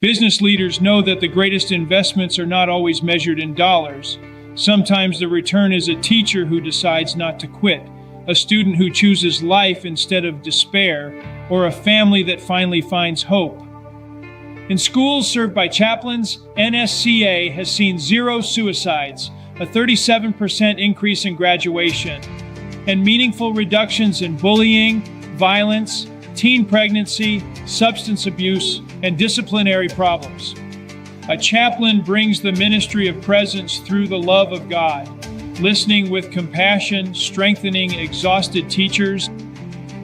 Business leaders know that the greatest investments are not always measured in dollars. Sometimes the return is a teacher who decides not to quit, a student who chooses life instead of despair, or a family that finally finds hope. In schools served by chaplains, NSCA has seen 0 suicides, a 37% increase in graduation, and meaningful reductions in bullying, violence, teen pregnancy, substance abuse, and disciplinary problems. A chaplain brings the ministry of presence through the love of God, listening with compassion, strengthening exhausted teachers,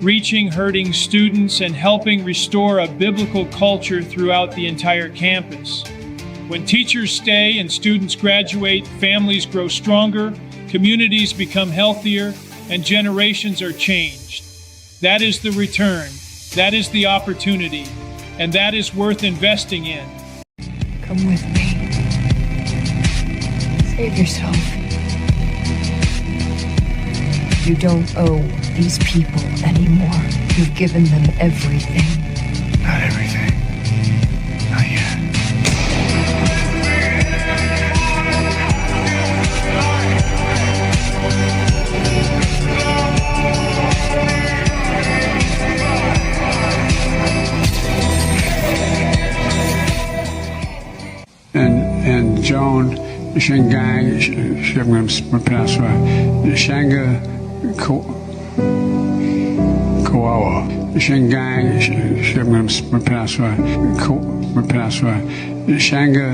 reaching hurting students, and helping restore a biblical culture throughout the entire campus. When teachers stay and students graduate, families grow stronger, communities become healthier, and generations are changed. That is the return, that is the opportunity, and that is worth investing in. Come with me. Save yourself. You don't owe these people anymore. You've given them everything. Not everything. Not yet. And Joan Shingang Shanga Koawa Shingang Shanga.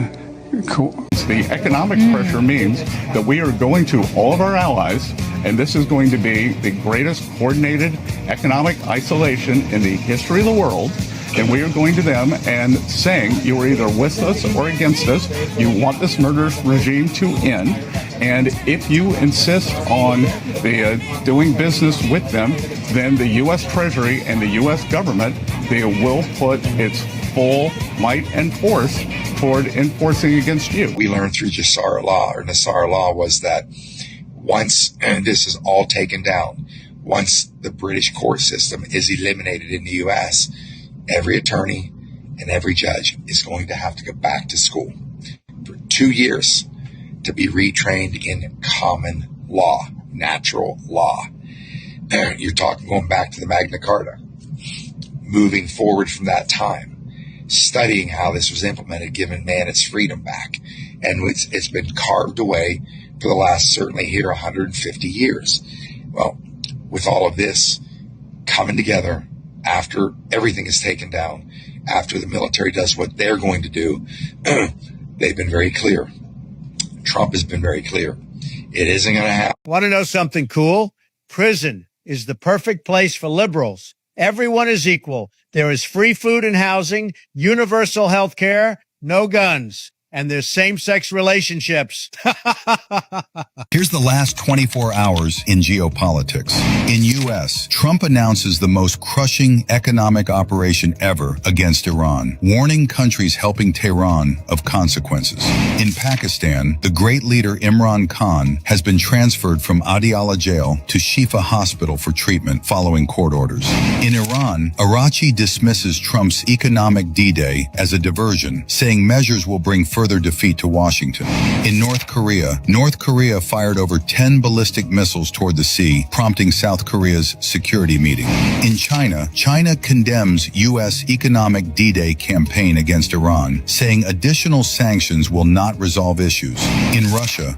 The economic pressure means that we are going to all of our allies, and this is going to be the greatest coordinated economic isolation in the history of the world. And we are going to them and saying, you are either with us or against us. You want this murderous regime to end. And if you insist on doing business with them, then the U.S. Treasury and the U.S. government, they will put its full might and force toward enforcing against you. We learned through Nassar law was that once this is all taken down, once the British court system is eliminated in the U.S., every attorney and every judge is going to have to go back to school for 2 years to be retrained in common law, natural law. You're talking going back to the Magna Carta, moving forward from that time, studying how this was implemented, giving man its freedom back. And it's been carved away for the last, certainly here, 150 years. Well, with all of this coming together, after everything is taken down, after the military does what they're going to do, they've been very clear. Trump has been very clear. It isn't going to happen. Want to know something cool? Prison is the perfect place for liberals. Everyone is equal. There is free food and housing, universal health care, no guns, and there's same-sex relationships. Here's the last 24 hours in geopolitics. In U.S., Trump announces the most crushing economic operation ever against Iran, warning countries helping Tehran of consequences. In Pakistan, the great leader Imran Khan has been transferred from Adiala jail to Shifa Hospital for treatment following court orders. In Iran, Arachi dismisses Trump's economic D-Day as a diversion, saying measures will bring further defeat to Washington. In North Korea fired over 10 ballistic missiles toward the sea, prompting South Korea's security meeting. In China condemns U.S. economic D-Day campaign against Iran, saying additional sanctions will not resolve issues. In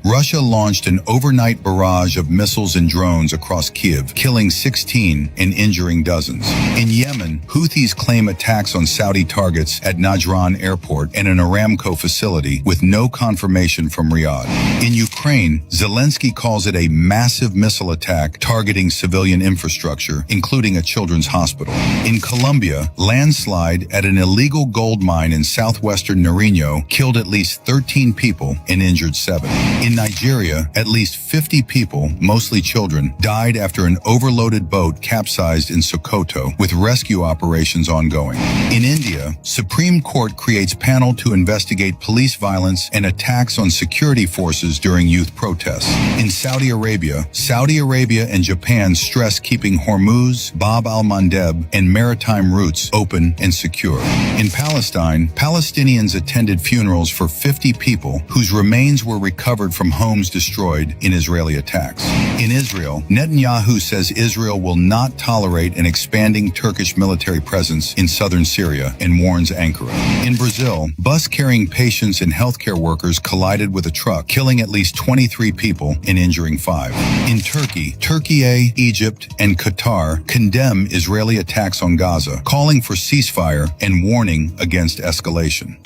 Russia launched an overnight barrage of missiles and drones across Kyiv, killing 16 and injuring dozens. In Yemen, Houthis claim attacks on Saudi targets at Najran Airport and an Aramco facility with no confirmation from Riyadh. In Ukraine, Zelensky calls it a massive missile attack targeting civilian infrastructure, including a children's hospital. In Colombia, landslide at an illegal gold mine in southwestern Nariño killed at least 13 people and injured 7. In Nigeria, at least 50 people, mostly children, died after an overloaded boat capsized in Sokoto, with rescue operations ongoing. In India, Supreme Court creates panel to investigate police police violence and attacks on security forces during youth protests. In Saudi Arabia and Japan stress keeping Hormuz, Bab al-Mandeb, and maritime routes open and secure. In Palestine, Palestinians attended funerals for 50 people whose remains were recovered from homes destroyed in Israeli attacks. In Israel, Netanyahu says Israel will not tolerate an expanding Turkish military presence in southern Syria and warns Ankara. In Brazil, bus carrying patients and healthcare workers collided with a truck, killing at least 23 people and injuring 5. In Turkey, Egypt, and Qatar condemn Israeli attacks on Gaza, calling for ceasefire and warning against escalation.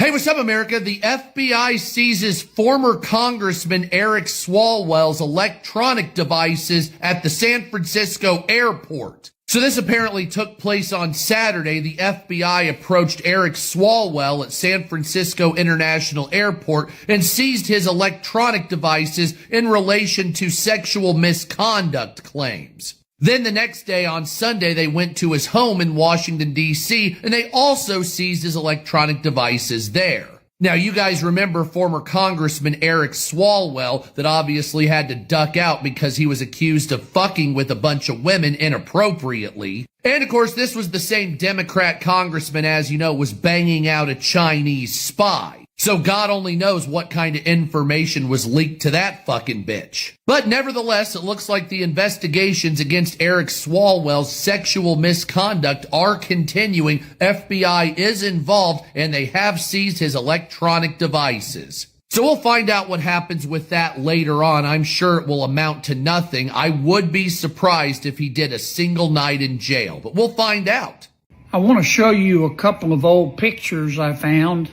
Hey, what's up, America? The FBI seizes former Congressman Eric Swalwell's electronic devices at the San Francisco airport. So this apparently took place on Saturday. The FBI approached Eric Swalwell at San Francisco International Airport and seized his electronic devices in relation to sexual misconduct claims. Then the next day, on Sunday, they went to his home in Washington, D.C., and they also seized his electronic devices there. Now, you guys remember former Congressman Eric Swalwell that obviously had to duck out because he was accused of fucking with a bunch of women inappropriately. And, of course, this was the same Democrat congressman, as you know, was banging out a Chinese spy. So God only knows what kind of information was leaked to that fucking bitch. But nevertheless, it looks like the investigations against Eric Swalwell's sexual misconduct are continuing. FBI is involved, and they have seized his electronic devices. So we'll find out what happens with that later on. I'm sure it will amount to nothing. I would be surprised if he did a single night in jail, but we'll find out. I want to show you a couple of old pictures I found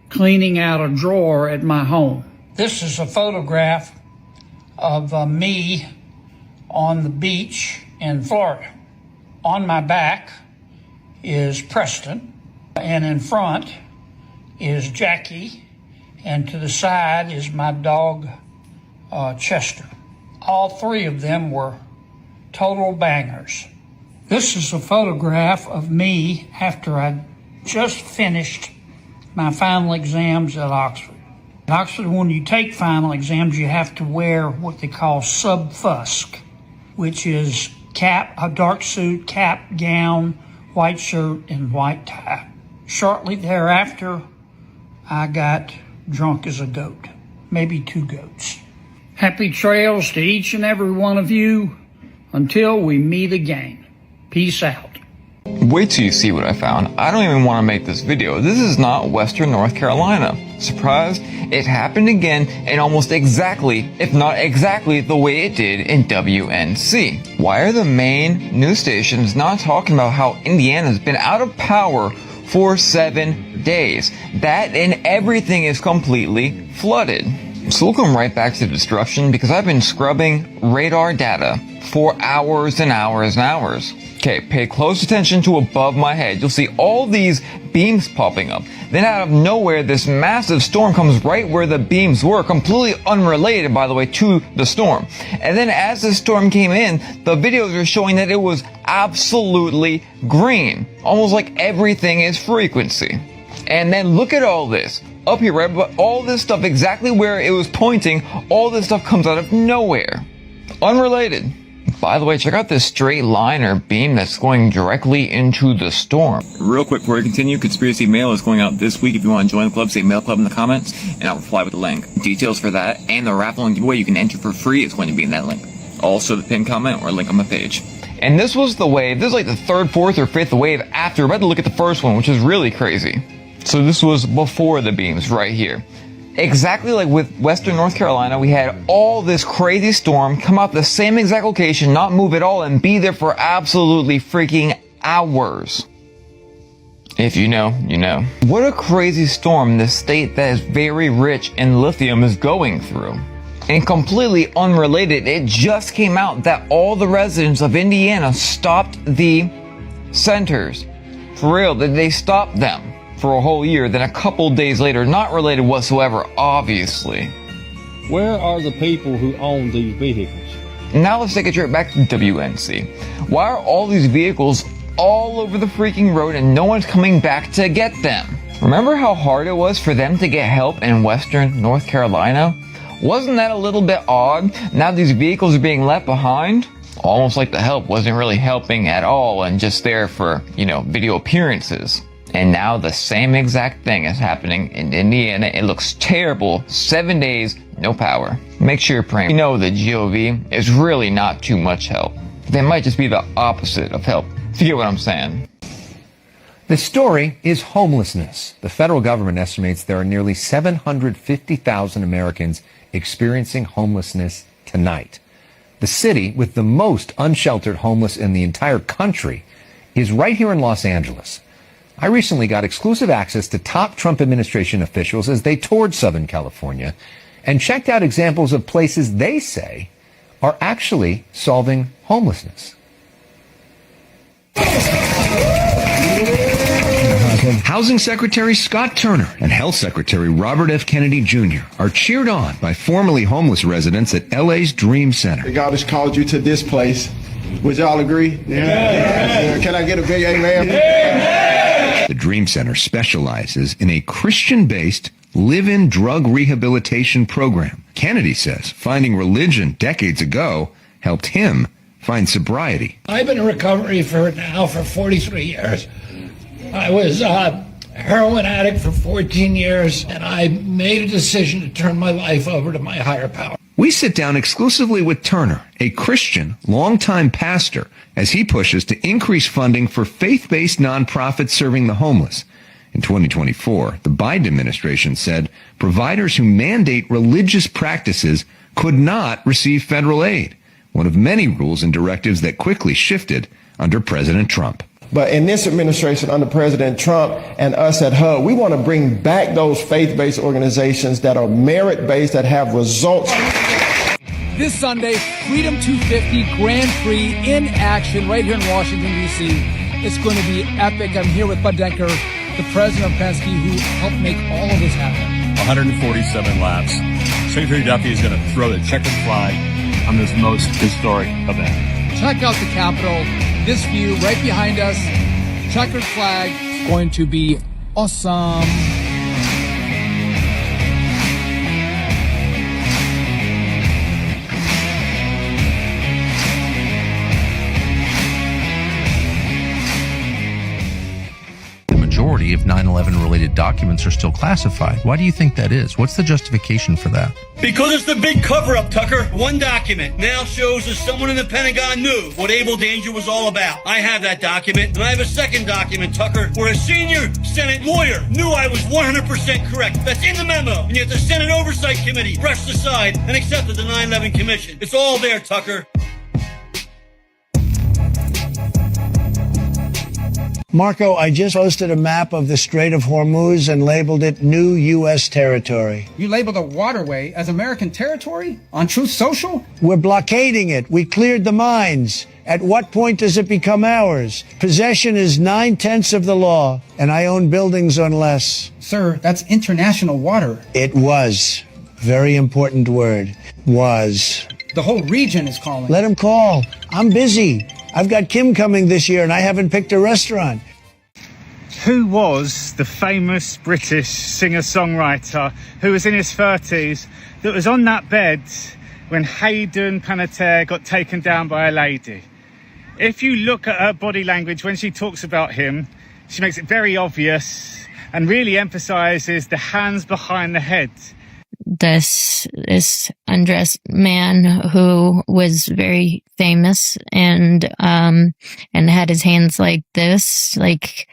cleaning out a drawer at my home. This is a photograph of me on the beach in Florida. On my back is Preston, and in front is Jackie, and to the side is my dog, Chester. All three of them were total bangers. This is a photograph of me after I just finished my final exams at Oxford. At Oxford, when you take final exams, you have to wear what they call sub-fusk, which is cap, a dark suit, cap, gown, white shirt, and white tie. Shortly thereafter, I got drunk as a goat, maybe 2 goats. Happy trails to each and every one of you until we meet again. Peace out. Wait till you see what I found. I don't even want to make this video. This is not Western North Carolina. Surprise? It happened again and almost exactly, if not exactly, the way it did in WNC. Why are the main news stations not talking about how Indiana's been out of power for 7 days? That and everything is completely flooded. So we'll come right back to destruction because I've been scrubbing radar data for hours and hours and hours. Okay, pay close attention to above my head. You'll see all these beams popping up. Then out of nowhere, this massive storm comes right where the beams were, completely unrelated, by the way, to the storm. And then as the storm came in, the videos are showing that it was absolutely green. Almost like everything is frequency. And then look at all this. Up here, right, but all this stuff exactly where it was pointing, all this stuff comes out of nowhere. Unrelated. By the way, check out this straight line or beam that's going directly into the storm. Real quick before we continue, Conspiracy Mail is going out this week. If you want to join the club, say Mail Club in the comments, and I'll reply with the link. Details for that and the raffle and giveaway you can enter for free is going to be in that link. Also the pinned comment or link on my page. And this was the wave. This is like the 3rd, 4th, or 5th wave after. We're about to look at the first one, which is really crazy. So this was before the beams right here. Exactly like with Western North Carolina, we had all this crazy storm come out the same exact location, not move at all, and be there for absolutely freaking hours. If you know, you know. What a crazy storm this state that is very rich in lithium is going through. And completely unrelated, it just came out that all the residents of Indiana stopped the centers. For real, that they stopped them for a whole year, then a couple days later, not related whatsoever, obviously. Where are the people who own these vehicles? Now let's take a trip back to WNC. Why are all these vehicles all over the freaking road and no one's coming back to get them? Remember how hard it was for them to get help in Western North Carolina? Wasn't that a little bit odd? Now these vehicles are being left behind? Almost like the help wasn't really helping at all and just there for, video appearances. And now the same exact thing is happening in Indiana. It looks terrible. 7 days, no power. Make sure you're praying. You know the GOV is really not too much help. They might just be the opposite of help. If you get what I'm saying. The story is homelessness. The federal government estimates there are nearly 750,000 Americans experiencing homelessness tonight. The city with the most unsheltered homeless in the entire country is right here in Los Angeles. I recently got exclusive access to top Trump administration officials as they toured Southern California and checked out examples of places they say are actually solving homelessness. Housing Secretary Scott Turner and Health Secretary Robert F. Kennedy Jr. are cheered on by formerly homeless residents at LA's Dream Center. God has called you to this place. Would y'all agree? Yeah. Can I get a big amen? Yeah. The Dream Center specializes in a Christian-based live-in drug rehabilitation program. Kennedy says finding religion decades ago helped him find sobriety. I've been in recovery for 43 years. I was a heroin addict for 14 years, and I made a decision to turn my life over to my higher power. We sit down exclusively with Turner, a Christian, longtime pastor, as he pushes to increase funding for faith-based nonprofits serving the homeless. In 2024, the Biden administration said providers who mandate religious practices could not receive federal aid, one of many rules and directives that quickly shifted under President Trump. But in this administration under President Trump and us at HUD, we want to bring back those faith-based organizations that are merit-based, that have results. This Sunday, Freedom 250 Grand Prix in action right here in Washington, D.C. It's going to be epic. I'm here with Bud Denker, the president of Penske, who helped make all of this happen. 147 laps. Secretary Duffy is going to throw the checkered flag on this most historic event. Check out the Capitol. This view right behind us, checkered flag, going to be awesome. The majority of 9/11 related documents are still classified. Why do you think that is? What's the justification for that? Because it's the big cover-up, Tucker. One document now shows that someone in the Pentagon knew what Able Danger was all about. I have that document, and I have a second document, Tucker, where a senior Senate lawyer knew I was 100% correct. That's in the memo, and yet the Senate Oversight Committee brushed aside and accepted the 9/11 Commission. It's all there, Tucker. Marco, I just posted a map of the Strait of Hormuz and labeled it New U.S. Territory. You labeled a waterway as American territory on Truth Social? We're blockading it. We cleared the mines. At what point does it become ours? Possession is 9/10 of the law, and I own buildings on less. Sir, that's international water. It was. Very important word. Was. The whole region is calling. Let him call. I'm busy. I've got Kim coming this year, and I haven't picked a restaurant. Who was the famous British singer-songwriter who was in his 30s that was on that bed when Hayden Panettiere got taken down by a lady? If you look at her body language when she talks about him, she makes it very obvious and really emphasizes the hands behind the head. This undressed man who was very famous and had his hands like this, like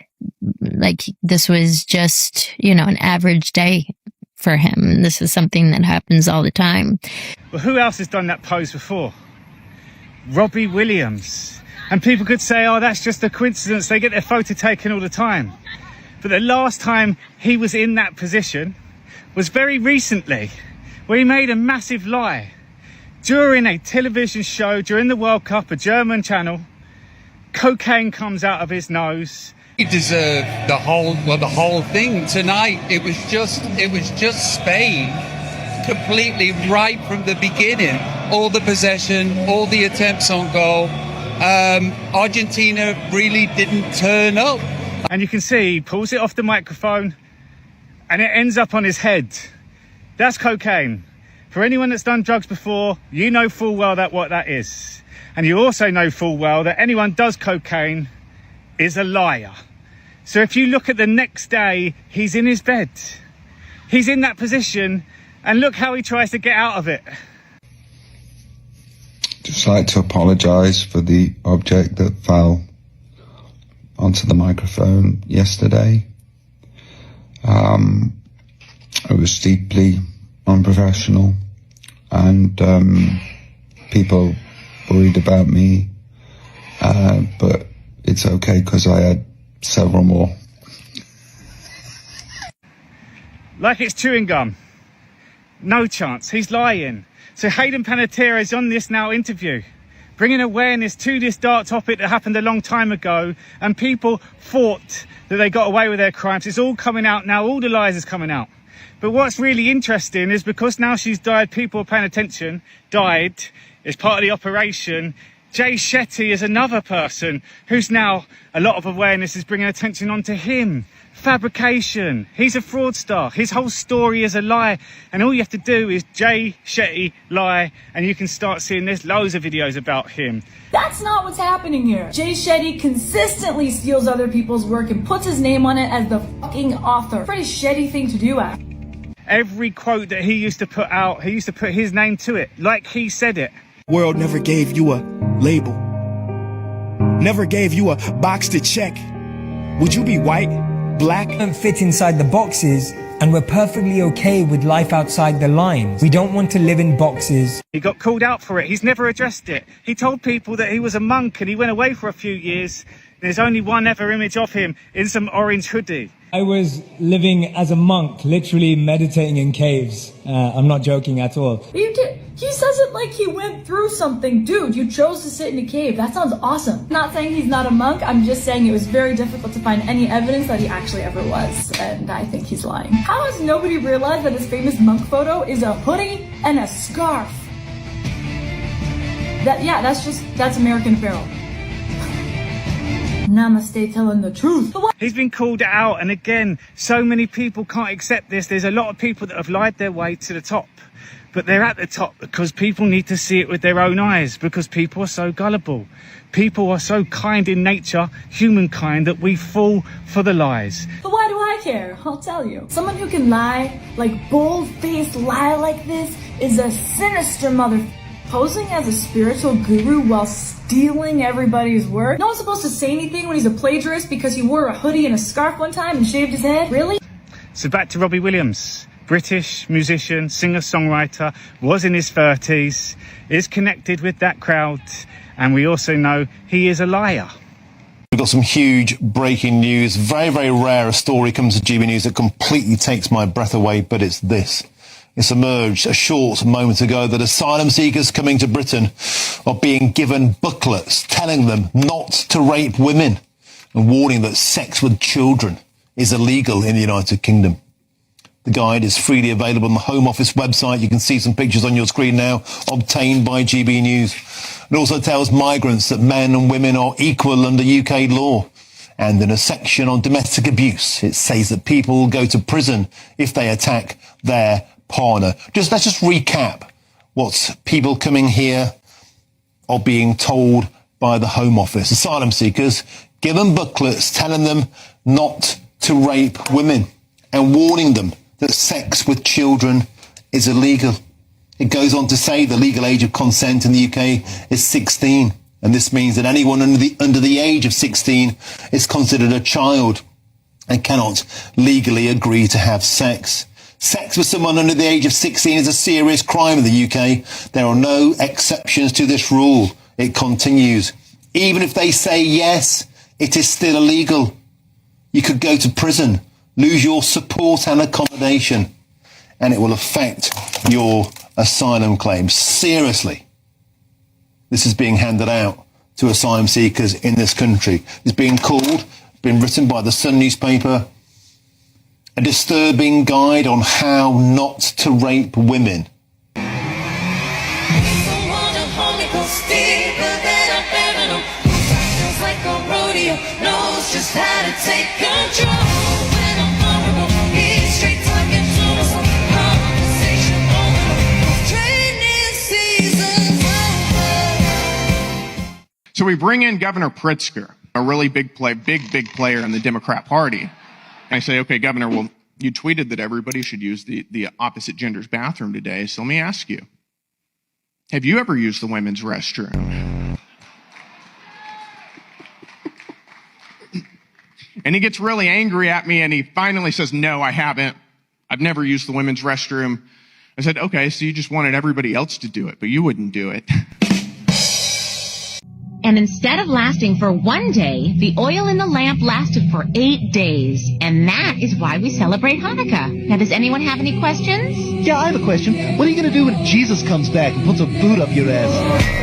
this was just, an average day for him. This is something that happens all the time. Well, who else has done that pose before? Robbie Williams. And people could say, oh, that's just a coincidence. They get their photo taken all the time. But the last time he was in that position was very recently, where he made a massive lie. During a television show, during the World Cup, a German channel, cocaine comes out of his nose. He deserved the whole thing tonight. It was just Spain, completely right from the beginning. All the possession, all the attempts on goal. Argentina really didn't turn up. And you can see he pulls it off the microphone and it ends up on his head. That's cocaine. For anyone that's done drugs before, you know full well what that is. And you also know full well that anyone does cocaine is a liar. So if you look at the next day, he's in his bed. He's in that position, and look how he tries to get out of it. Just like to apologise for the object that fell onto the microphone yesterday. It was deeply unprofessional, and people worried about me, but it's okay because I had several more like it's chewing gum. No chance. He's lying. So Hayden Panettiere is on this now interview, bringing awareness to this dark topic that happened a long time ago, and people thought that they got away with their crimes. It's all coming out now. All the lies is coming out. But what's really interesting is because now she's died, people are paying attention, died, as part of the operation. Jay Shetty is another person who's now, a lot of awareness is bringing attention onto him. Fabrication. He's a fraudster. His whole story is a lie. And all you have to do is Jay Shetty lie, and you can start seeing there's loads of videos about him. That's not what's happening here. Jay Shetty consistently steals other people's work and puts his name on it as the fucking author. Pretty shitty thing to do, actually. Every quote that he used to put out, he used to put his name to it, like he said it. World never gave you a label, never gave you a box to check. Would you be white, black? We don't fit inside the boxes, and we're perfectly okay with life outside the lines. We don't want to live in boxes. He got called out for it. He's never addressed it. He told people that he was a monk and he went away for a few years. There's only one ever image of him in some orange hoodie. I was living as a monk, literally meditating in caves. I'm not joking at all. He says it like he went through something. Dude, you chose to sit in a cave. That sounds awesome. Not saying he's not a monk. I'm just saying it was very difficult to find any evidence that he actually ever was. And I think he's lying. How has nobody realized that his famous monk photo is a hoodie and a scarf? That's American Apparel. Namaste, telling the truth. He's been called out, and again, so many people can't accept this. There's a lot of people that have lied their way to the top, but they're at the top because people need to see it with their own eyes, because people are so gullible. People are so kind in nature, humankind, that we fall for the lies. But why do I care? I'll tell you. Someone who can lie, like bold-faced lie like this, is a sinister mother. Posing as a spiritual guru while stealing everybody's work. No one's supposed to say anything when he's a plagiarist because he wore a hoodie and a scarf one time and shaved his head? Really? So back to Robbie Williams. British musician, singer-songwriter, was in his 30s, is connected with that crowd, and we also know he is a liar. We've got some huge breaking news. Very, very rare a story comes to GB News that completely takes my breath away, but it's this. It's emerged a short moment ago that asylum seekers coming to Britain are being given booklets telling them not to rape women and warning that sex with children is illegal in the United Kingdom. The guide is freely available on the Home Office website. You can see some pictures on your screen now, obtained by GB News. It also tells migrants that men and women are equal under UK law. And in a section on domestic abuse, it says that people will go to prison if they attack their partner. Let's just recap what people coming here are being told by the Home Office. Asylum seekers given booklets telling them not to rape women and warning them that sex with children is illegal. It goes on to say the legal age of consent in the UK is 16, and this means that anyone under the age of 16 is considered a child and cannot legally agree to have sex. Sex with someone under the age of 16 is a serious crime in the UK. There are no exceptions to this rule. It continues. Even if they say yes, it is still illegal. You could go to prison, lose your support and accommodation, and it will affect your asylum claims. Seriously, this is being handed out to asylum seekers in this country. It's been written by the Sun newspaper, a disturbing guide on how not to rape women. So we bring in Governor Pritzker, a really big player in the Democrat Party. And I say, okay, Governor, well, you tweeted that everybody should use the opposite gender's bathroom today. So let me ask you, have you ever used the women's restroom? And he gets really angry at me, and he finally says, no, I haven't. I've never used the women's restroom. I said, okay, so you just wanted everybody else to do it, but you wouldn't do it. And instead of lasting for 1 day, the oil in the lamp lasted for 8 days. And that is why we celebrate Hanukkah. Now, does anyone have any questions? Yeah, I have a question. What are you going to do when Jesus comes back and puts a boot up your ass?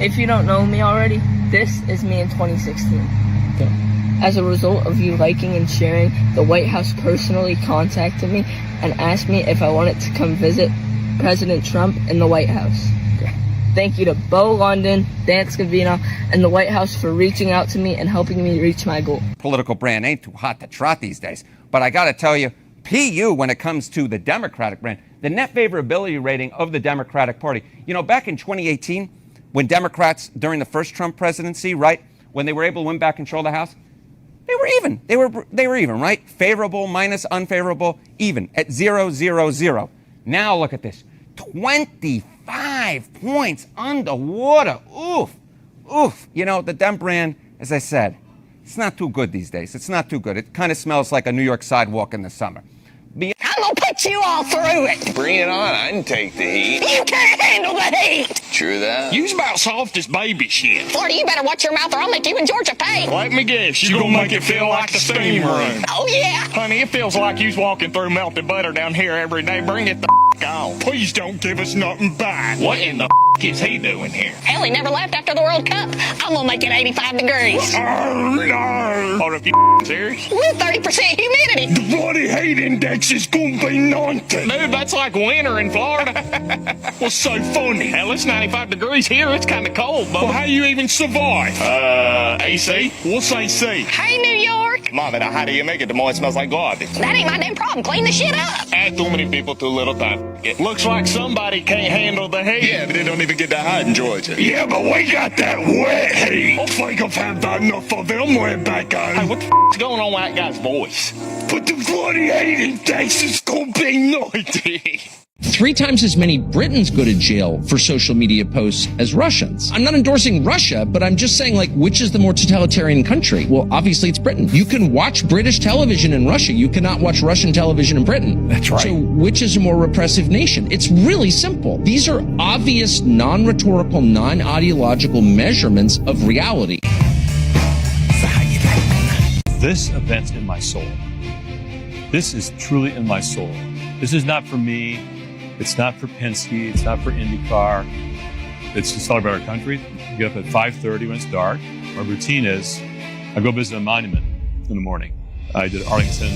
If you don't know me already, this is me in 2016. As a result of you liking and sharing, the White House personally contacted me and asked me if I wanted to come visit President Trump in the White House. Thank you to Bo London, Dan Scavino, and the White House for reaching out to me and helping me reach my goal. Political brand ain't too hot to trot these days, But I got to tell you, PU, when it comes to the Democratic brand, the net favorability rating of the Democratic Party. You know, back in 2018, when Democrats, during the first Trump presidency, right, when they were able to win back control of the House, they were even. They were even, right? Favorable minus unfavorable, even at 0-0-0. Now look at this. 25 points underwater. Oof. Oof. You know, the Dem brand, as I said, it's not too good these days. It's not too good. It kind of smells like a New York sidewalk in the summer. I'm gonna put you all through it. Bring it on. I can take the heat. You can't handle the heat. True that. You's about soft as baby shit. Florida, you better watch your mouth or I'll make you and Georgia pay. Let me guess. You gonna make it feel like the steam room. Oh, yeah. Honey, it feels like you's walking through melted butter down here every day. Bring it the on. Please don't give us nothing back. What in the is he doing here? Hell, he never left after the World Cup. I'm gonna make it 85 degrees. Oh, no. Are you serious? With 30% humidity. The bloody heat index is gonna be 90. Dude, that's like winter in Florida. What's so funny? Hell, it's 95 degrees here. It's kind of cold, but Well, how you even survive? AC? What's AC? Hey, New York. Mom, how do you make it? The more it smells like garbage. That ain't my damn problem. Clean the shit up. Add too many people, too little time. It looks like somebody can't handle the heat. Yeah, but they don't even get that hot in Georgia. Yeah, but we got that wet heat. I think I've had that enough of it. I'm way back home. Hey, what the is going on with that guy's voice? But the bloody heat index is gonna be 90. 3 times as many Britons go to jail for social media posts as Russians. I'm not endorsing Russia, but I'm just saying, like, which is the more totalitarian country? Well, obviously it's Britain. You can watch British television in Russia. You cannot watch Russian television in Britain. That's right. So which is a more repressive nation? It's really simple. These are obvious, non-rhetorical, non-ideological measurements of reality. This event's in my soul. This is truly in my soul. This is not for me. It's not for Penske. It's not for IndyCar. It's to celebrate our country. We get up at 5:30 when it's dark. My routine is I go visit a monument in the morning. I did Arlington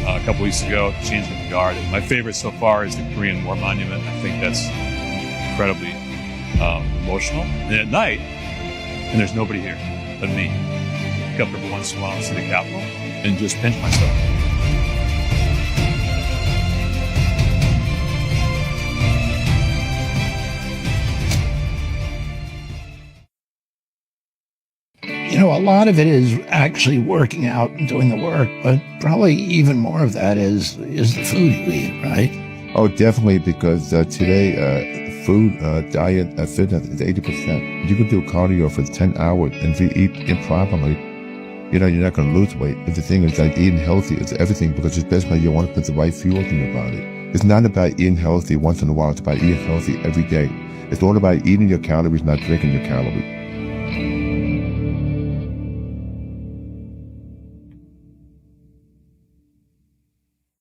a couple weeks ago, changing the guard. My favorite so far is the Korean War Monument. I think that's incredibly emotional. And at night, and there's nobody here but me. I pick up every once in a while and see the Capitol and just pinch myself. You know, a lot of it is actually working out and doing the work, but probably even more of that is the food you eat, right? Oh, definitely, because today, food, diet, fitness is 80%. You can do cardio for 10 hours, and if you eat improperly, you know, you're not going to lose weight. But the thing is, like, eating healthy is everything, because it's basically you want to put the right fuel in your body. It's not about eating healthy once in a while. It's about eating healthy every day. It's all about eating your calories, not drinking your calories.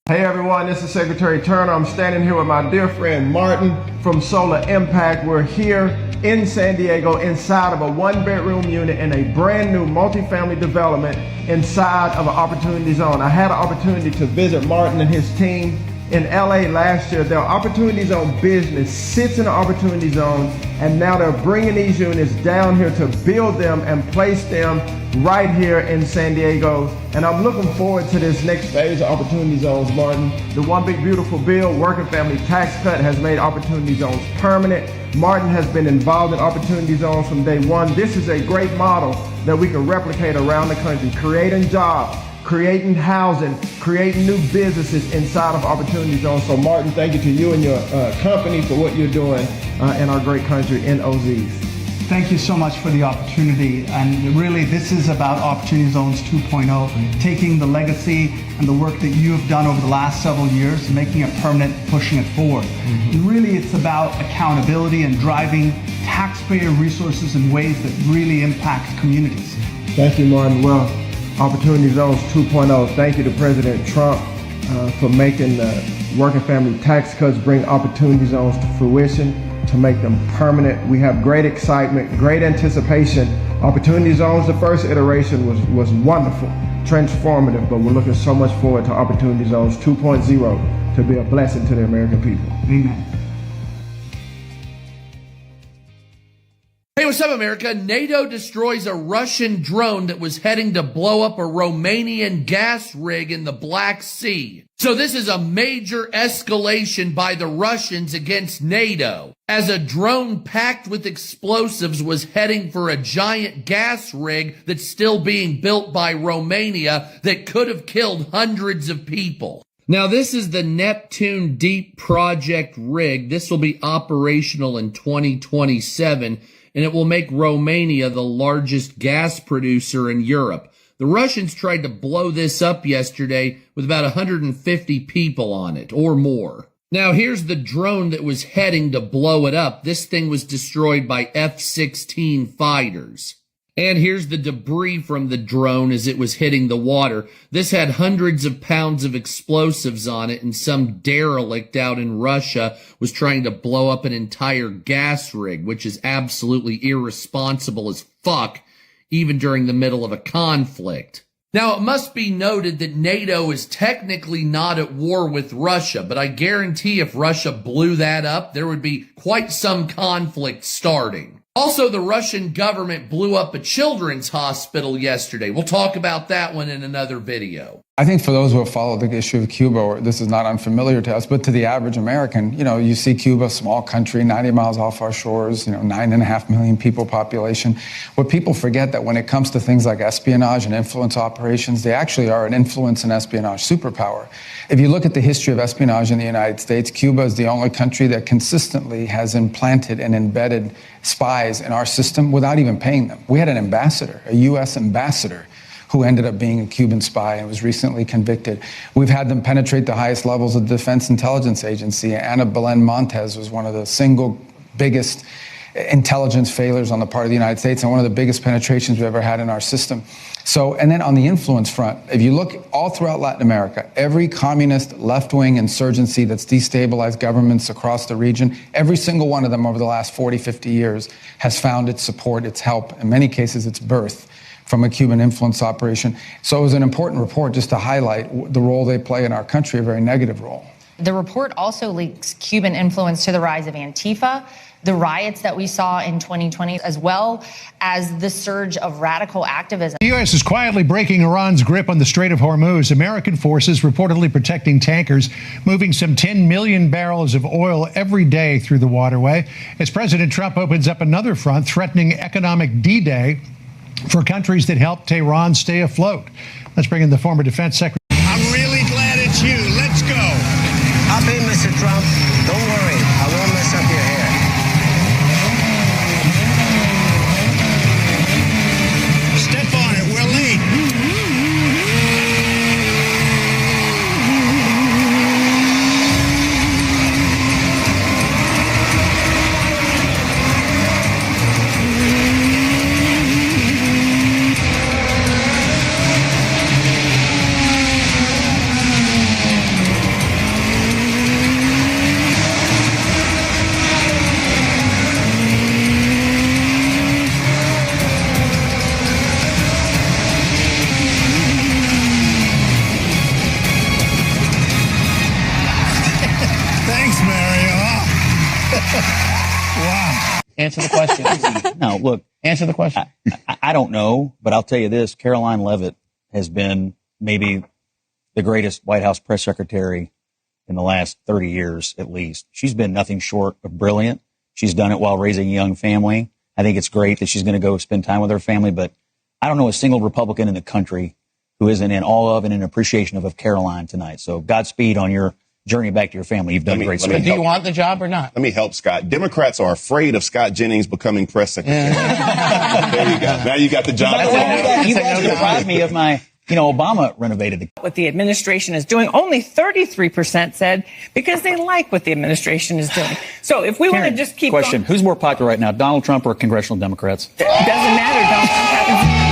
Hey everyone, this is Secretary Turner. I'm standing here with my dear friend Martin from Solar Impact. We're here in San Diego inside of a 1-bedroom unit in a brand new multifamily development inside of an Opportunity Zone. I had an opportunity to visit Martin and his team in LA last year. Their Opportunity Zone business sits in the Opportunity Zone, and now they're bringing these units down here to build them and place them right here in San Diego. And I'm looking forward to this next phase of Opportunity Zones, Martin. The One Big Beautiful Bill, Working Family Tax Cut, has made Opportunity Zones permanent. Martin has been involved in Opportunity Zones from day one. This is a great model that we can replicate around the country, creating jobs, creating housing, creating new businesses inside of Opportunity Zones. So Martin, thank you to you and your company for what you're doing in our great country, in OZs. Thank you so much for the opportunity. And really, this is about Opportunity Zones 2.0, taking the legacy and the work that you have done over the last several years, making it permanent, pushing it forward. And really, it's about accountability and driving taxpayer resources in ways that really impact communities. Thank you, Martin. Well, Opportunity Zones 2.0. Thank you to President Trump for making the working family tax cuts bring Opportunity Zones to fruition, to make them permanent. We have great excitement, great anticipation. Opportunity Zones, the first iteration was wonderful, transformative, but we're looking so much forward to Opportunity Zones 2.0 to be a blessing to the American people. Amen. Hey, what's up, America? NATO destroys a Russian drone that was heading to blow up a Romanian gas rig in the Black Sea. So this is a major escalation by the Russians against NATO, as a drone packed with explosives was heading for a giant gas rig that's still being built by Romania that could have killed hundreds of people. Now, this is the Neptune Deep Project rig. This will be operational in 2027, and it will make Romania the largest gas producer in Europe. The Russians tried to blow this up yesterday with about 150 people on it, or more. Now, here's the drone that was heading to blow it up. This thing was destroyed by F-16 fighters. And here's the debris from the drone as it was hitting the water. This had hundreds of pounds of explosives on it, and some derelict out in Russia was trying to blow up an entire gas rig, which is absolutely irresponsible as fuck, even during the middle of a conflict. Now, it must be noted that NATO is technically not at war with Russia, but I guarantee if Russia blew that up, there would be quite some conflict starting. Also, the Russian government blew up a children's hospital yesterday. We'll talk about that one in another video. I think for those who have followed the issue of Cuba, this is not unfamiliar to us, but to the average American, you see Cuba, small country, 90 miles off our shores, 9.5 million people population. What people forget that when it comes to things like espionage and influence operations, they actually are an influence and espionage superpower. If you look at the history of espionage in the United States, Cuba is the only country that consistently has implanted and embedded spies in our system without even paying them. We had an ambassador, a U.S. ambassador, who ended up being a Cuban spy and was recently convicted. We've had them penetrate the highest levels of the Defense Intelligence Agency. Ana Belén Montes was one of the single biggest intelligence failures on the part of the United States and one of the biggest penetrations we've ever had in our system. So, and then on the influence front, if you look all throughout Latin America, every communist left-wing insurgency that's destabilized governments across the region, every single one of them over the last 40, 50 years has found its support, its help, in many cases its birth, from a Cuban influence operation. So it was an important report just to highlight the role they play in our country, a very negative role. The report also links Cuban influence to the rise of Antifa, the riots that we saw in 2020, as well as the surge of radical activism. The U.S. is quietly breaking Iran's grip on the Strait of Hormuz. American forces reportedly protecting tankers moving some 10 million barrels of oil every day through the waterway, as President Trump opens up another front threatening economic D-Day for countries that helped Tehran stay afloat. Let's bring in the former defense secretary. I'm really glad it's you. Let's go. Hop in, Mr. Trump. Don't worry. I won't mess up your hair. Step on it. We're late. Answer the question. No, look, answer the question. I don't know, but I'll tell you this. Caroline Leavitt has been maybe the greatest White House press secretary in the last 30 years, at least. She's been nothing short of brilliant. She's done it while raising a young family. I think it's great that she's going to go spend time with her family, but I don't know a single Republican in the country who isn't in awe of and in appreciation of Caroline tonight. So Godspeed on your journey back to your family. You've done great. Do you want the job or not? Let me help Scott. Democrats are afraid of Scott Jennings becoming press secretary. There you go. Now you got the job. You guys deprived me of my, Obama renovated. What the administration is doing, only 33% said because they like what the administration is doing. So if we want to just keep Question, who's more popular right now, Donald Trump or congressional Democrats? It doesn't matter. Donald Trump happens.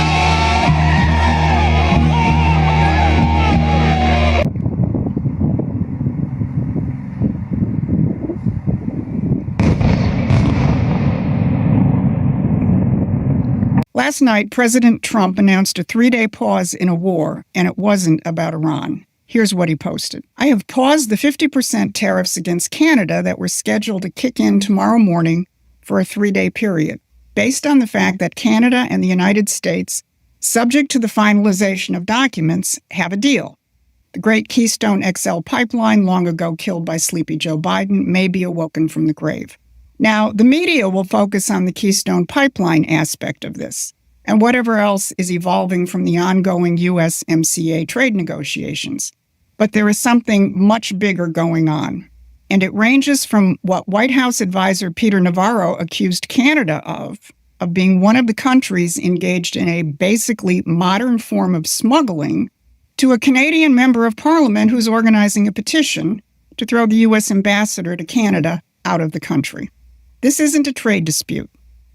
Last night, President Trump announced a 3-day pause in a war, and it wasn't about Iran. Here's what he posted. I have paused the 50% tariffs against Canada that were scheduled to kick in tomorrow morning for a 3-day period. based on the fact that Canada and the United States, subject to the finalization of documents, have a deal. The great Keystone XL pipeline, long ago killed by sleepy Joe Biden, may be awoken from the grave. Now, the media will focus on the Keystone pipeline aspect of this, and whatever else is evolving from the ongoing USMCA trade negotiations. But there is something much bigger going on, and it ranges from what White House advisor Peter Navarro accused Canada of being one of the countries engaged in a basically modern form of smuggling, to a Canadian member of Parliament who's organizing a petition to throw the U.S. ambassador to Canada out of the country. This isn't a trade dispute.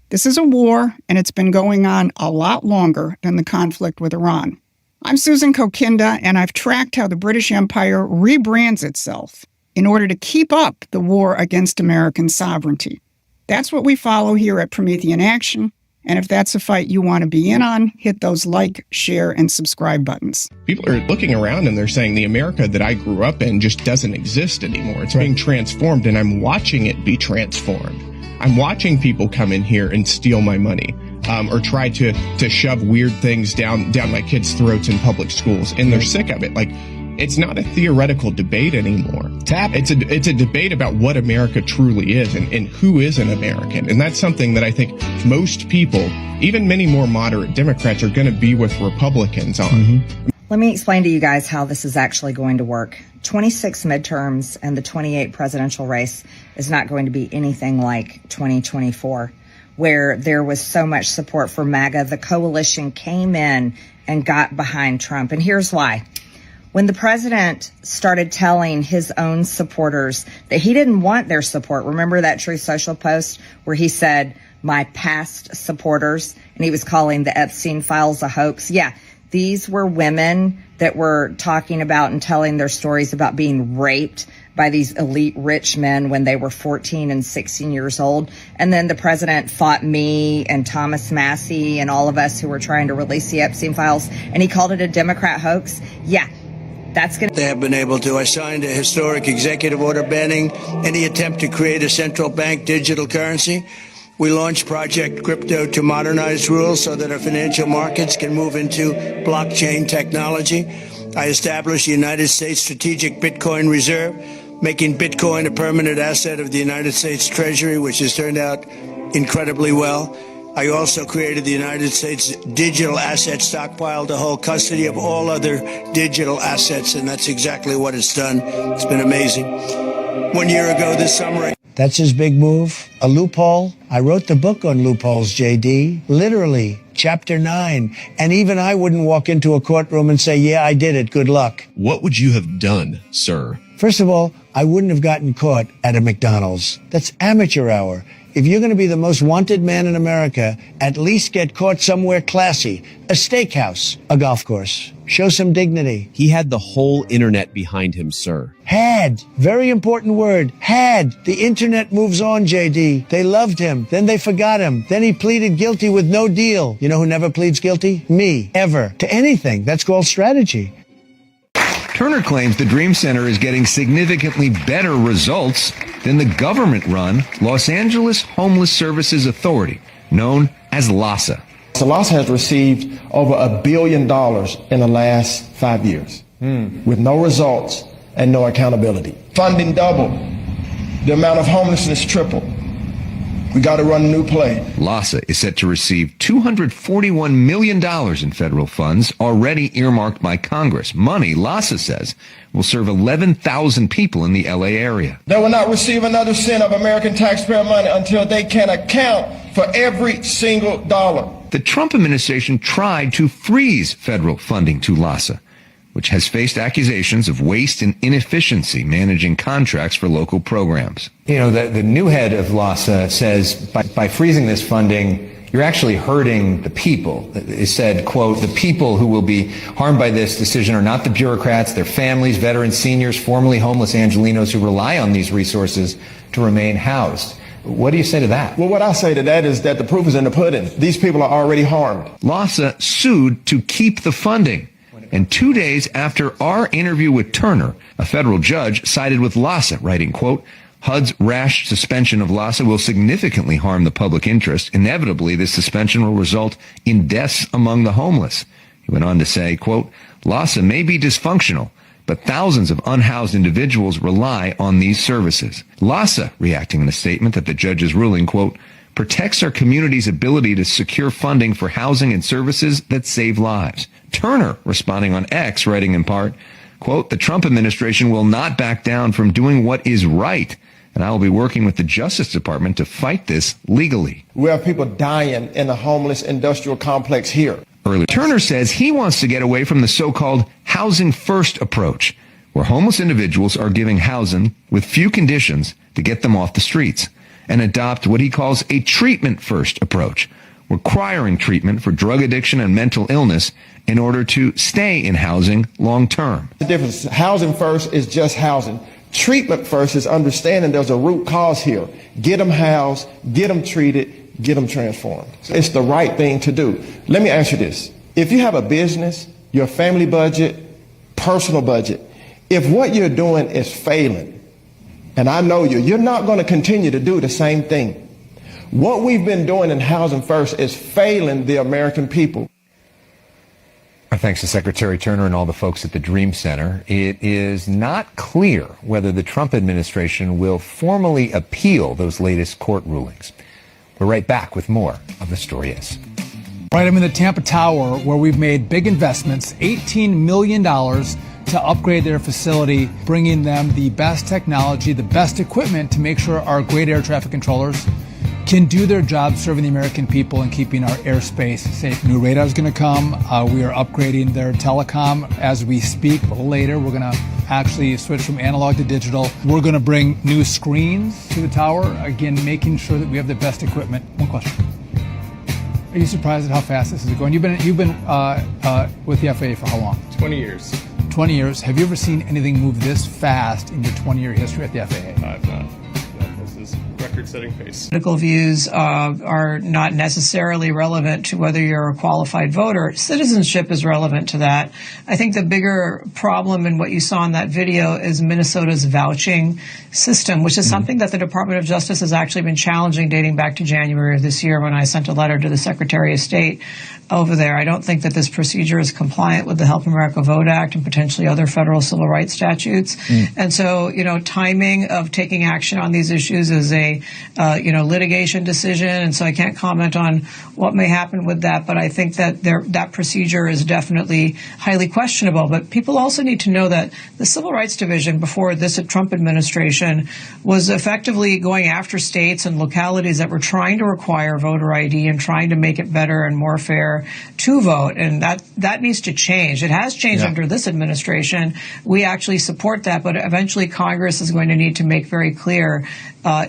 This is a war, and it's been going on a lot longer than the conflict with Iran. I'm Susan Kokinda, and I've tracked how the British Empire rebrands itself in order to keep up the war against American sovereignty. That's what we follow here at Promethean Action, and if that's a fight you want to be in on, hit those like, share, and subscribe buttons. People are looking around and they're saying the America that I grew up in just doesn't exist anymore. It's being transformed, and I'm watching it be transformed. I'm watching people come in here and steal my money, or try to shove weird things down my kids' throats in public schools, and they're sick of it. Like, it's not a theoretical debate anymore. It's a debate about what America truly is and who is an American. And that's something that I think most people, even many more moderate Democrats, are going to be with Republicans on. Mm-hmm. Let me explain to you guys how this is actually going to work. 26 midterms and the 28 presidential race is not going to be anything like 2024, where there was so much support for MAGA. The coalition came in and got behind Trump. And here's why. When the president started telling his own supporters that he didn't want their support, remember that Truth Social post where he said, my past supporters, and he was calling the Epstein files a hoax? Yeah, these were women that were talking about and telling their stories about being raped by these elite rich men when they were 14 and 16 years old. And then the president fought me and Thomas Massie and all of us who were trying to release the Epstein files, and he called it a Democrat hoax. Yeah. They have been able to. I signed a historic executive order banning any attempt to create a central bank digital currency. We launched Project Crypto to modernize rules so that our financial markets can move into blockchain technology. I established the United States Strategic Bitcoin Reserve, making Bitcoin a permanent asset of the United States Treasury, which has turned out incredibly well. I also created the United States Digital Asset Stockpile to hold custody of all other digital assets, and that's exactly what it's done. It's been amazing. 1 year ago this summer... That's his big move, a loophole. I wrote the book on loopholes, JD, literally, chapter 9. And even I wouldn't walk into a courtroom and say, yeah, I did it, good luck. What would you have done, sir? First of all, I wouldn't have gotten caught at a McDonald's. That's amateur hour. If you're going to be the most wanted man in America, at least get caught somewhere classy. A steakhouse, a golf course. Show some dignity. He had the whole internet behind him, sir. Had. Very important word. Had. The internet moves on, JD. They loved him. Then they forgot him. Then he pleaded guilty with no deal. You know who never pleads guilty? Me. Ever. To anything. That's called strategy. Turner claims the Dream Center is getting significantly better results than the government-run Los Angeles Homeless Services Authority, known as LAHSA. So LAHSA has received over $1 billion in the last 5 years with no results and no accountability. Funding doubled. The amount of homelessness tripled. We got to run a new play. LAHSA is set to receive $241 million in federal funds already earmarked by Congress. Money, LAHSA says, will serve 11,000 people in the LA area. They will not receive another cent of American taxpayer money until they can account for every single dollar. The Trump administration tried to freeze federal funding to LAHSA, which has faced accusations of waste and inefficiency managing contracts for local programs. You know, the new head of LAHSA says by freezing this funding, you're actually hurting the people. He said, quote, the people who will be harmed by this decision are not the bureaucrats, their families, veterans, seniors, formerly homeless Angelenos who rely on these resources to remain housed. What do you say to that? Well, what I say to that is that the proof is in the pudding. These people are already harmed. LAHSA sued to keep the funding. And 2 days after our interview with Turner, a federal judge sided with LAHSA, writing, quote, HUD's rash suspension of LAHSA will significantly harm the public interest. Inevitably, this suspension will result in deaths among the homeless. He went on to say, quote, LAHSA may be dysfunctional, but thousands of unhoused individuals rely on these services. LAHSA, reacting in a statement that the judge's ruling, quote, protects our community's ability to secure funding for housing and services that save lives. Turner, responding on X, writing in part, quote, the Trump administration will not back down from doing what is right, and I will be working with the Justice Department to fight this legally. We have people dying in the homeless industrial complex here. Earlier, Turner says he wants to get away from the so-called housing first approach, where homeless individuals are given housing with few conditions to get them off the streets, and adopt what he calls a treatment first approach, requiring treatment for drug addiction and mental illness in order to stay in housing long term. The difference, housing first is just housing. Treatment first is understanding there's a root cause here. Get them housed, get them treated, get them transformed. It's the right thing to do. Let me ask you this. If you have a business, your family budget, personal budget, if what you're doing is failing, and I know you're not going to continue to do the same thing. What we've been doing in Housing First is failing the American people. Our thanks to Secretary Turner and all the folks at the Dream Center. It is not clear whether the Trump administration will formally appeal those latest court rulings. We're right back with more of The Story Is. Right, I'm in the Tampa Tower where we've made big investments, $18 million to upgrade their facility, bringing them the best technology, the best equipment to make sure our great air traffic controllers can do their job serving the American people and keeping our airspace safe. New radar is going to come. We are upgrading their telecom as we speak. But later, we're going to actually switch from analog to digital. We're going to bring new screens to the tower, again, making sure that we have the best equipment. One question. Are you surprised at how fast this is going? You've been with the FAA for how long? 20 years. 20 years. Have you ever seen anything move this fast in your 20-year history at the FAA? I've not. This is record-setting pace. Political views are not necessarily relevant to whether you're a qualified voter. Citizenship is relevant to that. I think the bigger problem in what you saw in that video is Minnesota's vouching system, which is something that the Department of Justice has actually been challenging dating back to January of this year when I sent a letter to the Secretary of State over there. I don't think that this procedure is compliant with the Help America Vote Act and potentially other federal civil rights statutes. And so, timing of taking action on these issues is a, litigation decision. And so I can't comment on what may happen with that. But I think that that procedure is definitely highly questionable. But people also need to know that the Civil Rights Division before this Trump administration was effectively going after states and localities that were trying to require voter ID and trying to make it better and more fair to vote, and that needs to change. It has changed under this administration. We actually support that, but eventually Congress is going to need to make very clear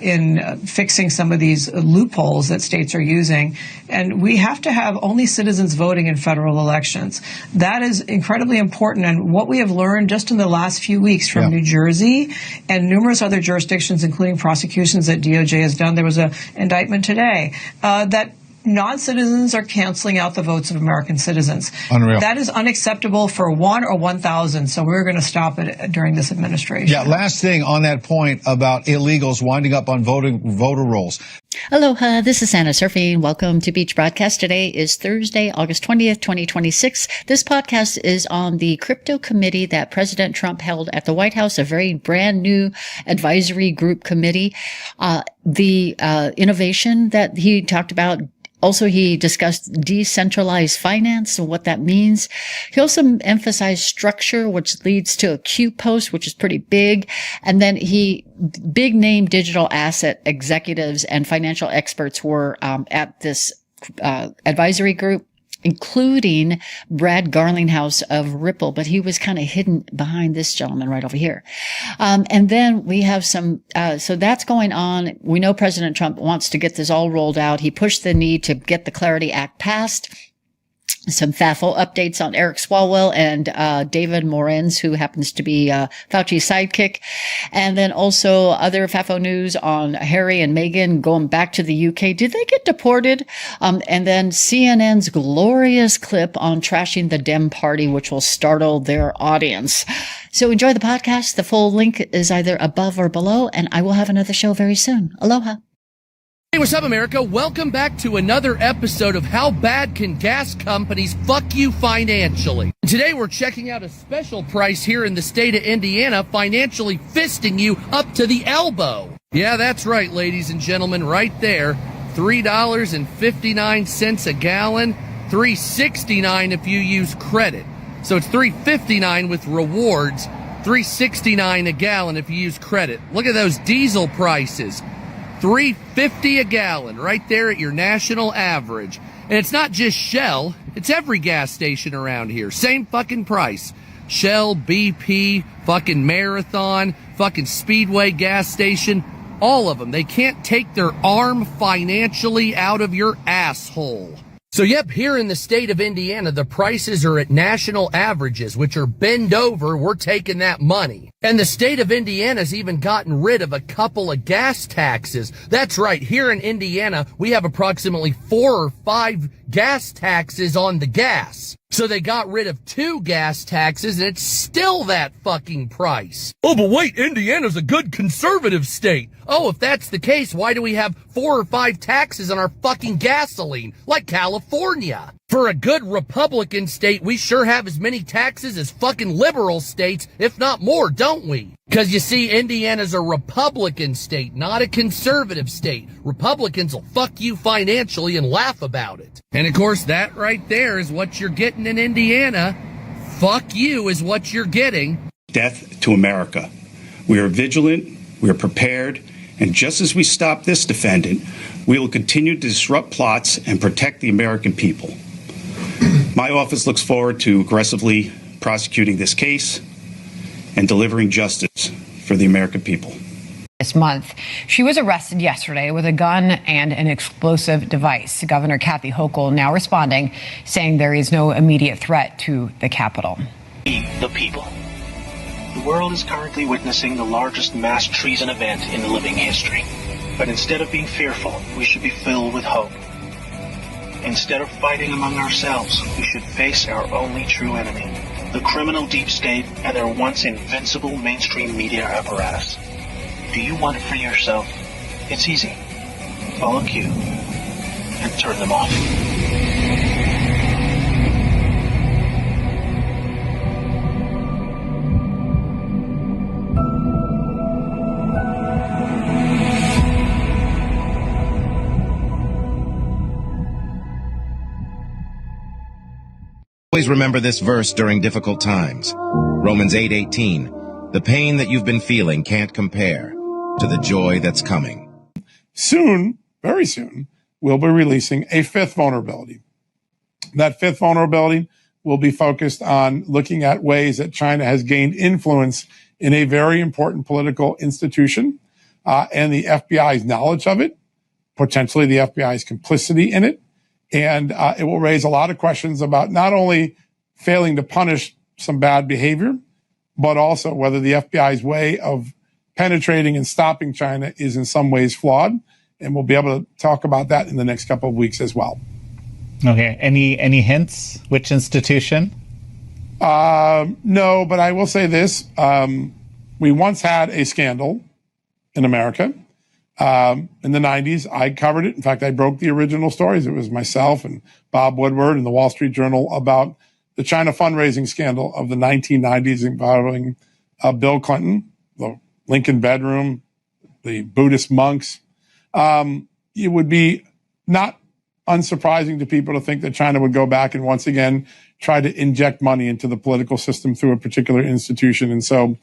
in fixing some of these loopholes that states are using. And we have to have only citizens voting in federal elections. That is incredibly important. And what we have learned just in the last few weeks from New Jersey and numerous other jurisdictions, including prosecutions that DOJ has done, there was an indictment today, that non-citizens are canceling out the votes of American citizens. Unreal. That is unacceptable for 1 or 1,000. So we're going to stop it during this administration. Yeah, last thing on that point about illegals winding up on voter rolls. Aloha, this is Anna Surfing. Welcome to Beach Broadcast. Today is Thursday, August 20th, 2026. This podcast is on the crypto committee that President Trump held at the White House, a very brand new advisory group committee. The innovation that he talked about. Also, he discussed decentralized finance and what that means. He also emphasized structure, which leads to a Q post, which is pretty big. And then big name digital asset executives and financial experts were at this advisory group, including Brad Garlinghouse of Ripple, but he was kind of hidden behind this gentleman right over here. And then we have so that's going on. We know President Trump wants to get this all rolled out. He pushed the need to get the Clarity Act passed. some FAFO updates on Eric Swalwell and David Morenz, who happens to be Fauci's sidekick. And then also other FAFO news on Harry and Meghan going back to the UK. Did they get deported? And then CNN's glorious clip on trashing the Dem Party, which will startle their audience. So enjoy the podcast. The full link is either above or below, and I will have another show very soon. Aloha. Hey, what's up, America? Welcome back to another episode of How Bad Can Gas Companies Fuck You Financially? Today we're checking out a special price here in the state of Indiana, financially fisting you up to the elbow. Yeah, that's right, ladies and gentlemen, right there. $3.59 a gallon, $3.69 if you use credit. So it's $3.59 with rewards, $3.69 a gallon if you use credit. Look at those diesel prices. $3.50 a gallon, right there at your national average. And it's not just Shell, it's every gas station around here. Same fucking price. Shell, BP, fucking Marathon, fucking Speedway gas station, all of them. They can't take their arm financially out of your asshole. So yep, here in the state of Indiana, the prices are at national averages, which are bend over, we're taking that money. And the state of Indiana's even gotten rid of a couple of gas taxes. That's right, here in Indiana, we have approximately 4 or 5 gas taxes on the gas. So they got rid of 2 gas taxes, and it's still that fucking price. Oh, but wait, Indiana's a good conservative state. Oh, if that's the case, why do we have 4 or 5 taxes on our fucking gasoline, like California? For a good Republican state, we sure have as many taxes as fucking liberal states, if not more, don't we? Because you see, Indiana's a Republican state, not a conservative state. Republicans will fuck you financially and laugh about it. And of course, that right there is what you're getting in Indiana. Fuck you is what you're getting. Death to America. We are vigilant, we are prepared, and just as we stop this defendant, we will continue to disrupt plots and protect the American people. My office looks forward to aggressively prosecuting this case and delivering justice for the American people. This month, she was arrested yesterday with a gun and an explosive device. Governor Kathy Hochul now responding, saying there is no immediate threat to the Capitol. The people. The world is currently witnessing the largest mass treason event in living history. But instead of being fearful, we should be filled with hope. Instead of fighting among ourselves, we should face our only true enemy, the criminal deep state and their once invincible mainstream media apparatus. Do you want it for yourself? It's easy. Follow Q and turn them off. Always remember this verse during difficult times. Romans 8:18. The pain that you've been feeling can't compare to the joy that's coming. Soon, very soon, we'll be releasing a 5th vulnerability. That 5th vulnerability will be focused on looking at ways that China has gained influence in a very important political institution, and the FBI's knowledge of it, potentially the FBI's complicity in it. And it will raise a lot of questions about not only failing to punish some bad behavior, but also whether the FBI's way of penetrating and stopping China is in some ways flawed. And we'll be able to talk about that in the next couple of weeks as well. Okay. Any hints? Which institution? No, but I will say this. We once had a scandal in America. In the 90s, I covered it. In fact, I broke the original stories. It was myself and Bob Woodward in the Wall Street Journal about the China fundraising scandal of the 1990s involving Bill Clinton, the Lincoln bedroom, the Buddhist monks. It would be not unsurprising to people to think that China would go back and once again try to inject money into the political system through a particular institution. And so,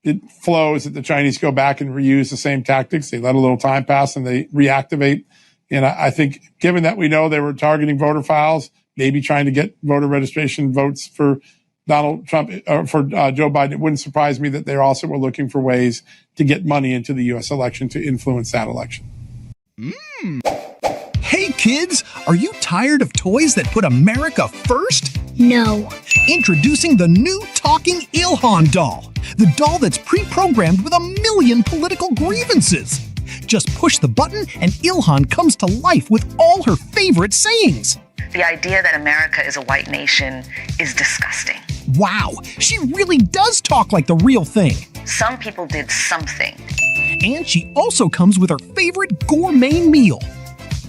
it flows that the Chinese go back and reuse the same tactics. They let a little time pass and they reactivate. And I think given that we know they were targeting voter files, maybe trying to get voter registration votes for Donald Trump or for Joe Biden, it wouldn't surprise me that they also were looking for ways to get money into the U.S. election to influence that election. Hey Kids, are you tired of toys that put America first? No. Introducing the new talking Ilhan doll. The doll that's pre-programmed with 1 million political grievances. Just push the button and Ilhan comes to life with all her favorite sayings. The idea that America is a white nation is disgusting. Wow, she really does talk like the real thing. Some people did something. And she also comes with her favorite gourmet meal.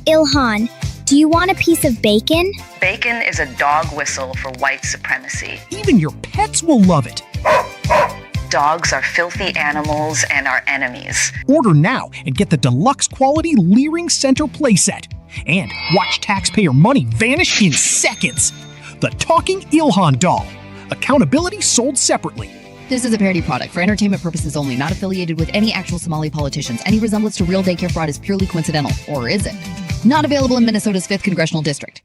Ilhan, do you want a piece of bacon? Bacon is a dog whistle for white supremacy. Even your pets will love it. Dogs are filthy animals and our enemies. Order now and get the deluxe quality Leering Center playset. And watch taxpayer money vanish in seconds. The Talking Ilhan doll. Accountability sold separately. This is a parody product for entertainment purposes only, not affiliated with any actual Somali politicians. Any resemblance to real daycare fraud is purely coincidental. Or is it? Not available in Minnesota's 5th Congressional District.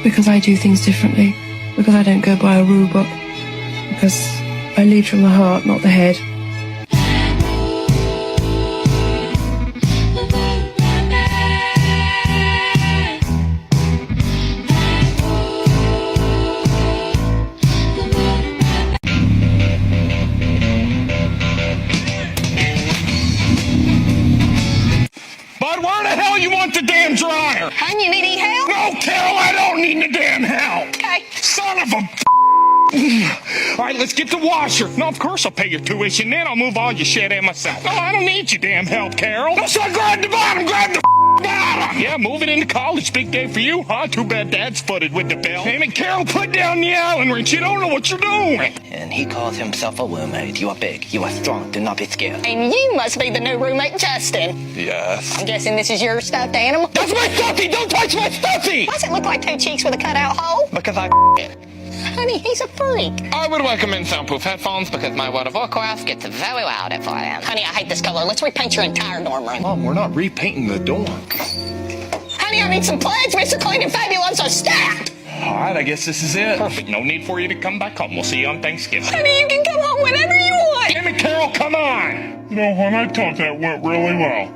Because I do things differently. Because I don't go by a rule book. Because I lead from the heart, not the head. Damn dryer. Hun, you need any help? No, Carol, I don't need the damn help. Okay. Son of a... All right, let's get the washer. No, of course I'll pay your tuition, then I'll move all your shit in myself. No, I don't need your damn help, Carol. No, so grab the bottom, grab the bottom. Yeah, moving into college, big day for you, huh? Too bad Dad's footed with the bill. Damn it, Carol, put down the Allen wrench. You don't know what you're doing. And he calls himself a roommate. You are big, you are strong, do not be scared. And you must be the new roommate, Justin. Yes. I'm guessing this is your stuffed animal? That's my stuffy! Don't touch my stuffy! Why does it look like two cheeks with a cutout hole? Because I it. Honey, he's a freak. I would recommend soundproof headphones because my World of Warcraft gets very loud at 4 a.m. Honey, I hate this color. Let's repaint your entire dorm room. Mom, we're not repainting the dorm. Honey, I need some plugs. Mr. Clean and Fabulous are stacked. All right, I guess this is it. Perfect. No need for you to come back home. We'll see you on Thanksgiving. Honey, you can come home whenever you want. Damn it, Carol, come on. You know, hon, I thought that went really well.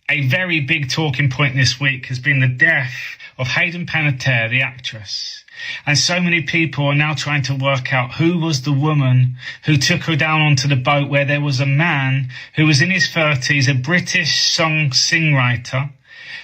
A very big talking point this week has been the death of Hayden Panettiere, the actress. And so many people are now trying to work out who was the woman who took her down onto the boat where there was a man who was in his 30s, a British songwriter,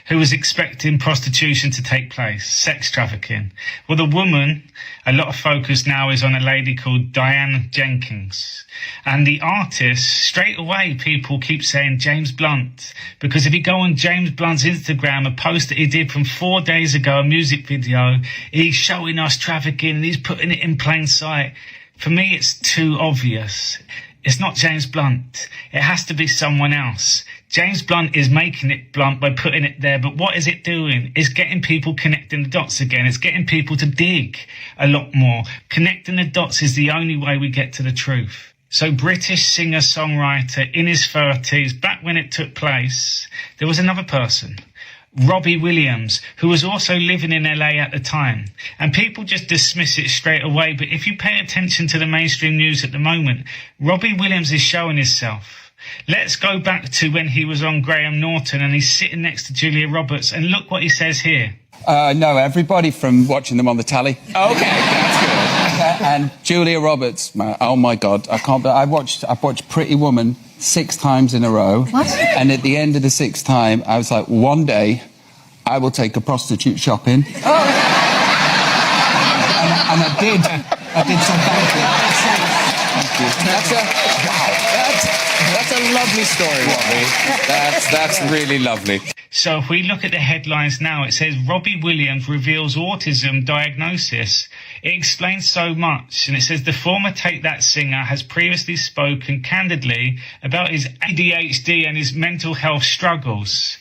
who was expecting prostitution to take place, sex trafficking. Well, the woman, a lot of focus now is on a lady called Diane Jenkins. And the artist, straight away, people keep saying James Blunt. Because if you go on James Blunt's Instagram, a post that he did from 4 days ago, a music video, he's showing us trafficking and he's putting it in plain sight. For me, it's too obvious. It's not James Blunt. It has to be someone else. James Blunt is making it blunt by putting it there, but what is it doing? It's getting people connecting the dots again. It's getting people to dig a lot more. Connecting the dots is the only way we get to the truth. So British singer-songwriter in his 30s, back when it took place, there was another person, Robbie Williams, who was also living in LA at the time. And people just dismiss it straight away, but if you pay attention to the mainstream news at the moment, Robbie Williams is showing himself. Let's go back to when he was on Graham Norton and he's sitting next to Julia Roberts, and look what he says here. No, everybody from watching them on the telly. Okay, that's good. And Julia Roberts, oh my God, I can't. I've watched Pretty Woman 6 times in a row. What? And at the end of the 6th time, I was like, one day, I will take a prostitute shopping. Oh. and I did. So thank you. Thank you. That's a lovely story, Robbie. That's really lovely. So if we look at the headlines now, it says Robbie Williams reveals autism diagnosis. It explains so much, and it says the former Take That singer has previously spoken candidly about his ADHD and his mental health struggles.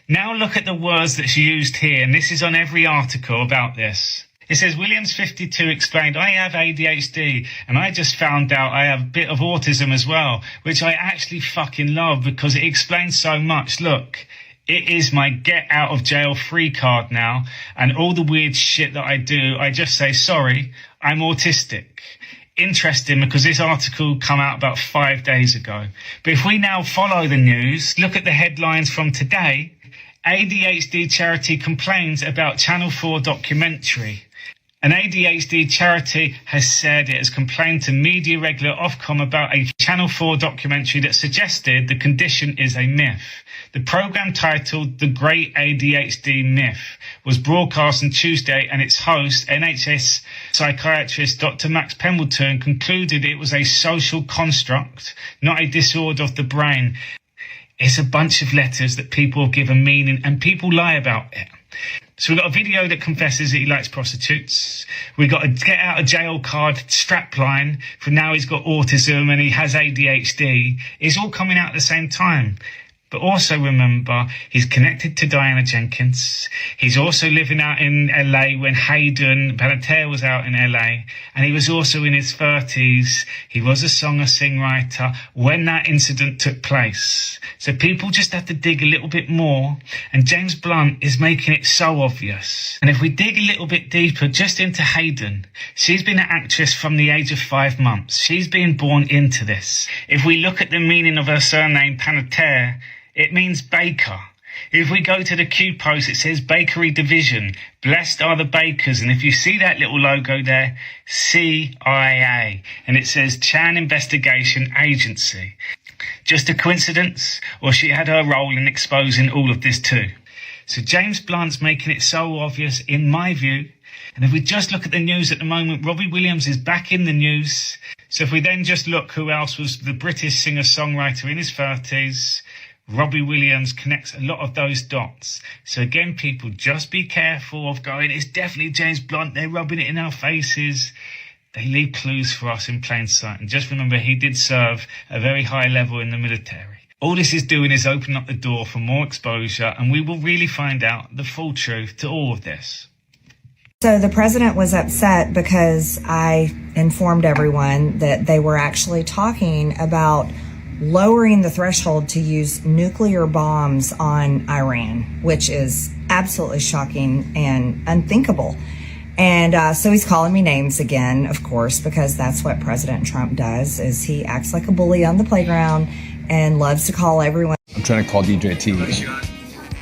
Now look at the words that's used here, and this is on every article about this. It says, Williams, 52, explained, I have ADHD, and I just found out I have a bit of autism as well, which I actually fucking love because it explains so much. Look, it is my get out of jail free card now, and all the weird shit that I do, I just say, sorry, I'm autistic. interesting because this article come out about 5 days ago. But if we now follow the news, look at the headlines from today. ADHD charity complains about Channel 4 documentary. An ADHD charity has said it has complained to media regular Ofcom about a Channel 4 documentary that suggested the condition is a myth. The programme, titled The Great ADHD Myth, was broadcast on Tuesday, and its host, NHS psychiatrist Dr. Max Pemberton, concluded it was a social construct, not a disorder of the brain. It's a bunch of letters that people have given meaning, and people lie about it. So we've got a video that confesses that he likes prostitutes. We've got a get out of jail card strapline for now he's got autism and he has ADHD. It's all coming out at the same time. But also remember, he's connected to Diana Jenkins. He's also living out in LA when Hayden Panettiere was out in LA. And he was also in his 30s. He was a singer-songwriter when that incident took place. So people just have to dig a little bit more. And James Blunt is making it so obvious. And if we dig a little bit deeper just into Hayden, she's been an actress from the age of 5 months. She's been born into this. If we look at the meaning of her surname, Panettiere, it means baker. If we go to the Q post, it says bakery division. Blessed are the bakers. And if you see that little logo there, CIA. And it says Chan Investigation Agency. Just a coincidence? Or she had her role in exposing all of this too? So James Blunt's making it so obvious, in my view. And if we just look at the news at the moment, Robbie Williams is back in the news. So if we then just look who else was the British singer-songwriter in his 30s, Robbie Williams connects a lot of those dots. So again, people, just be careful of going, it's definitely James Blunt, they're rubbing it in our faces. They leave clues for us in plain sight. And just remember, he did serve a very high level in the military. All this is doing is opening up the door for more exposure, and we will really find out the full truth to all of this. So the president was upset because I informed everyone that they were actually talking about lowering the threshold to use nuclear bombs on Iran, which is absolutely shocking and unthinkable. And so he's calling me names again, of course, because that's what President Trump does, is he acts like a bully on the playground and loves to call everyone. I'm trying to call DJT.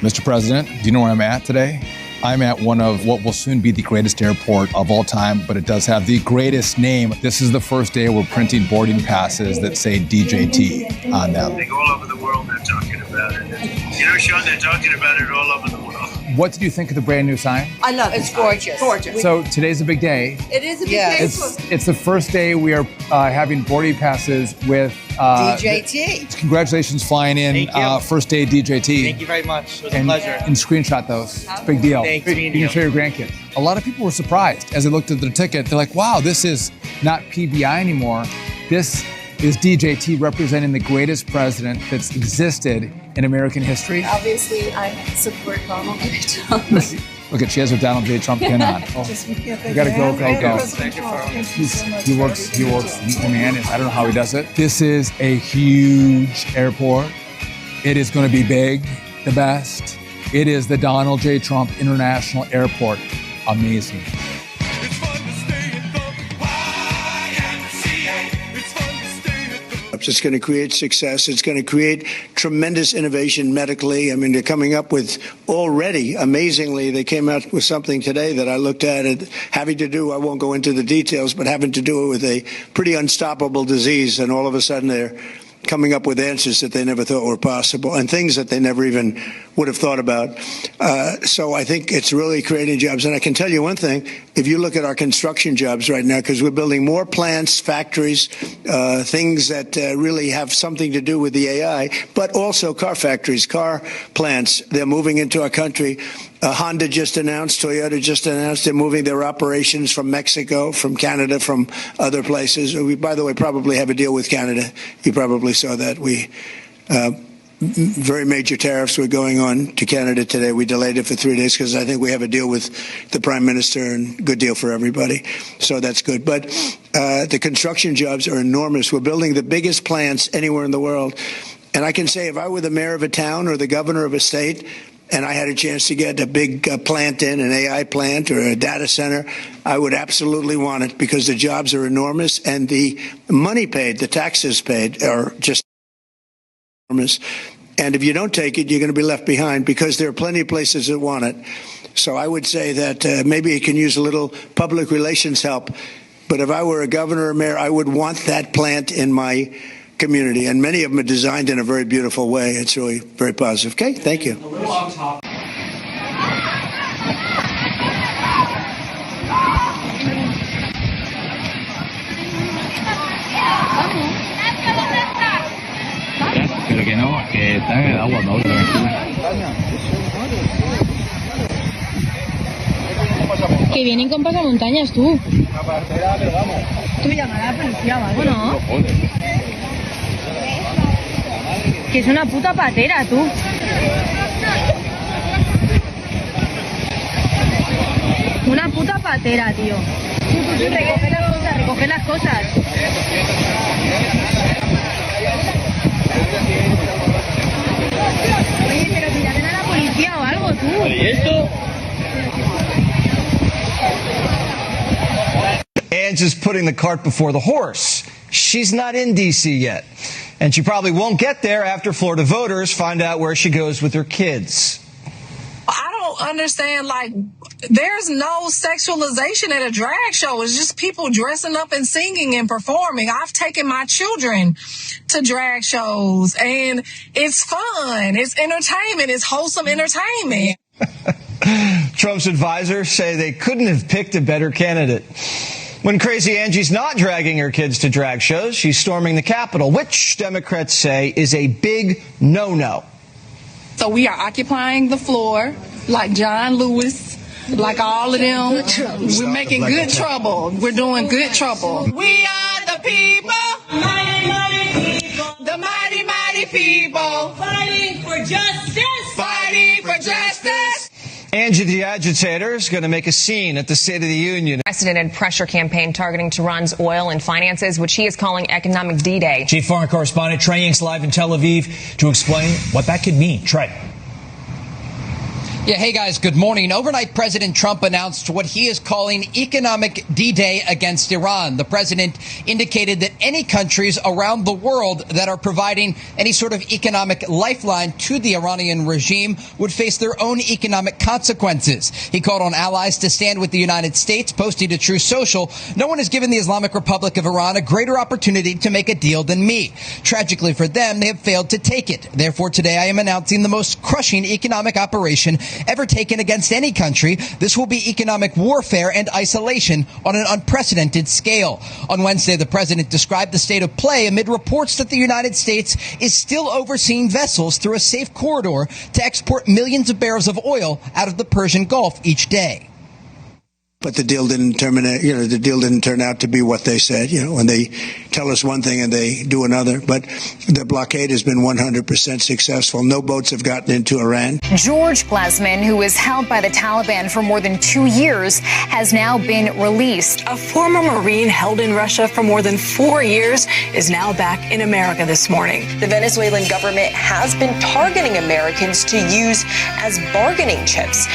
Mr. President, do you know where I'm at today? I'm at one of what will soon be the greatest airport of all time, but it does have the greatest name. This is the first day we're printing boarding passes that say DJT on them. Like all over the world, they're talking about it. You know, Sean, they're talking about it all over the world. What did you think of the brand new sign? I love it. It's gorgeous. Gorgeous. So today's a big day. It is a big day. It's the first day we are having boarding passes with DJT. Congratulations flying in. First day DJT. Thank you very much. It was a pleasure. And screenshot those. It's a big deal. Thanks, you can show your grandkids. A lot of people were surprised as they looked at their ticket. They're like, wow, this is not PBI anymore. This is DJT representing the greatest president that's existed in American history. Obviously, I support Donald J. Trump. Look at, she has her Donald J. Trump pin on. Oh, you gotta go. Thank you for He works, man, I don't know how he does it. This is a huge airport. It is gonna be big, the best. It is the Donald J. Trump International Airport. Amazing. It's going to create success. It's going to create tremendous innovation medically. I mean, they're coming up with already, amazingly, they came out with something today that I looked at it having to do, I won't go into the details, but having to do with a pretty unstoppable disease. And all of a sudden they're coming up with answers that they never thought were possible and things that they never even would have thought about. So I think it's really creating jobs. And I can tell you one thing, if you look at our construction jobs right now, because we're building more plants, factories, things that really have something to do with the AI, but also car factories, car plants, they're moving into our country. Honda just announced, Toyota just announced they're moving their operations from Mexico, from Canada, from other places. We, by the way, probably have a deal with Canada. You probably saw that. We very major tariffs were going on to Canada today. We delayed it for 3 days because I think we have a deal with the Prime Minister and good deal for everybody. So that's good. But the construction jobs are enormous. We're building the biggest plants anywhere in the world. And I can say if I were the mayor of a town or the governor of a state, and I had a chance to get a big plant in, an AI plant or a data center, I would absolutely want it because the jobs are enormous and the money paid, the taxes paid are just enormous. And if you don't take it, you're going to be left behind because there are plenty of places that want it. So I would say that maybe it can use a little public relations help. But if I were a governor or mayor, I would want that plant in my community. And many of them are designed in a very beautiful way. It's really very positive. Okay, thank you. Pero que no, que está en el agua, no, Que vienen con pasamontañas, tú. Tú llamas a la policía, ¿vale? Bueno. Que es una puta patera, tú. Una puta patera, tío. Tú, recoge las cosas. Oye, pero que llamen a la policía o algo, tú. ¿Y esto? Ange is putting the cart before the horse. She's not in D.C. yet. And she probably won't get there after Florida voters find out where she goes with her kids. I don't understand, there's no sexualization at a drag show. It's just people dressing up and singing and performing. I've taken my children to drag shows, and it's fun. It's entertainment. It's wholesome entertainment. Trump's advisors say they couldn't have picked a better candidate. When Crazy Angie's not dragging her kids to drag shows, she's storming the Capitol, which Democrats say is a big no-no. So we are occupying the floor like John Lewis, like all of them. We're making good trouble. We're doing good trouble. We are the people, mighty, mighty people, the mighty, mighty people, fighting for justice, fighting for justice. Angie the Agitator is going to make a scene at the State of the Union. Unprecedented pressure campaign targeting Tehran's oil and finances, which he is calling economic D-Day. Chief Foreign Correspondent Trey Ying's live in Tel Aviv to explain what that could mean. Trey. Yeah, hey guys, good morning. Overnight, President Trump announced what he is calling economic D-Day against Iran. The president indicated that any countries around the world that are providing any sort of economic lifeline to the Iranian regime would face their own economic consequences. He called on allies to stand with the United States, posting to Truth Social, "No one has given the Islamic Republic of Iran a greater opportunity to make a deal than me. Tragically for them, they have failed to take it. Therefore, today I am announcing the most crushing economic operation ever taken against any country. This will be economic warfare and isolation on an unprecedented scale." On Wednesday, the president described the state of play amid reports that the United States is still overseeing vessels through a safe corridor to export millions of barrels of oil out of the Persian Gulf each day. But the deal didn't terminate. The deal didn't turn out to be what they said. When they tell us one thing and they do another. But the blockade has been 100% successful. No boats have gotten into Iran. George Glesman, who was held by the Taliban for more than 2 years, has now been released. A former Marine held in Russia for more than 4 years is now back in America this morning. The Venezuelan government has been targeting Americans to use as bargaining chips.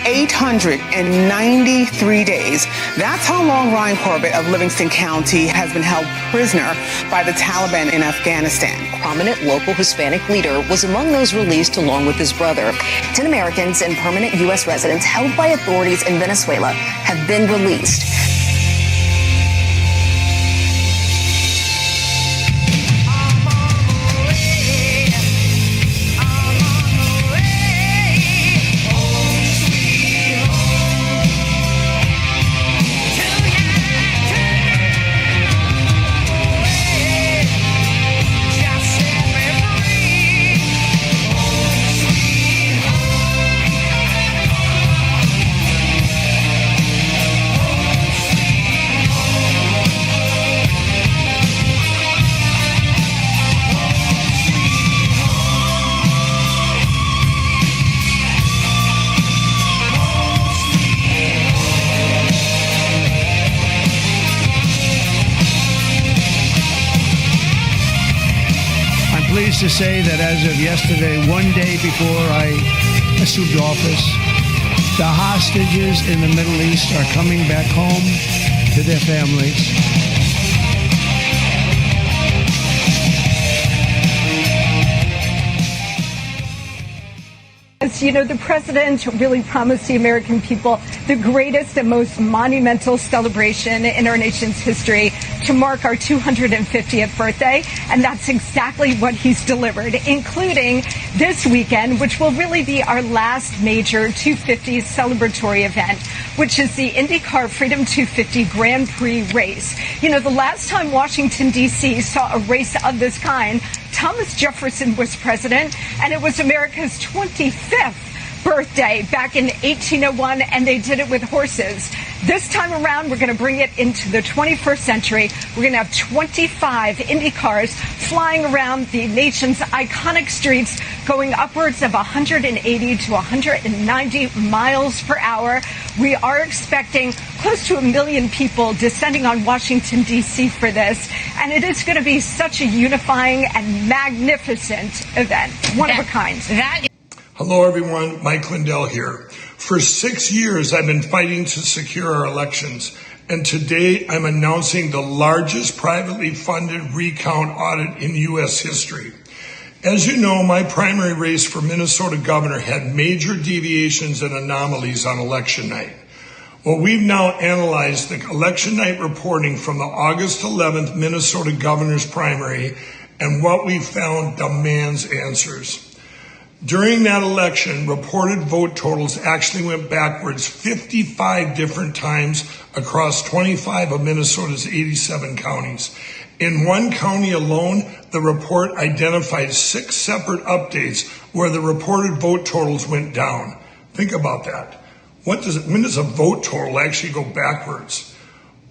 893 days. That's how long Ryan Corbett of Livingston County has been held prisoner by the Taliban in Afghanistan. Prominent local Hispanic leader was among those released along with his brother. 10 Americans and permanent U.S. residents held by authorities in Venezuela have been released. To say that as of yesterday, one day before I assumed office. The hostages in the Middle East are coming back home to their families. As you know, the president really promised the American people the greatest and most monumental celebration in our nation's history to mark our 250th birthday. And that's exactly what he's delivered, including this weekend, which will really be our last major 250 celebratory event, which is the IndyCar Freedom 250 Grand Prix race. You know, the last time Washington, D.C. saw a race of this kind, Thomas Jefferson was president, and it was America's 25th birthday back in 1801, and they did it with horses. This time around, we're going to bring it into the 21st century. We're going to have 25 Indy cars flying around the nation's iconic streets, going upwards of 180 to 190 miles per hour. We are expecting close to 1 million people descending on Washington, D.C. for this, and it is going to be such a unifying and magnificent event, one of a kind. Hello, everyone. Mike Lindell here. For 6 years, I've been fighting to secure our elections, and today I'm announcing the largest privately funded recount audit in U.S. history. As you know, my primary race for Minnesota governor had major deviations and anomalies on election night. Well, we've now analyzed the election night reporting from the August 11th Minnesota governor's primary, and what we found demands answers. During that election, reported vote totals actually went backwards 55 different times across 25 of Minnesota's 87 counties. In one county alone, the report identified 6 separate updates where the reported vote totals went down. Think about that. When does a vote total actually go backwards?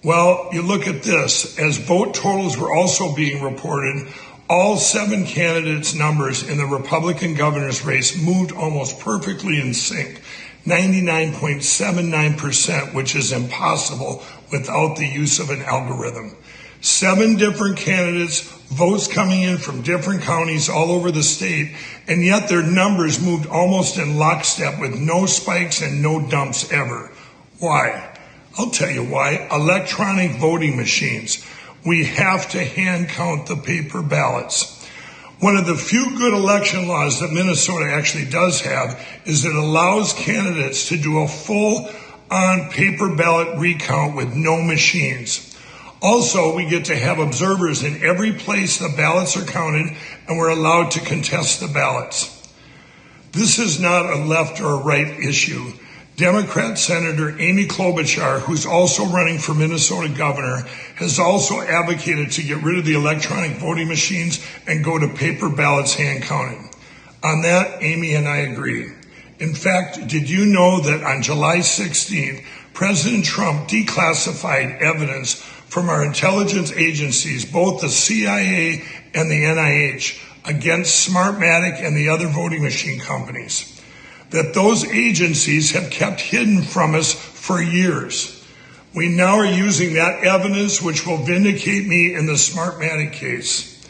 Well, you look at this. As vote totals were also being reported, all 7 candidates' numbers in the Republican governor's race moved almost perfectly in sync, 99.79%, which is impossible without the use of an algorithm. 7 different candidates, votes coming in from different counties all over the state, and yet their numbers moved almost in lockstep with no spikes and no dumps ever. Why? I'll tell you why. Electronic voting machines. We have to hand count the paper ballots. One of the few good election laws that Minnesota actually does have is it allows candidates to do a full-on paper ballot recount with no machines. Also, we get to have observers in every place the ballots are counted, and we're allowed to contest the ballots. This is not a left or a right issue. Democrat Senator Amy Klobuchar, who's also running for Minnesota governor, has also advocated to get rid of the electronic voting machines and go to paper ballots hand counted. On that, Amy and I agree. In fact, did you know that on July 16th, President Trump declassified evidence from our intelligence agencies, both the CIA and the NIH, against Smartmatic and the other voting machine companies? That those agencies have kept hidden from us for years. We now are using that evidence, which will vindicate me in the Smartmatic case.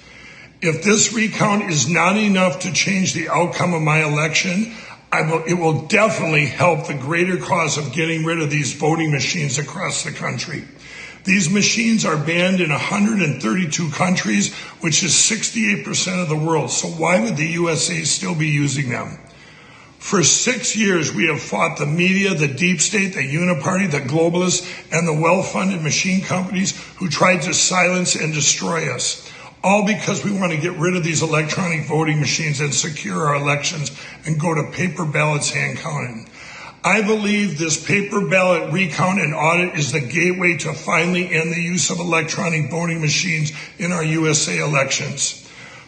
If this recount is not enough to change the outcome of my election, it will definitely help the greater cause of getting rid of these voting machines across the country. These machines are banned in 132 countries, which is 68% of the world. So why would the USA still be using them? For 6 years, we have fought the media, the deep state, the uniparty, the globalists, and the well-funded machine companies who tried to silence and destroy us, all because we want to get rid of these electronic voting machines and secure our elections and go to paper ballots hand counted. I believe this paper ballot recount and audit is the gateway to finally end the use of electronic voting machines in our USA elections.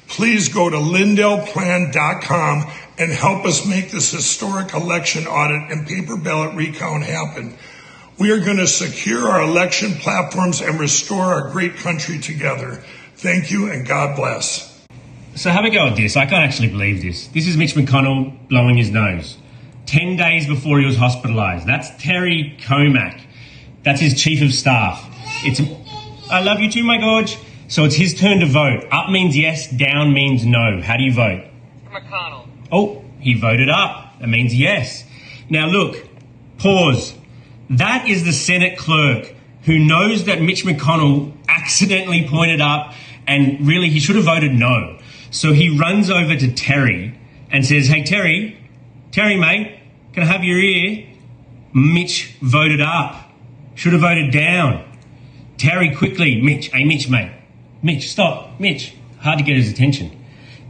Please go to lindellplan.com and help us make this historic election audit and paper ballot recount happen. We are going to secure our election platforms and restore our great country together. Thank you and God bless. So have a go at this. I can't actually believe this. This is Mitch McConnell blowing his nose. 10 days before he was hospitalized. That's Terry Comack. That's his chief of staff. I love you too, my gorge. So it's his turn to vote. Up means yes, down means no. How do you vote? McConnell. Oh, he voted up. That means yes. Now look, pause. That is the Senate clerk who knows that Mitch McConnell accidentally pointed up and really he should have voted no. So he runs over to Terry and says, hey, Terry, mate, can I have your ear? Mitch voted up. Should have voted down. Terry quickly, Mitch, hey, Mitch, mate. Mitch, stop. Mitch, hard to get his attention.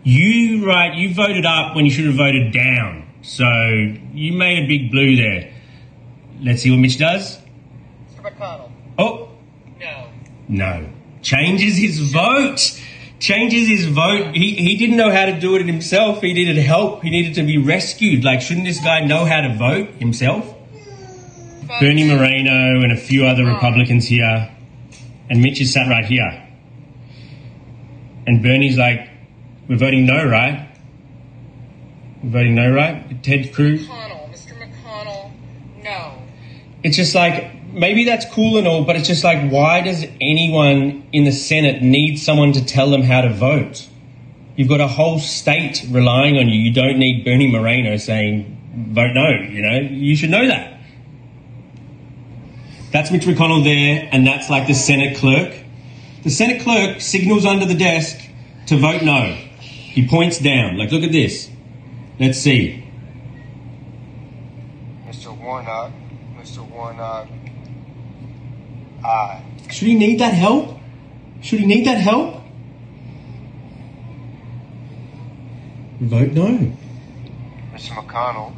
You voted up when you should have voted down. So you made a big blue there. Let's see what Mitch does. Mr. McConnell. Oh. No. No. Changes his vote. He didn't know how to do it himself. He needed help. He needed to be rescued. Like, shouldn't this guy know how to vote himself? Bernie Moreno and a few other Republicans here. And Mitch is sat right here. And Bernie's like, we're voting no, right? We're voting no, right? Ted Cruz? Mr. McConnell, no. It's just like, maybe that's cool and all, but it's just like, why does anyone in the Senate need someone to tell them how to vote? You've got a whole state relying on you. You don't need Bernie Moreno saying, vote no, you know? You should know that. That's Mitch McConnell there, and that's like the Senate clerk. The Senate clerk signals under the desk to vote no. He points down. Like, look at this. Let's see. Mr. Warnock, aye. Should he need that help? Vote no. Mr. McConnell,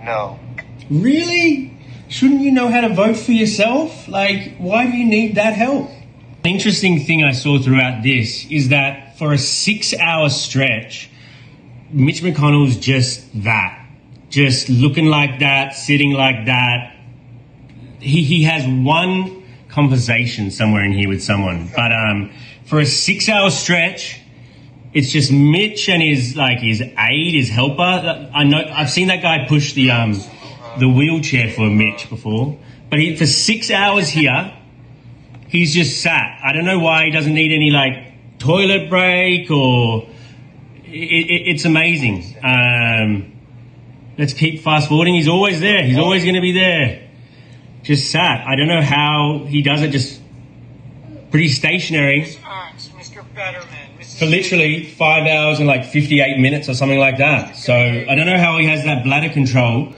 no. Really? Shouldn't you know how to vote for yourself? Like, why do you need that help? An interesting thing I saw throughout this is that for a 6-hour stretch, Mitch McConnell's just that. Just looking like that, sitting like that. He has one conversation somewhere in here with someone. But for a 6-hour stretch, it's just Mitch and his aide, his helper. I know I've seen that guy push the wheelchair for Mitch before. But for 6 hours here, he's just sat. I don't know why he doesn't need any toilet break or it's amazing. Let's keep fast forwarding. He's always there. He's always going to be there. Just sat. I don't know how he does it. Just pretty stationary. Mr. Fetterman. For literally 5 hours and 58 minutes or something like that. So I don't know how he has that bladder control.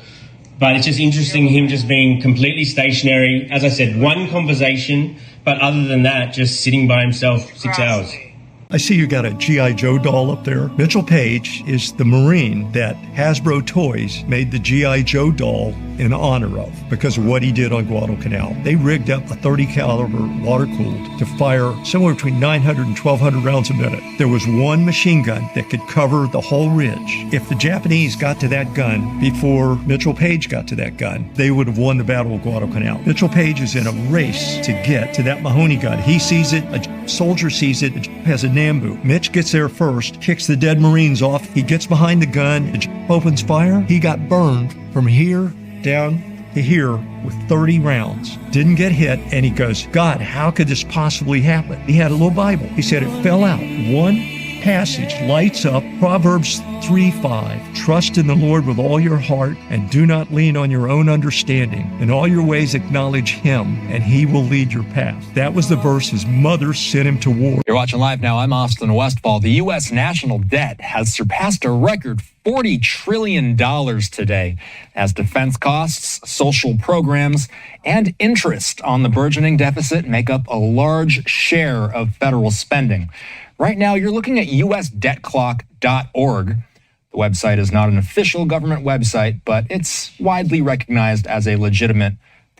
But it's just interesting him just being completely stationary. As I said, one conversation, but other than that, just sitting by himself 6 hours. I see you got a G.I. Joe doll up there. Mitchell Page is the Marine that Hasbro Toys made the G.I. Joe doll in honor of because of what he did on Guadalcanal. They rigged up a 30 caliber water-cooled to fire somewhere between 900 and 1,200 rounds a minute. There was one machine gun that could cover the whole ridge. If the Japanese got to that gun before Mitchell Page got to that gun, they would have won the Battle of Guadalcanal. Mitchell Page is in a race to get to that Mahoney gun. He sees it, a soldier sees it, has a Nambu. Mitch gets there first, kicks the dead Marines off. He gets behind the gun, it opens fire. He got burned from here down to here with 30 rounds. Didn't get hit, and he goes, God, how could this possibly happen? He had a little Bible. He said it fell out. One passage lights up Proverbs 3:5. Trust in the Lord with all your heart and do not lean on your own understanding. In all your ways acknowledge him and he will lead your path. That was the verse his mother sent him to war. You're watching live now. I'm Austin Westfall. The U.S. national debt has surpassed a record $40 trillion today as defense costs, social programs, and interest on the burgeoning deficit make up a large share of federal spending. Right now, you're looking at usdebtclock.org. The website is not an official government website, but it's widely recognized as a legitimate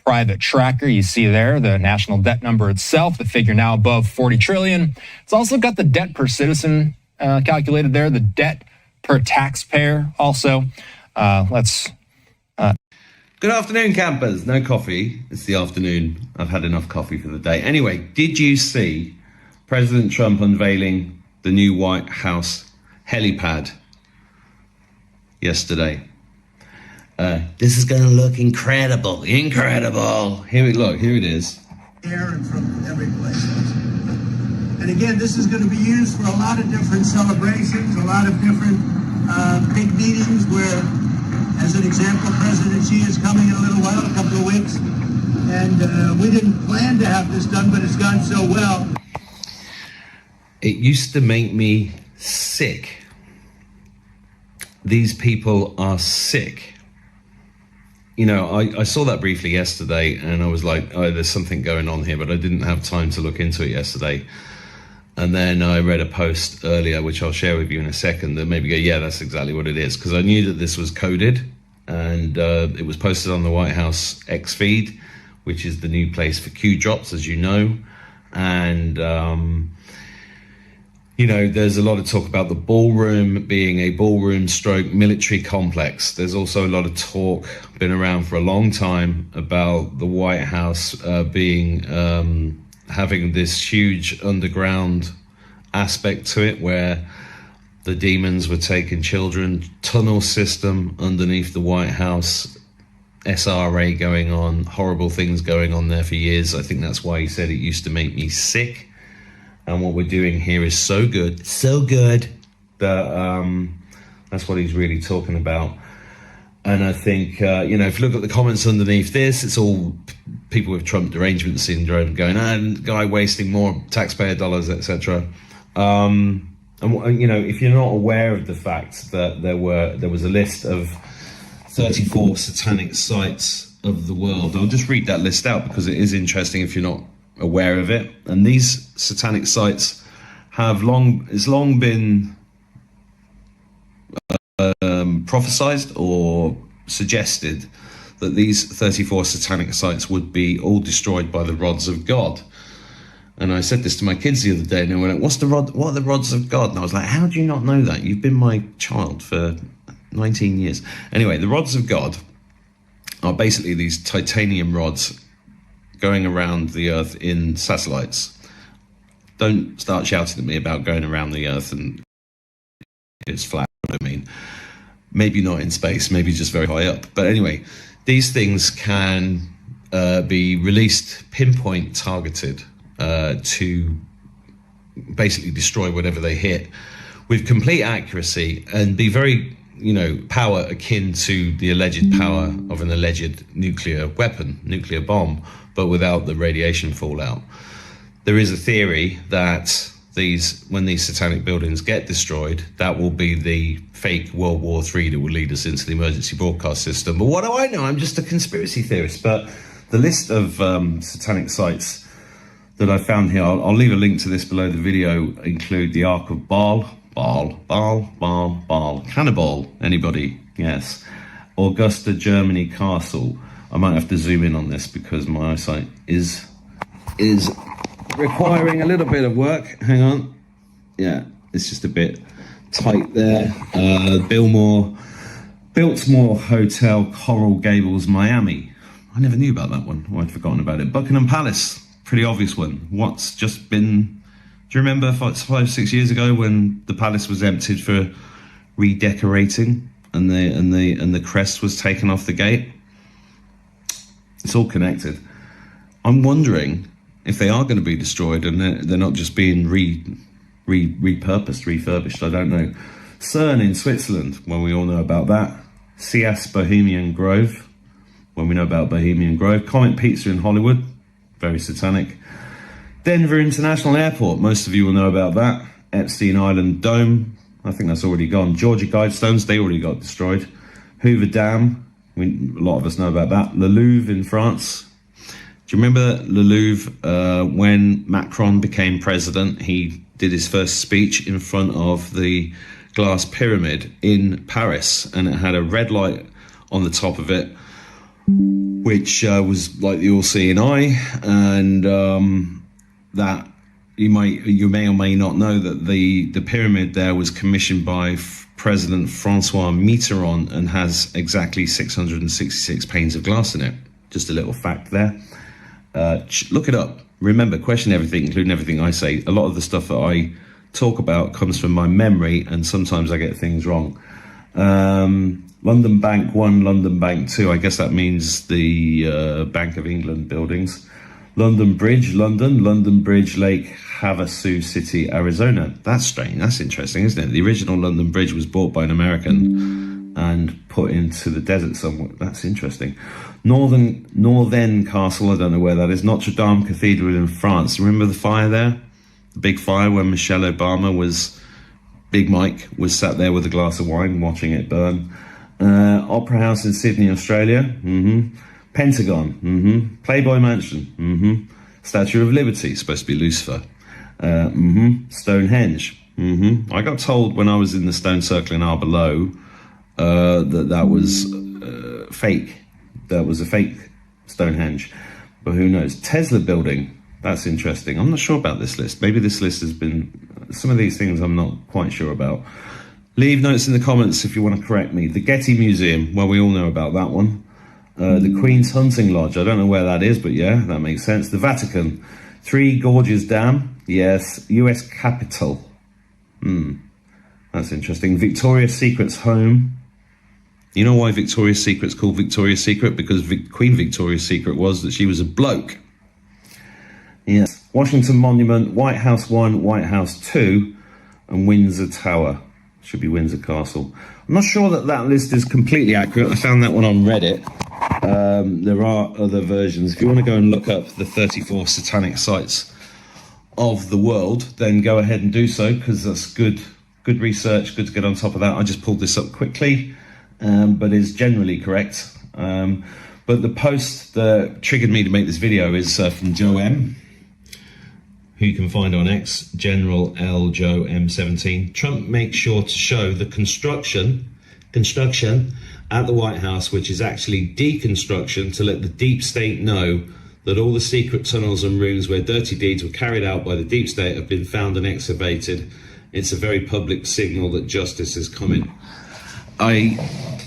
private tracker. You see there the national debt number itself, the figure now above 40 trillion. It's also got the debt per citizen calculated there, the debt per taxpayer also. Good afternoon, campers. No coffee. It's the afternoon. I've had enough coffee for the day. Anyway, did you see President Trump unveiling the new White House helipad yesterday? This is going to look incredible. Incredible. Here it is. Here and from every place. And again, this is going to be used for a lot of different celebrations, a lot of different big meetings where, as an example, President Xi is coming in a little while, a couple of weeks. And we didn't plan to have this done, but it's gone so well. It used to make me sick. These people are sick. You know, I saw that briefly yesterday and I was like, oh, there's something going on here, but I didn't have time to look into it yesterday. And then I read a post earlier, which I'll share with you in a second, that maybe go, yeah, that's exactly what it is. Because I knew that this was coded and it was posted on the White House X feed, which is the new place for Q drops, as you know. And, you know, there's a lot of talk about the ballroom being a ballroom stroke military complex. There's also a lot of talk, been around for a long time, about the White House being having this huge underground aspect to it, where the demons were taking children, tunnel system underneath the White House, SRA going on, horrible things going on there for years. I think that's why he said it used to make me sick. And what we're doing here is so good, that that's what he's really talking about. And I think, you know, if you look at the comments underneath this, it's all people with Trump derangement syndrome going, and guy wasting more taxpayer dollars, etc. And, you know, if you're not aware of the fact that there was a list of 34 satanic sites of the world, I'll just read that list out because it is interesting if you're not aware of it. And these satanic sites have long been prophesized or suggested that these 34 satanic sites would be all destroyed by the rods of God. And I said this to my kids the other day, and they were like, what are the rods of God? And I was like, how do you not know that? You've been my child for 19 years. Anyway, the rods of God are basically these titanium rods going around the earth in satellites. Don't start shouting at me about going around the earth and it's flat. I mean, maybe not in space, maybe just very high up. But anyway, these things can be released, pinpoint targeted to basically destroy whatever they hit with complete accuracy and be very, you know, power akin to the alleged power of an alleged nuclear weapon, nuclear bomb, but without the radiation fallout. There is a theory that when these satanic buildings get destroyed, that will be the fake World War III that will lead us into the emergency broadcast system. But what do I know? I'm just a conspiracy theorist. But the list of satanic sites that I found here, I'll leave a link to this below the video, include the Ark of Baal, Cannibal, anybody? Yes. Augusta, Germany Castle. I might have to zoom in on this because my eyesight is requiring a little bit of work. Hang on. Yeah, it's just a bit tight there. Biltmore Hotel, Coral Gables, Miami. I never knew about that one. I'd forgotten about it. Buckingham Palace, pretty obvious one. What's just been... Do you remember 5-6 years ago when the palace was emptied for redecorating and the crest was taken off the gate? It's all connected. I'm wondering if they are going to be destroyed and they're not just being repurposed, refurbished. I don't know. CERN in Switzerland, well, we all know about that. CS Bohemian Grove, well, we know about Bohemian Grove. Comet Pizza in Hollywood, very satanic. Denver International Airport, most of you will know about that. Epstein Island Dome, I think that's already gone. Georgia Guidestones, they already got destroyed. Hoover Dam, a lot of us know about that. Le Louvre in France. Do you remember Le Louvre, when Macron became president, he did his first speech in front of the glass pyramid in Paris, and it had a red light on the top of it, which was like the all-seeing eye, and that you may or may not know that the pyramid there was commissioned by President Francois Mitterrand and has exactly 666 panes of glass in it. Just a little fact there. Look it up. Remember, question everything, including everything I say. A lot of the stuff that I talk about comes from my memory, and sometimes I get things wrong. London Bank 1, London Bank 2. I guess that means the Bank of England buildings. London Bridge, London. London Bridge, Lake Havasu City, Arizona. That's strange. That's interesting, isn't it? The original London Bridge was bought by an American and put into the desert somewhere. That's interesting. Northern Castle, I don't know where that is. Notre Dame Cathedral in France. Remember the fire there? The big fire when Michelle Obama was... Big Mike was sat there with a glass of wine watching it burn. Opera House in Sydney, Australia. Pentagon. Playboy Mansion. Statue of Liberty, supposed to be Lucifer. Stonehenge. I got told when I was in the Stone Circle in Arbor Low that was fake. That was a fake Stonehenge. But who knows? Tesla building. That's interesting. I'm not sure about this list. Maybe this list has been... Some of these things I'm not quite sure about. Leave notes in the comments if you want to correct me. The Getty Museum. Well, we all know about that one. The Queen's Hunting Lodge. I don't know where that is, but yeah, that makes sense. The Vatican. Three Gorges Dam. Yes. US Capitol. That's interesting. Victoria's Secret's home. You know why Victoria's Secret's called Victoria's Secret? Because Queen Victoria's secret was that she was a bloke. Yes. Washington Monument, White House 1, White House 2, and Windsor Tower. Should be Windsor Castle. I'm not sure that list is completely accurate. I found that one on Reddit. There are other versions. If you want to go and look up the 34 satanic sites of the world, then go ahead and do so, because that's good research, good to get on top of that. I just pulled this up quickly, but is generally correct. But the post that triggered me to make this video is from Joe M., who you can find on X, General L. Joe M17. Trump makes sure to show the construction at the White House, which is actually deconstruction, to let the deep state know that all the secret tunnels and rooms where dirty deeds were carried out by the deep state have been found and excavated. It's a very public signal that justice is coming. I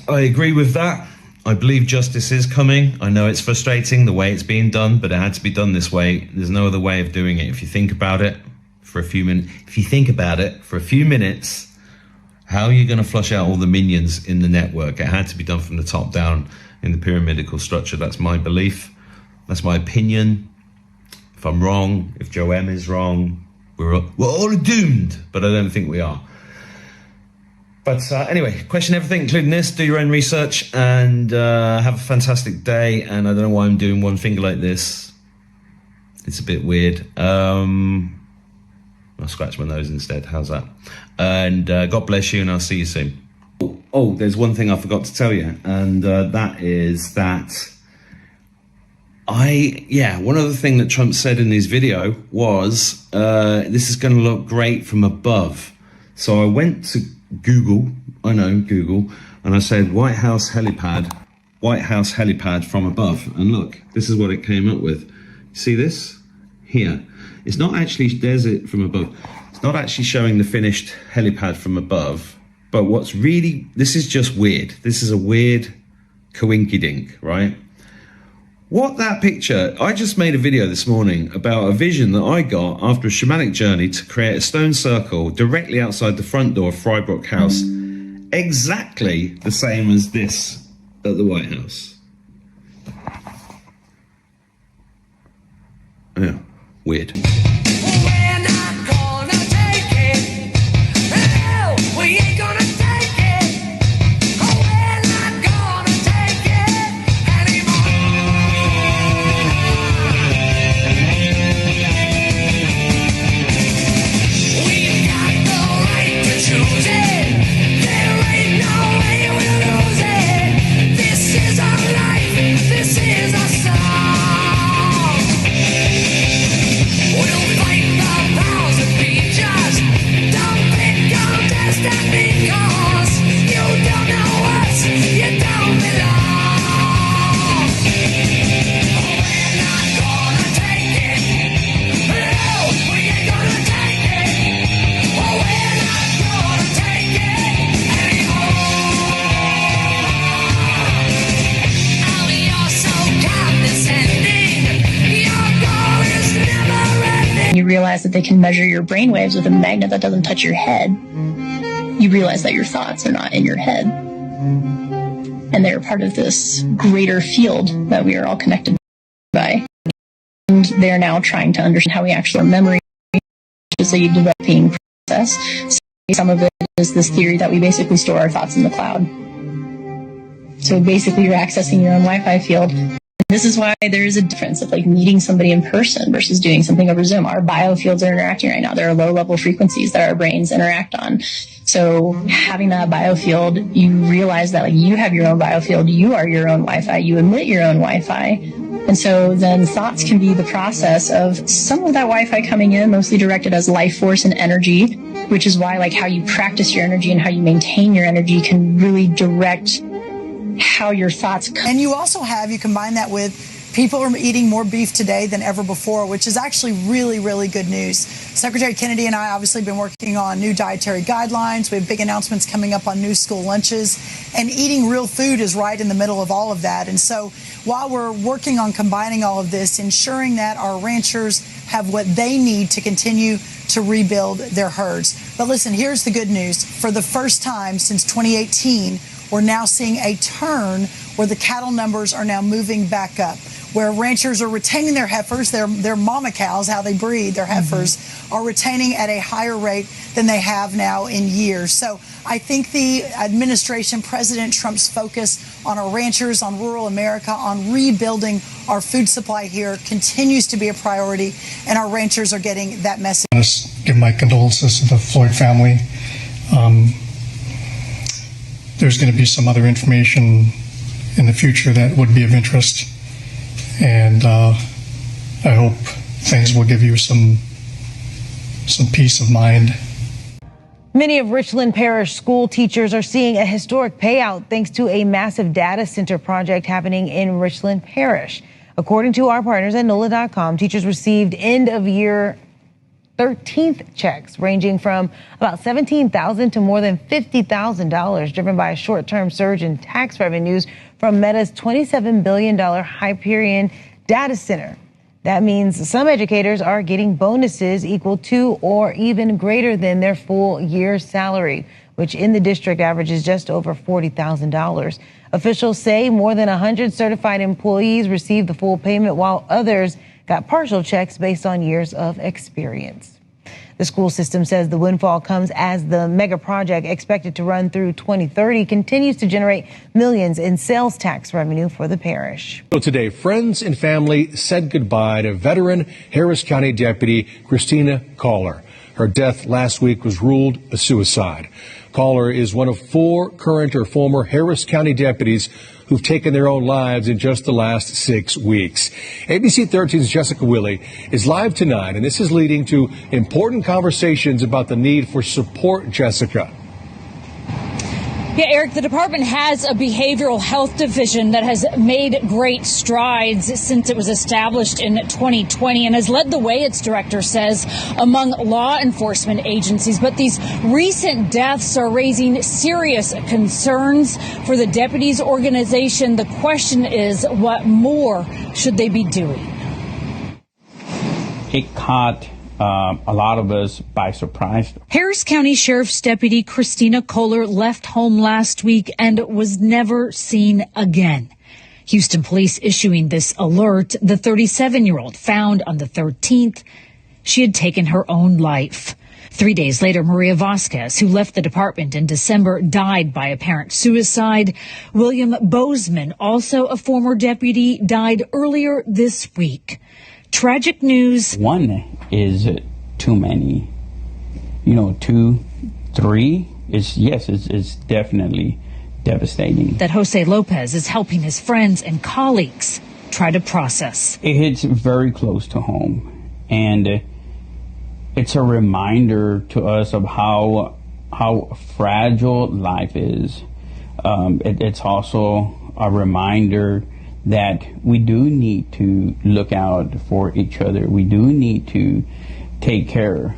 agree with that. I believe justice is coming. I know it's frustrating the way it's being done, but it had to be done this way. There's no other way of doing it. If you think about it for a few minutes, how are you going to flush out all the minions in the network? It had to be done from the top down in the pyramidical structure. That's my belief. That's my opinion. If I'm wrong, if Joe M is wrong, we're all doomed, but I don't think we are. But anyway, question everything, including this. Do your own research and have a fantastic day. And I don't know why I'm doing one finger like this. It's a bit weird. I'll scratch my nose instead. How's that? And God bless you, and I'll see you soon. Oh, there's one thing I forgot to tell you, and that is that one other thing that Trump said in his video was this is going to look great from above. So I went to Google, and I said White House helipad from above, and look, this is what it came up with. See this here? It's not actually, there's it from above. It's not actually showing the finished helipad from above, but this is just weird. This is a weird coinkydink, right? What that picture, I just made a video this morning about a vision that I got after a shamanic journey to create a stone circle directly outside the front door of Frybrook House. Exactly the same as this at the White House. Yeah, weird. You realize that they can measure your brainwaves with a magnet that doesn't touch your head. You realize that your thoughts are not in your head. And they're part of this greater field that we are all connected by. And they're now trying to understand how we actually our memory is a developing process. So some of it is this theory that we basically store our thoughts in the cloud. So basically you're accessing your own Wi-Fi field. This is why there is a difference of like meeting somebody in person versus doing something over Zoom. Our biofields are interacting right now. There are low-level frequencies that our brains interact on. So having that biofield, you realize that like you have your own biofield, you are your own Wi-Fi, you emit your own Wi-Fi. And so then thoughts can be the process of some of that Wi-Fi coming in, mostly directed as life force and energy, which is why like how you practice your energy and how you maintain your energy can really direct how your thoughts come. And you also you combine that with people are eating more beef today than ever before, which is actually really, really good news. Secretary Kennedy and I obviously have been working on new dietary guidelines. We have big announcements coming up on new school lunches, and eating real food is right in the middle of all of that. And so while we're working on combining all of this, ensuring that our ranchers have what they need to continue to rebuild their herds. But listen, here's the good news. For the first time since 2018, we're now seeing a turn where the cattle numbers are now moving back up, where ranchers are retaining their heifers, their mama cows, how they breed, their heifers, are retaining at a higher rate than they have now in years. So I think the administration, President Trump's focus on our ranchers, on rural America, on rebuilding our food supply here continues to be a priority, and our ranchers are getting that message. I just give my condolences to the Floyd family. There's going to be some other information in the future that would be of interest, and I hope things will give you some peace of mind. Many of Richland Parish school teachers are seeing a historic payout thanks to a massive data center project happening in Richland Parish. According to our partners at NOLA.com, teachers received end-of-year 13th checks ranging from about $17,000 to more than $50,000, driven by a short-term surge in tax revenues from Meta's $27 billion Hyperion data center. That means some educators are getting bonuses equal to or even greater than their full year's salary, which in the district averages just over $40,000. Officials say more than 100 certified employees received the full payment, while others got partial checks based on years of experience. The school system says the windfall comes as the mega project, expected to run through 2030, continues to generate millions in sales tax revenue for the parish. Today, friends and family said goodbye to veteran Harris County Deputy Christina Kohler. Her death last week was ruled a suicide. Kohler is one of 4 current or former Harris County deputies who've taken their own lives in just the last 6 weeks. ABC 13's Jessica Willey is live tonight, and this is leading to important conversations about the need for support, Jessica. Yeah, Eric, the department has a behavioral health division that has made great strides since it was established in 2020 and has led the way, its director says, among law enforcement agencies. But these recent deaths are raising serious concerns for the deputies organization. The question is, what more should they be doing? It caught a lot of us by surprise. Harris County Sheriff's Deputy Christina Kohler left home last week and was never seen again. Houston police issuing this alert. The 37-year-old found on the 13th. She had taken her own life. 3 days later, Maria Vasquez, who left the department in December, died by apparent suicide. William Bozeman, also a former deputy, died earlier this week. Tragic news. One is too many. 2, 3 is definitely devastating. That Jose Lopez is helping his friends and colleagues try to process. It hits very close to home, and it's a reminder to us of how fragile life is. It's also a reminder that we do need to look out for each other. We do need to take care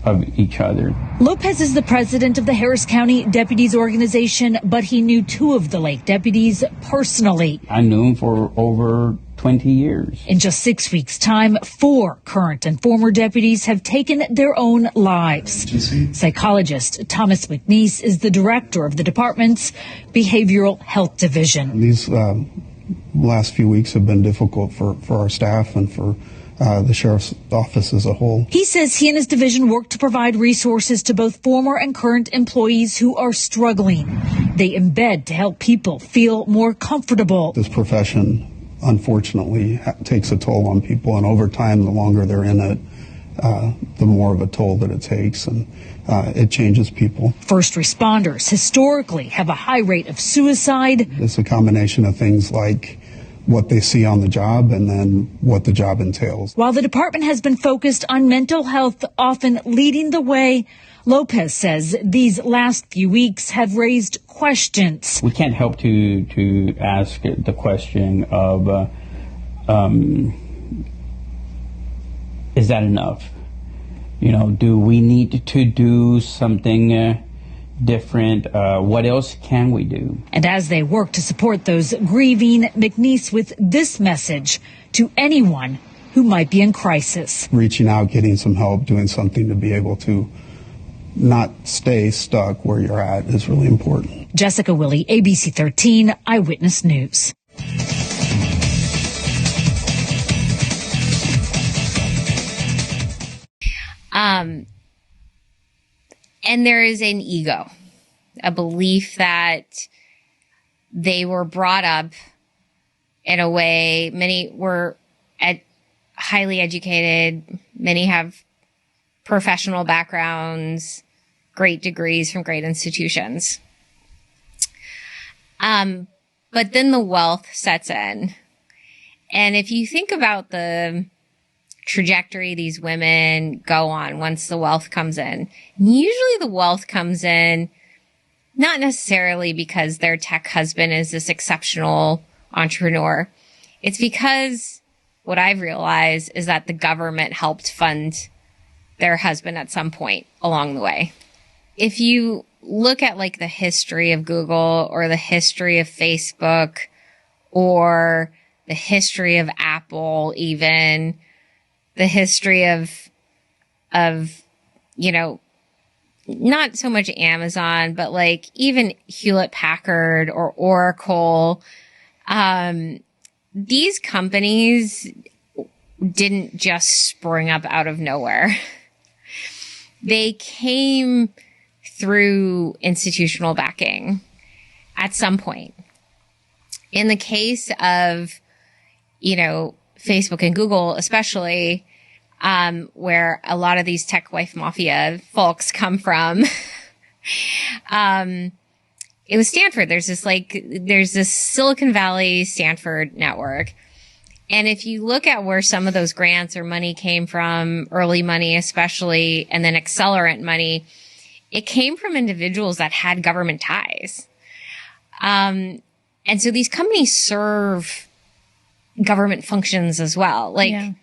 of each other. Lopez is the president of the Harris County Deputies Organization, but he knew 2 of the late deputies personally. I knew him for over 20 years. In just 6 weeks' time, 4 current and former deputies have taken their own lives. Psychologist Thomas McNeese is the director of the department's Behavioral Health Division. These last few weeks have been difficult for our staff and for the sheriff's office as a whole. He says he and his division work to provide resources to both former and current employees who are struggling. They embed to help people feel more comfortable. This profession, unfortunately, takes a toll on people, and over time, the longer they're in it, the more of a toll that it takes, and it changes people. First responders historically have a high rate of suicide. It's a combination of things like what they see on the job and then what the job entails. While the department has been focused on mental health, often leading the way, Lopez says these last few weeks have raised questions. We can't help to ask the question of, is that enough? You know, do we need to do something different? What else can we do? And as they work to support those grieving, McNeese with this message to anyone who might be in crisis. Reaching out, getting some help, doing something to be able to not stay stuck where you're at is really important. Jessica Willey, ABC 13 Eyewitness News. And there is an ego, a belief that they were brought up in a way. Many were highly educated. Many have professional backgrounds, great degrees from great institutions. But then the wealth sets in. And if you think about the trajectory these women go on once the wealth comes in, usually the wealth comes in not necessarily because their tech husband is this exceptional entrepreneur. It's because what I've realized is that the government helped fund their husband at some point along the way. If you look at like the history of Google or the history of Facebook or the history of Apple, even the history of, you know, not so much Amazon, but like even Hewlett Packard or Oracle, these companies didn't just spring up out of nowhere. They came through institutional backing at some point. In the case of, you know, Facebook and Google, especially, where a lot of these tech wife mafia folks come from, it was Stanford. There's this Silicon Valley Stanford network. And if you look at where some of those grants or money came from, early money especially, and then accelerant money, it came from individuals that had government ties. And so these companies serve government functions as well. Like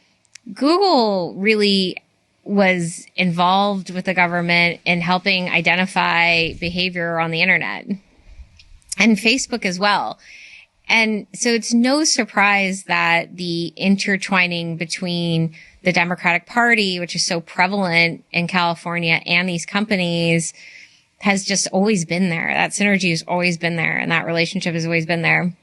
Google really was involved with the government in helping identify behavior on the internet, and Facebook as well. And so it's no surprise that the intertwining between the Democratic Party, which is so prevalent in California, and these companies has just always been there. That synergy has always been there, and that relationship has always been there.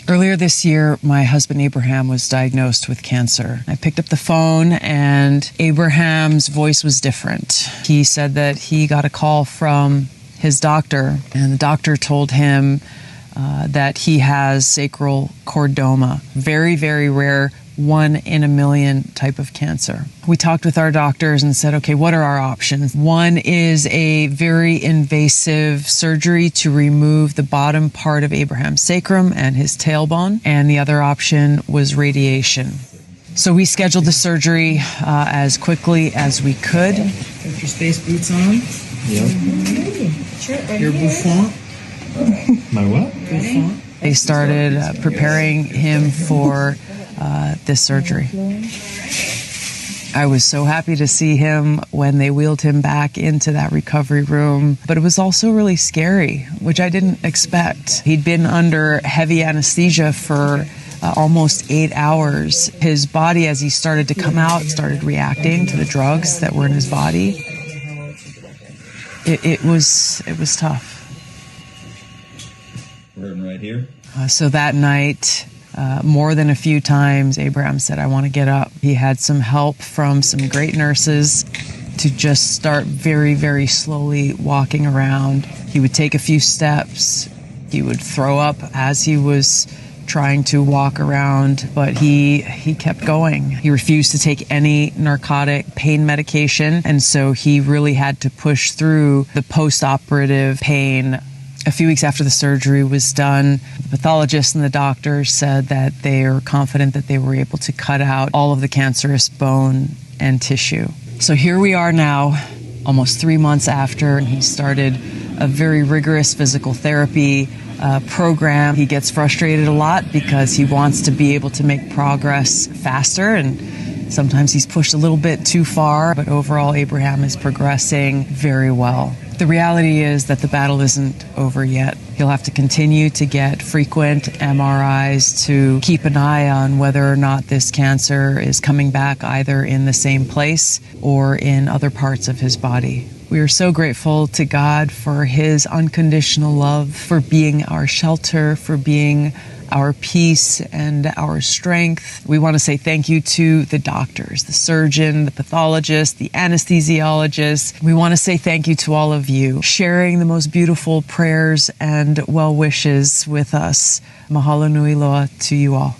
Earlier this year, my husband Abraham was diagnosed with cancer. I picked up the phone and Abraham's voice was different. He said that he got a call from his doctor, and the doctor told him that he has sacral chordoma, very, very rare, 1 in a million type of cancer. We talked with our doctors and said, okay, what are our options? One is a very invasive surgery to remove the bottom part of Abraham's sacrum and his tailbone, and the other option was radiation. So we scheduled the surgery as quickly as we could. Put your space boots on. Yep. Your bouffant. My what? They started preparing him for this surgery. I was so happy to see him when they wheeled him back into that recovery room, but it was also really scary, which I didn't expect. He'd been under heavy anesthesia for almost 8 hours. His body, as he started to come out, started reacting to the drugs that were in his body. It was tough. Hurting right here. So that night, More than a few times, Abraham said, I want to get up. He had some help from some great nurses to just start very, very slowly walking around. He would take a few steps. He would throw up as he was trying to walk around, but he kept going. He refused to take any narcotic pain medication, and so he really had to push through the post-operative pain. A few weeks after the surgery was done, the pathologist and the doctors said that they are confident that they were able to cut out all of the cancerous bone and tissue. So here we are now, almost 3 months after, and he started a very rigorous physical therapy program. He gets frustrated a lot because he wants to be able to make progress faster, and sometimes he's pushed a little bit too far, but overall Abraham is progressing very well. The reality is that the battle isn't over yet. He'll have to continue to get frequent MRIs to keep an eye on whether or not this cancer is coming back either in the same place or in other parts of his body. We are so grateful to God for his unconditional love, for being our shelter, for being our peace and our strength. We want to say thank you to the doctors, the surgeon, the pathologist, the anesthesiologist. We want to say thank you to all of you sharing the most beautiful prayers and well wishes with us. Mahalo nui loa to you all.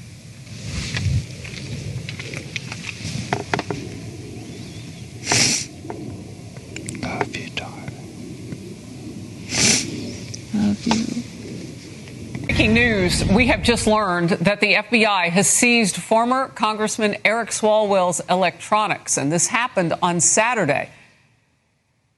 Love you, darling. Love you. Breaking news, we have just learned that the FBI has seized former Congressman Eric Swalwell's electronics, and this happened on Saturday.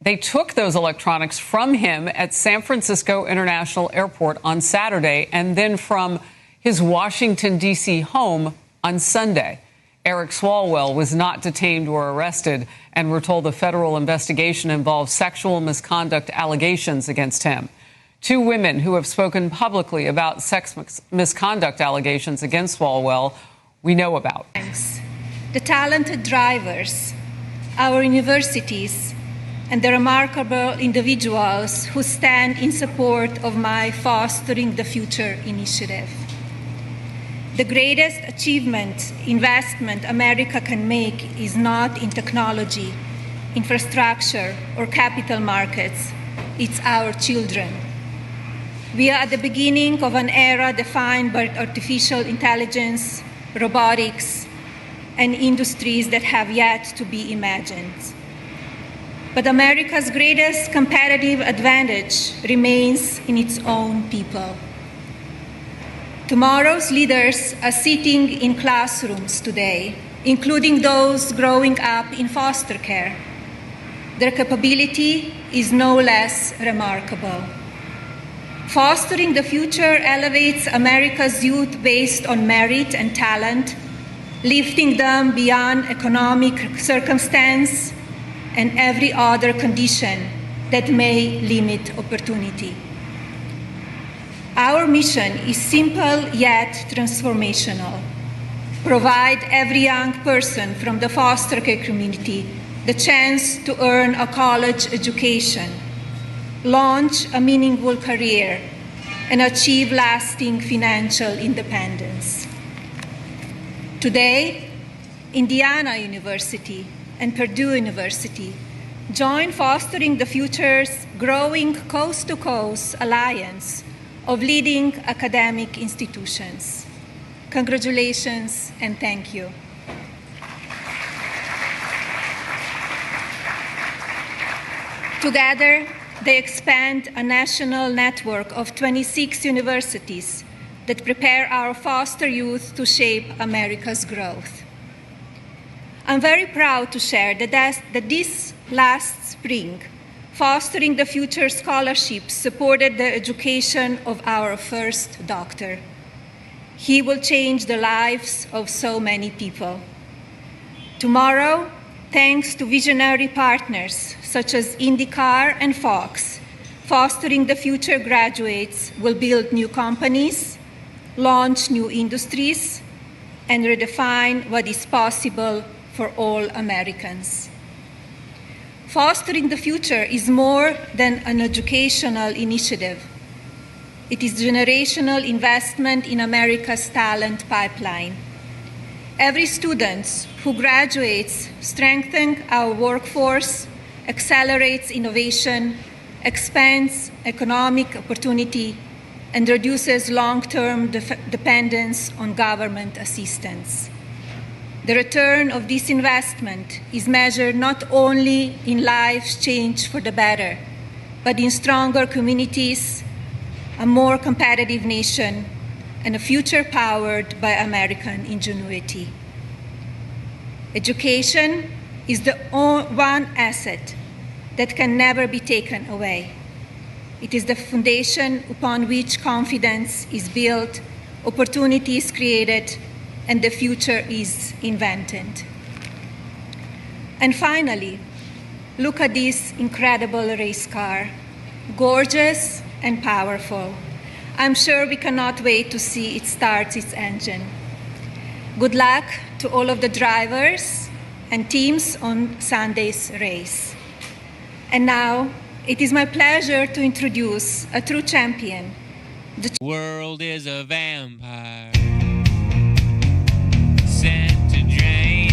They took those electronics from him at San Francisco International Airport on Saturday and then from his Washington, D.C. home on Sunday. Eric Swalwell was not detained or arrested, and we're told the federal investigation involves sexual misconduct allegations against him. 2 women who have spoken publicly about sex misconduct allegations against Swalwell we know about. The talented drivers, our universities, and the remarkable individuals who stand in support of my Fostering the Future initiative. The greatest investment America can make is not in technology, infrastructure, or capital markets. It's our children. We are at the beginning of an era defined by artificial intelligence, robotics, and industries that have yet to be imagined. But America's greatest competitive advantage remains in its own people. Tomorrow's leaders are sitting in classrooms today, including those growing up in foster care. Their capability is no less remarkable. Fostering the Future elevates America's youth based on merit and talent, lifting them beyond economic circumstance and every other condition that may limit opportunity. Our mission is simple yet transformational. Provide every young person from the foster care community the chance to earn a college education, launch a meaningful career, and achieve lasting financial independence. Today, Indiana University and Purdue University join Fostering the Future's growing coast-to-coast alliance of leading academic institutions. Congratulations and thank you. Together, they expand a national network of 26 universities that prepare our foster youth to shape America's growth. I'm very proud to share that this last spring, Fostering the Future scholarships supported the education of our first doctor. He will change the lives of so many people. Tomorrow, thanks to visionary partners such as IndyCar and Fox, Fostering the Future graduates will build new companies, launch new industries, and redefine what is possible for all Americans. Fostering the Future is more than an educational initiative. It is generational investment in America's talent pipeline. Every student who graduates strengthens our workforce, accelerates innovation, expands economic opportunity, and reduces long-term dependence on government assistance. The return of this investment is measured not only in lives changed for the better, but in stronger communities, a more competitive nation, and a future powered by American ingenuity. Education is the one asset that can never be taken away. It is the foundation upon which confidence is built, opportunity is created, and the future is invented. And finally, look at this incredible race car, gorgeous and powerful. I'm sure we cannot wait to see it start its engine. Good luck to all of the drivers and teams on Sunday's race. And now, it is my pleasure to introduce a true champion. The world is a vampire sent to drain.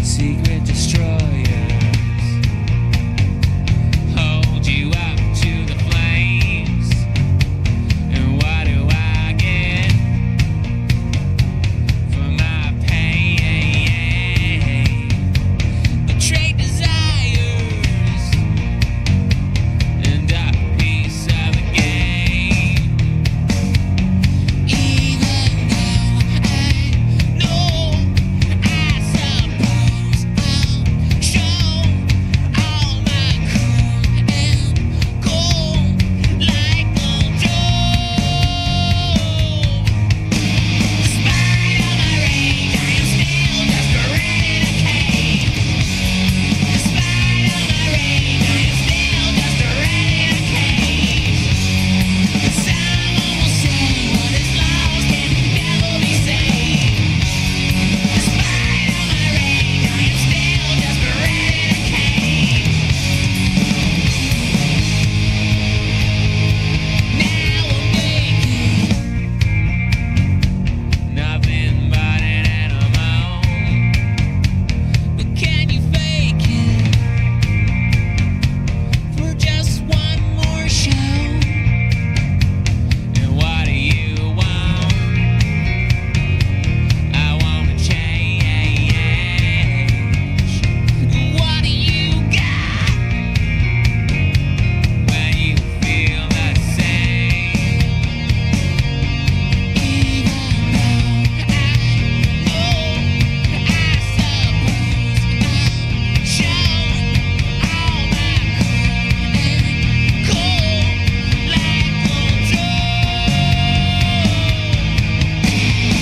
Secret destroyers hold you up to the flames. And what do I get for my pain? Betrayed desires and a piece of the game. Even though I know, I suppose I'll show all my cool and cool like Bull Joe. Despite all my rage, I am still just a renegade. Despite all my rage, I am still just a renegade. And someone will say what is lost can never be saved. Despite all my rage, I am still just a renegade. Now I'm naked, nothing but an animal. But can you fake it for just one more show? And what do you want? I wanna change. What do you got when you feel the same? Even though I know, I suppose I'll show all my cool like Bull Joe.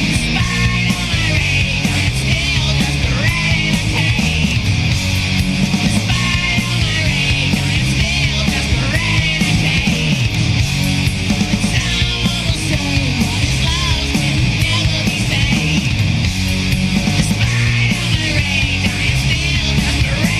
Despite all my rage, I'm still just a renegade. Despite all my rage, I'm still just a renegade. And someone will say what is lost can never be saved. Despite all my rage, I am still just a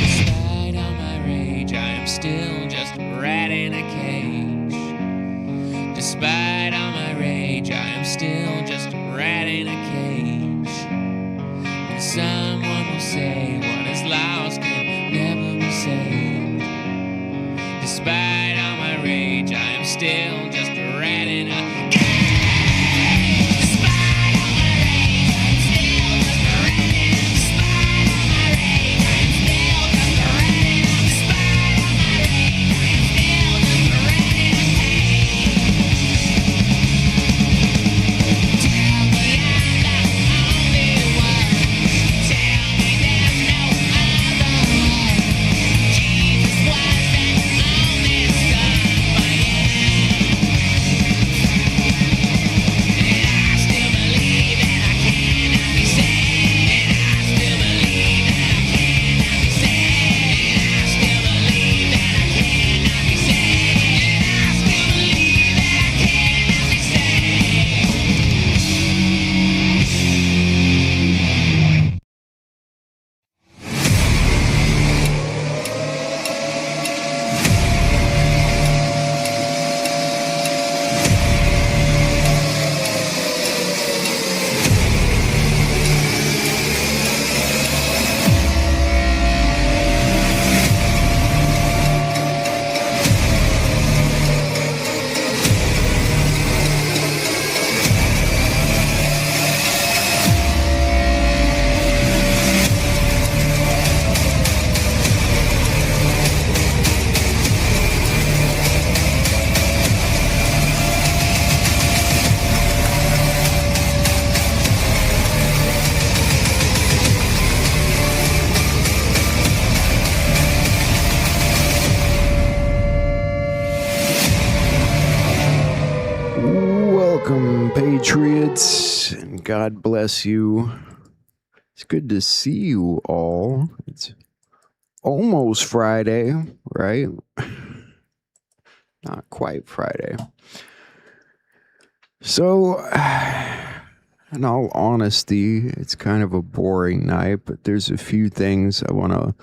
Despite all my rage, I am still just a rat in a cage. Despite all my rage, I am still just a rat in a cage. And someone will say what is lost can never be saved. Despite all my rage, I am still just a rat in a cage. Despite all my rage, I am still just a rat in a Despite all my rage, I am still just a rat in a Despite all my rage, I am still just a rat in a cage. Tell me I'm not Welcome, Patriots, and God bless you. It's good to see you all. It's almost Friday, right? Not quite Friday. So, in all honesty, it's kind of a boring night, but there's a few things I want to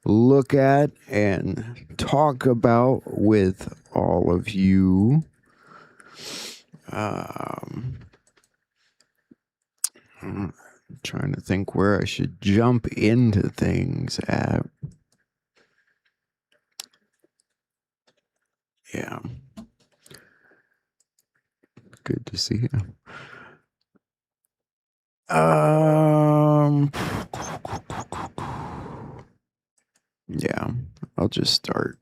look at and talk about with all of you. I'm trying to think where I should jump into things at. Yeah. Good to see you. Yeah, I'll just start.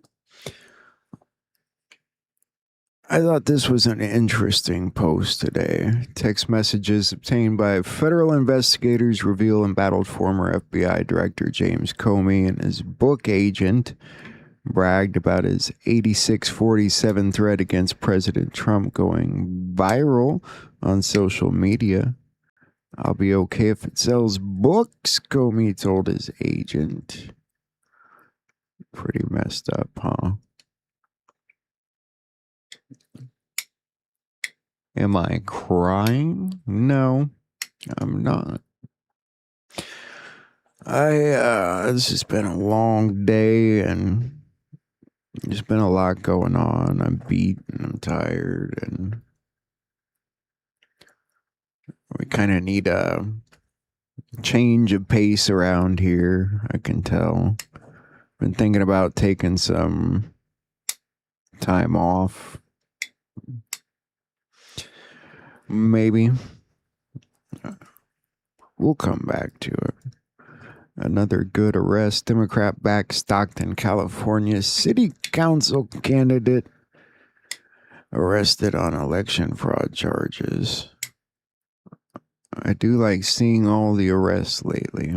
I thought this was an interesting post today. Text messages obtained by federal investigators reveal embattled former FBI Director James Comey and his book agent bragged about his 8647 threat against President Trump going viral on social media. I'll be okay if it sells books, Comey told his agent. Pretty messed up, huh? Am I crying? No, I'm not. This has been a long day and there's been a lot going on. I'm beat and I'm tired and we kind of need a change of pace around here, I can tell. Been thinking about taking some time off. Maybe. We'll come back to it. Another good arrest. Democrat-backed Stockton, California city council candidate arrested on election fraud charges. I do like seeing all the arrests lately.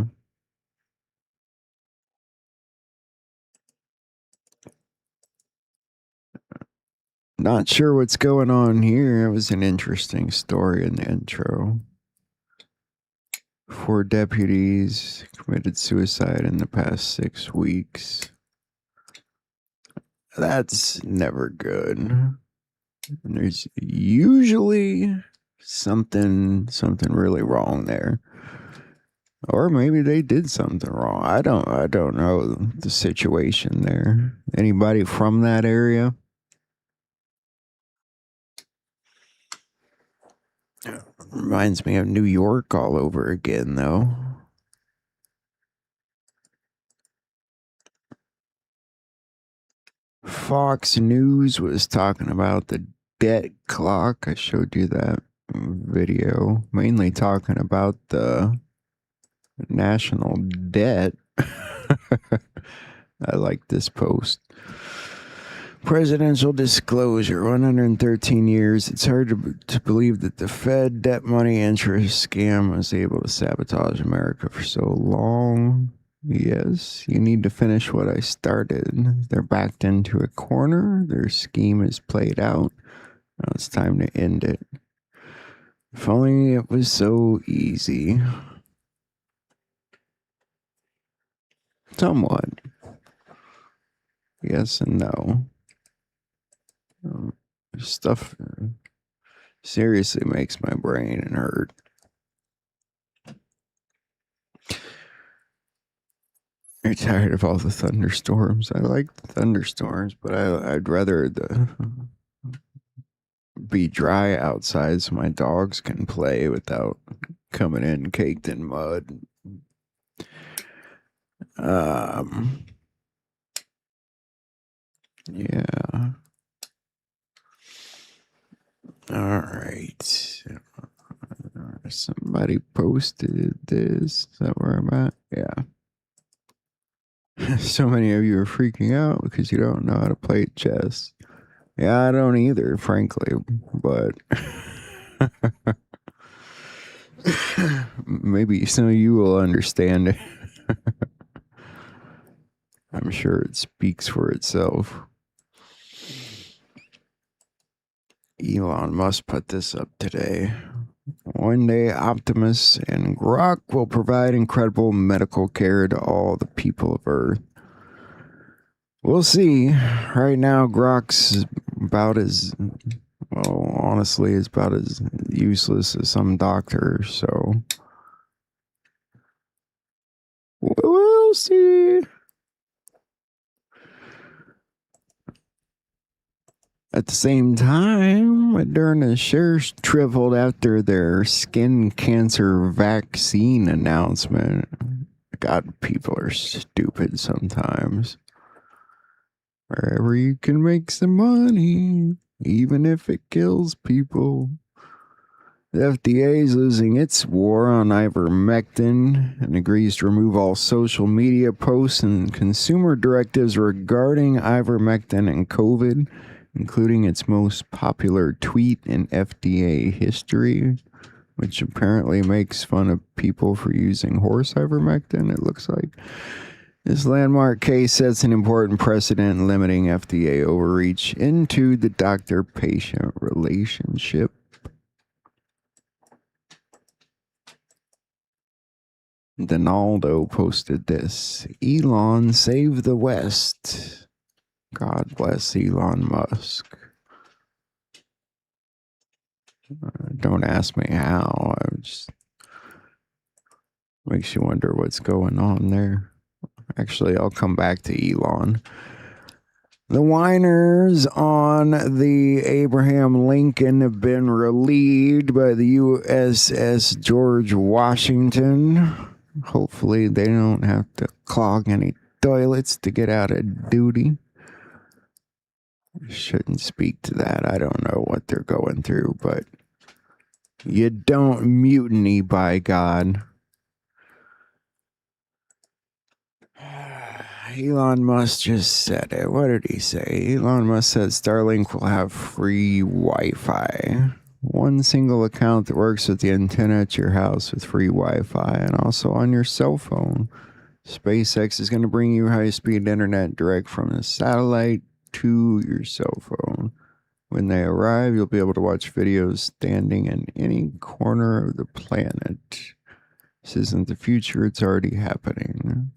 Not sure what's going on here. It was an interesting story in the intro. 4 deputies committed suicide in the past 6 weeks. That's never good. And there's usually something really wrong there. Or maybe they did something wrong. I don't know the situation there. Anybody from that area? Reminds me of New York all over again, though. Fox News was talking about the debt clock. I showed you that video. Mainly talking about the national debt. I like this post. Presidential disclosure, 113 years. It's hard to believe that the Fed debt money interest scam was able to sabotage America for so long. Yes, you need to finish what I started. They're backed into a corner. Their scheme is played out. Now it's time to end it. If only it was so easy. Somewhat. Yes and no. Stuff seriously makes my brain hurt. You're tired of all the thunderstorms. I like the thunderstorms, but I'd rather be dry outside so my dogs can play without coming in caked in mud. Yeah. All right. Somebody posted this. Is that where I'm at? Yeah. So many of you are freaking out because you don't know how to play chess. Yeah, I don't either, frankly, but maybe some of you will understand it. I'm sure it speaks for itself. Elon Musk put this up today. One day, Optimus and Grok will provide incredible medical care to all the people of Earth. We'll see. Right now, Grok's about as, well, honestly, is about as useless as some doctors, so we'll see. At the same time, Moderna shares tripled after their skin cancer vaccine announcement. God, people are stupid sometimes. Wherever you can make some money, even if it kills people. The FDA is losing its war on ivermectin and agrees to remove all social media posts and consumer directives regarding ivermectin and COVID, including its most popular tweet in FDA history, which apparently makes fun of people for using horse ivermectin, it looks like. This landmark case sets an important precedent in limiting FDA overreach into the doctor-patient relationship. Donaldo posted this. Elon saved the West. God bless Elon Musk. Don't ask me how. I just makes you wonder what's going on there. Actually, I'll come back to Elon. The whiners on the Abraham Lincoln have been relieved by the USS George Washington. Hopefully, they don't have to clog any toilets to get out of duty. Shouldn't speak to that. I don't know what they're going through, but you don't mutiny, by God. Elon Musk just said it. What did he say? Elon Musk said Starlink will have free Wi-Fi. One single account that works with the antenna at your house with free Wi-Fi and also on your cell phone. SpaceX is going to bring you high-speed internet direct from the satellite to your cell phone. When they arrive, you'll be able to watch videos standing in any corner of the planet. This isn't the future, it's already happening.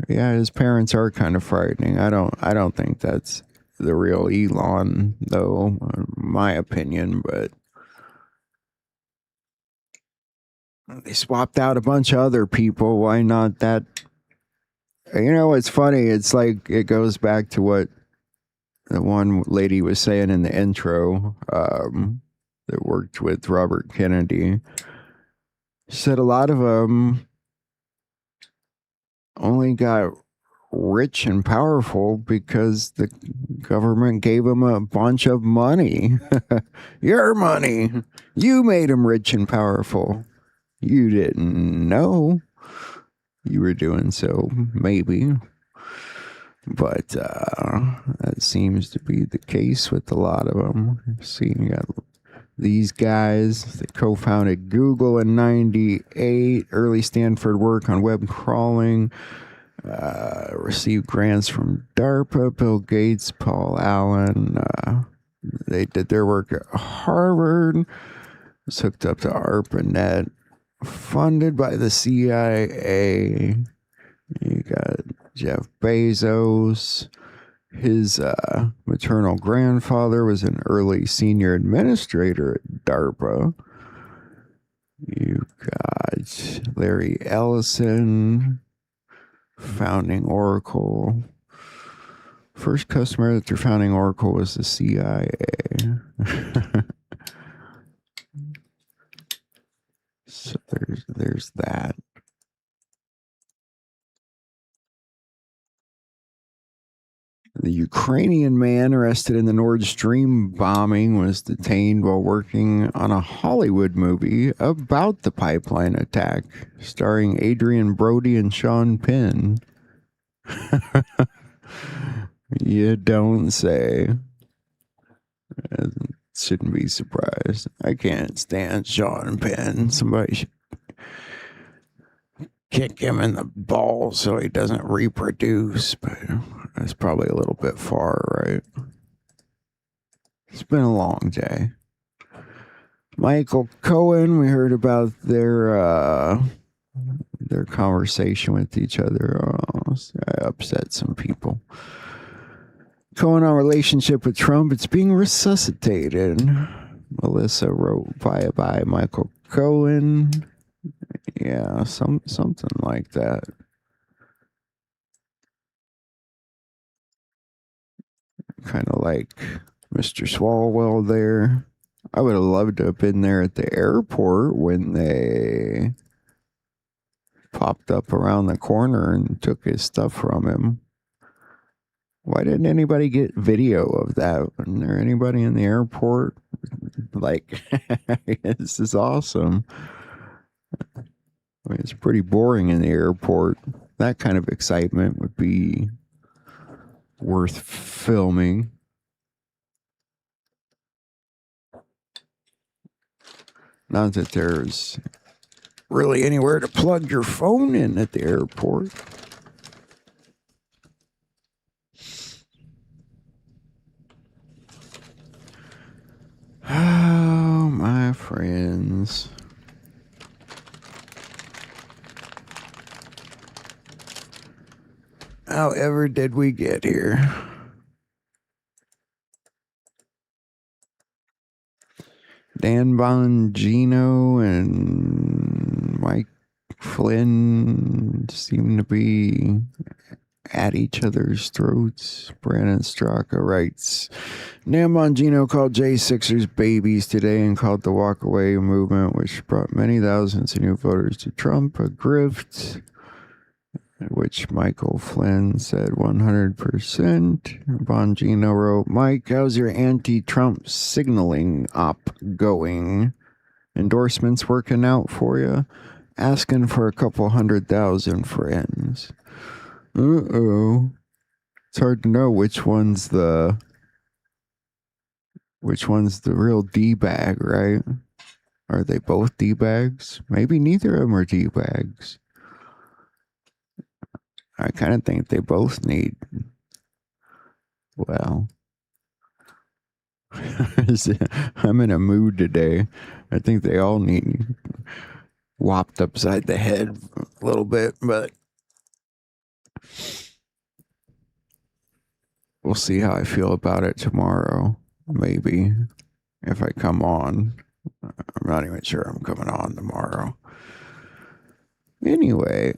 Yeah, his parents are kind of frightening. I don't think that's the real Elon, though, in my opinion, but they swapped out a bunch of other people. Why not that? You know, it's funny. It's like it goes back to what the one lady was saying in the intro that worked with Robert Kennedy. She said a lot of them only got rich and powerful because the government gave them a bunch of money. Your money. You made them rich and powerful. You didn't know you were doing so, maybe. But that seems to be the case with a lot of them. See, you got these guys that co-founded Google in '98, early Stanford work on web crawling, received grants from DARPA, Bill Gates, Paul Allen. They did their work at Harvard, was hooked up to ARPANET, funded by the CIA. You got Jeff Bezos. His maternal grandfather was an early senior administrator at DARPA. You've got Larry Ellison, founding Oracle. First customer that they're founding Oracle was the CIA. So there's that. The Ukrainian man arrested in the Nord Stream bombing was detained while working on a Hollywood movie about the pipeline attack, starring Adrian Brody and Sean Penn. You don't say. Shouldn't be surprised. I can't stand Sean Penn. Somebody should kick him in the balls so he doesn't reproduce, but that's probably a little bit far, right? It's been a long day. Michael Cohen, we heard about their conversation with each other. Oh, I upset some people. Cohen on relationship with Trump, it's being resuscitated. Melissa wrote, bye Michael Cohen. Yeah, something like that. Kind of like Mr. Swalwell there. I would have loved to have been there at the airport when they popped up around the corner and took his stuff from him. Why didn't anybody get video of that? Wasn't there anybody in the airport? Like, this is awesome. I mean, it's pretty boring in the airport. That kind of excitement would be worth filming. Not that there's really anywhere to plug your phone in at the airport. Oh, my friends. However did we get here? Dan Bongino and Mike Flynn seem to be at each other's throats. Brandon Straka writes, Dan Bongino called J6ers babies today and called the walkaway movement, which brought many thousands of new voters to Trump, a grift, which Michael Flynn said 100%. Bongino wrote, Mike, how's your anti-Trump signaling op going? Endorsements working out for you? Asking for a couple 100,000 friends. Uh-oh. It's hard to know which one's the real D-bag, right? Are they both D-bags? Maybe neither of them are D-bags. I kind of think they both need, well, I'm in a mood today. I think they all need whopped upside the head a little bit, but we'll see how I feel about it tomorrow. Maybe if I come on. I'm not even sure I'm coming on tomorrow. Anyway,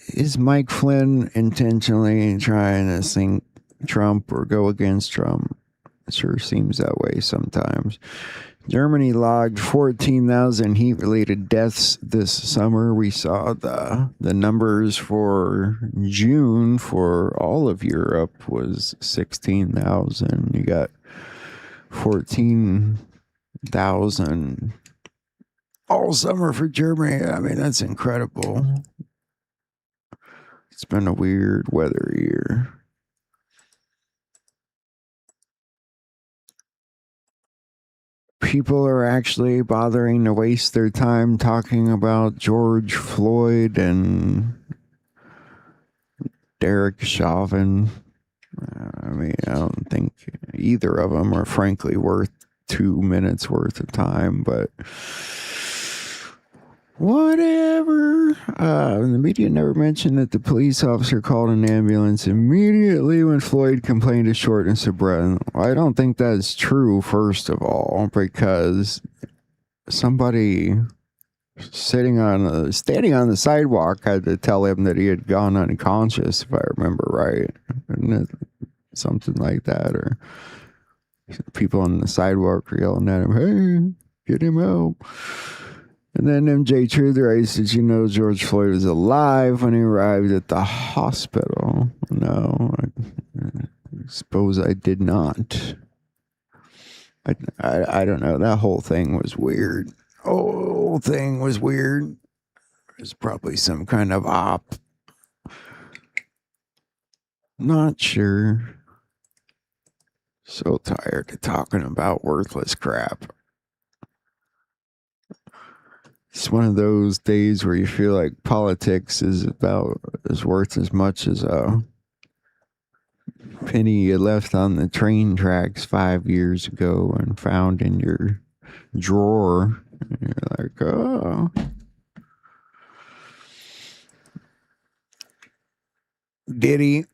is Mike Flynn intentionally trying to sink Trump or go against Trump? It sure seems that way sometimes. Germany logged 14,000 heat-related deaths this summer. We saw the numbers for June for all of Europe was 16,000. You got 14,000 all summer for Germany. I mean, that's incredible. It's been a weird weather year. People are actually bothering to waste their time talking about George Floyd and Derek Chauvin. I mean, I don't think either of them are frankly worth 2 minutes worth of time, but whatever. The media never mentioned that the police officer called an ambulance immediately when Floyd complained of shortness of breath. I don't think that's true, first of all, because somebody standing on the sidewalk had to tell him that he had gone unconscious, if I remember right. Isn't it something like that? Or people on the sidewalk were yelling at him, hey, get him out. And then MJ Truther writes, did you know George Floyd was alive when he arrived at the hospital? No, I suppose I did not. I don't know. That whole thing was weird. Whole thing was weird. There's probably some kind of op. Not sure. So tired of talking about worthless crap. It's one of those days where you feel like politics is worth as much as a penny you left on the train tracks 5 years ago and found in your drawer. And you're like, oh. Diddy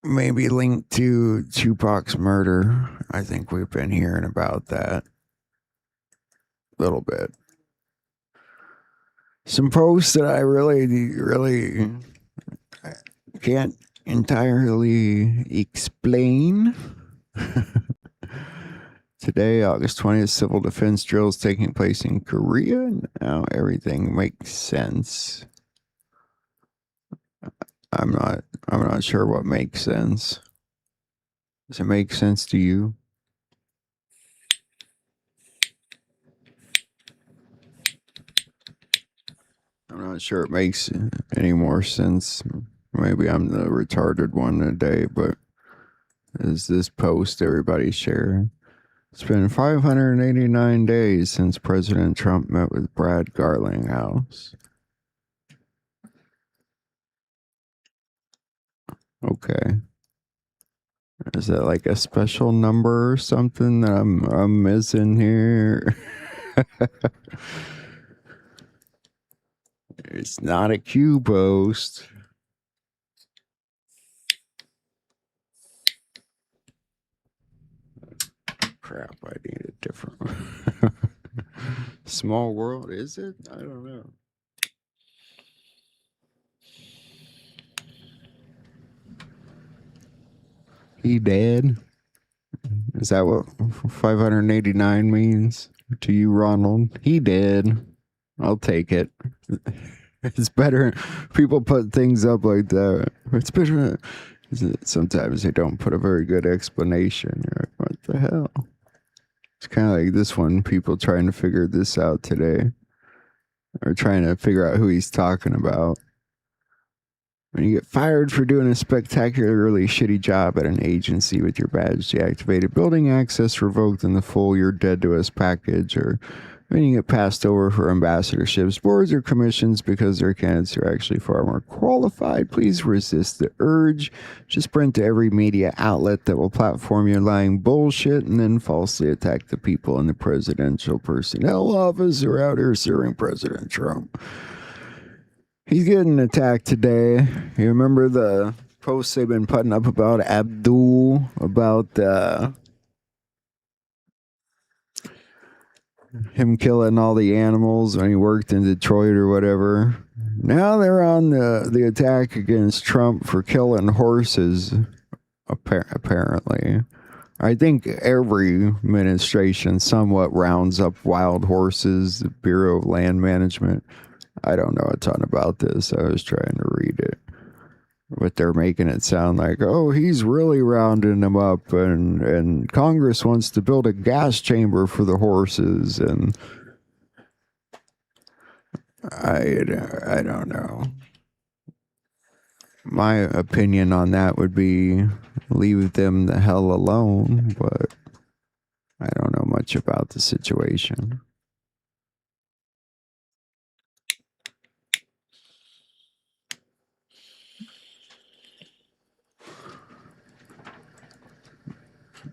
maybe linked to Tupac's murder. I think we've been hearing about that a little bit. Some posts that I really can't entirely explain. Today, August 20th, civil defense drills taking place in Korea. Now everything makes sense. I'm not sure what makes sense. Does it make sense to you? I'm not sure it makes any more sense. Maybe I'm the retarded one today, but is this post everybody's sharing? It's been 589 days since President Trump met with Brad Garlinghouse. Okay. Is that like a special number or something that I'm missing here? It's not a Q post. Crap, I need a different one. Small world, is it? I don't know. He dead? Is that what 589 means to you, Ronald? He dead. I'll take it. It's better. People put things up like that. It's better. Sometimes they don't put a very good explanation. You're like, what the hell? It's kind of like this one. People trying to figure this out today. Or trying to figure out who he's talking about. When you get fired for doing a spectacularly shitty job at an agency with your badge deactivated, building access revoked, and the full "you're dead to us" package, or when you get passed over for ambassadorships, boards, or commissions because their candidates are actually far more qualified, please resist the urge. Just sprint to every media outlet that will platform your lying bullshit and then falsely attack the people in the presidential personnel office who are out here serving President Trump. He's getting attacked today. You remember the posts they've been putting up about Abdul, about him killing all the animals when he worked in Detroit or whatever. Now they're on the attack against Trump for killing horses, apparently. I think every administration somewhat rounds up wild horses, the Bureau of Land Management. I don't know a ton about this. I was trying to read it. But they're making it sound like, oh, he's really rounding them up, and Congress wants to build a gas chamber for the horses, and I don't know. My opinion on that would be leave them the hell alone, but I don't know much about the situation.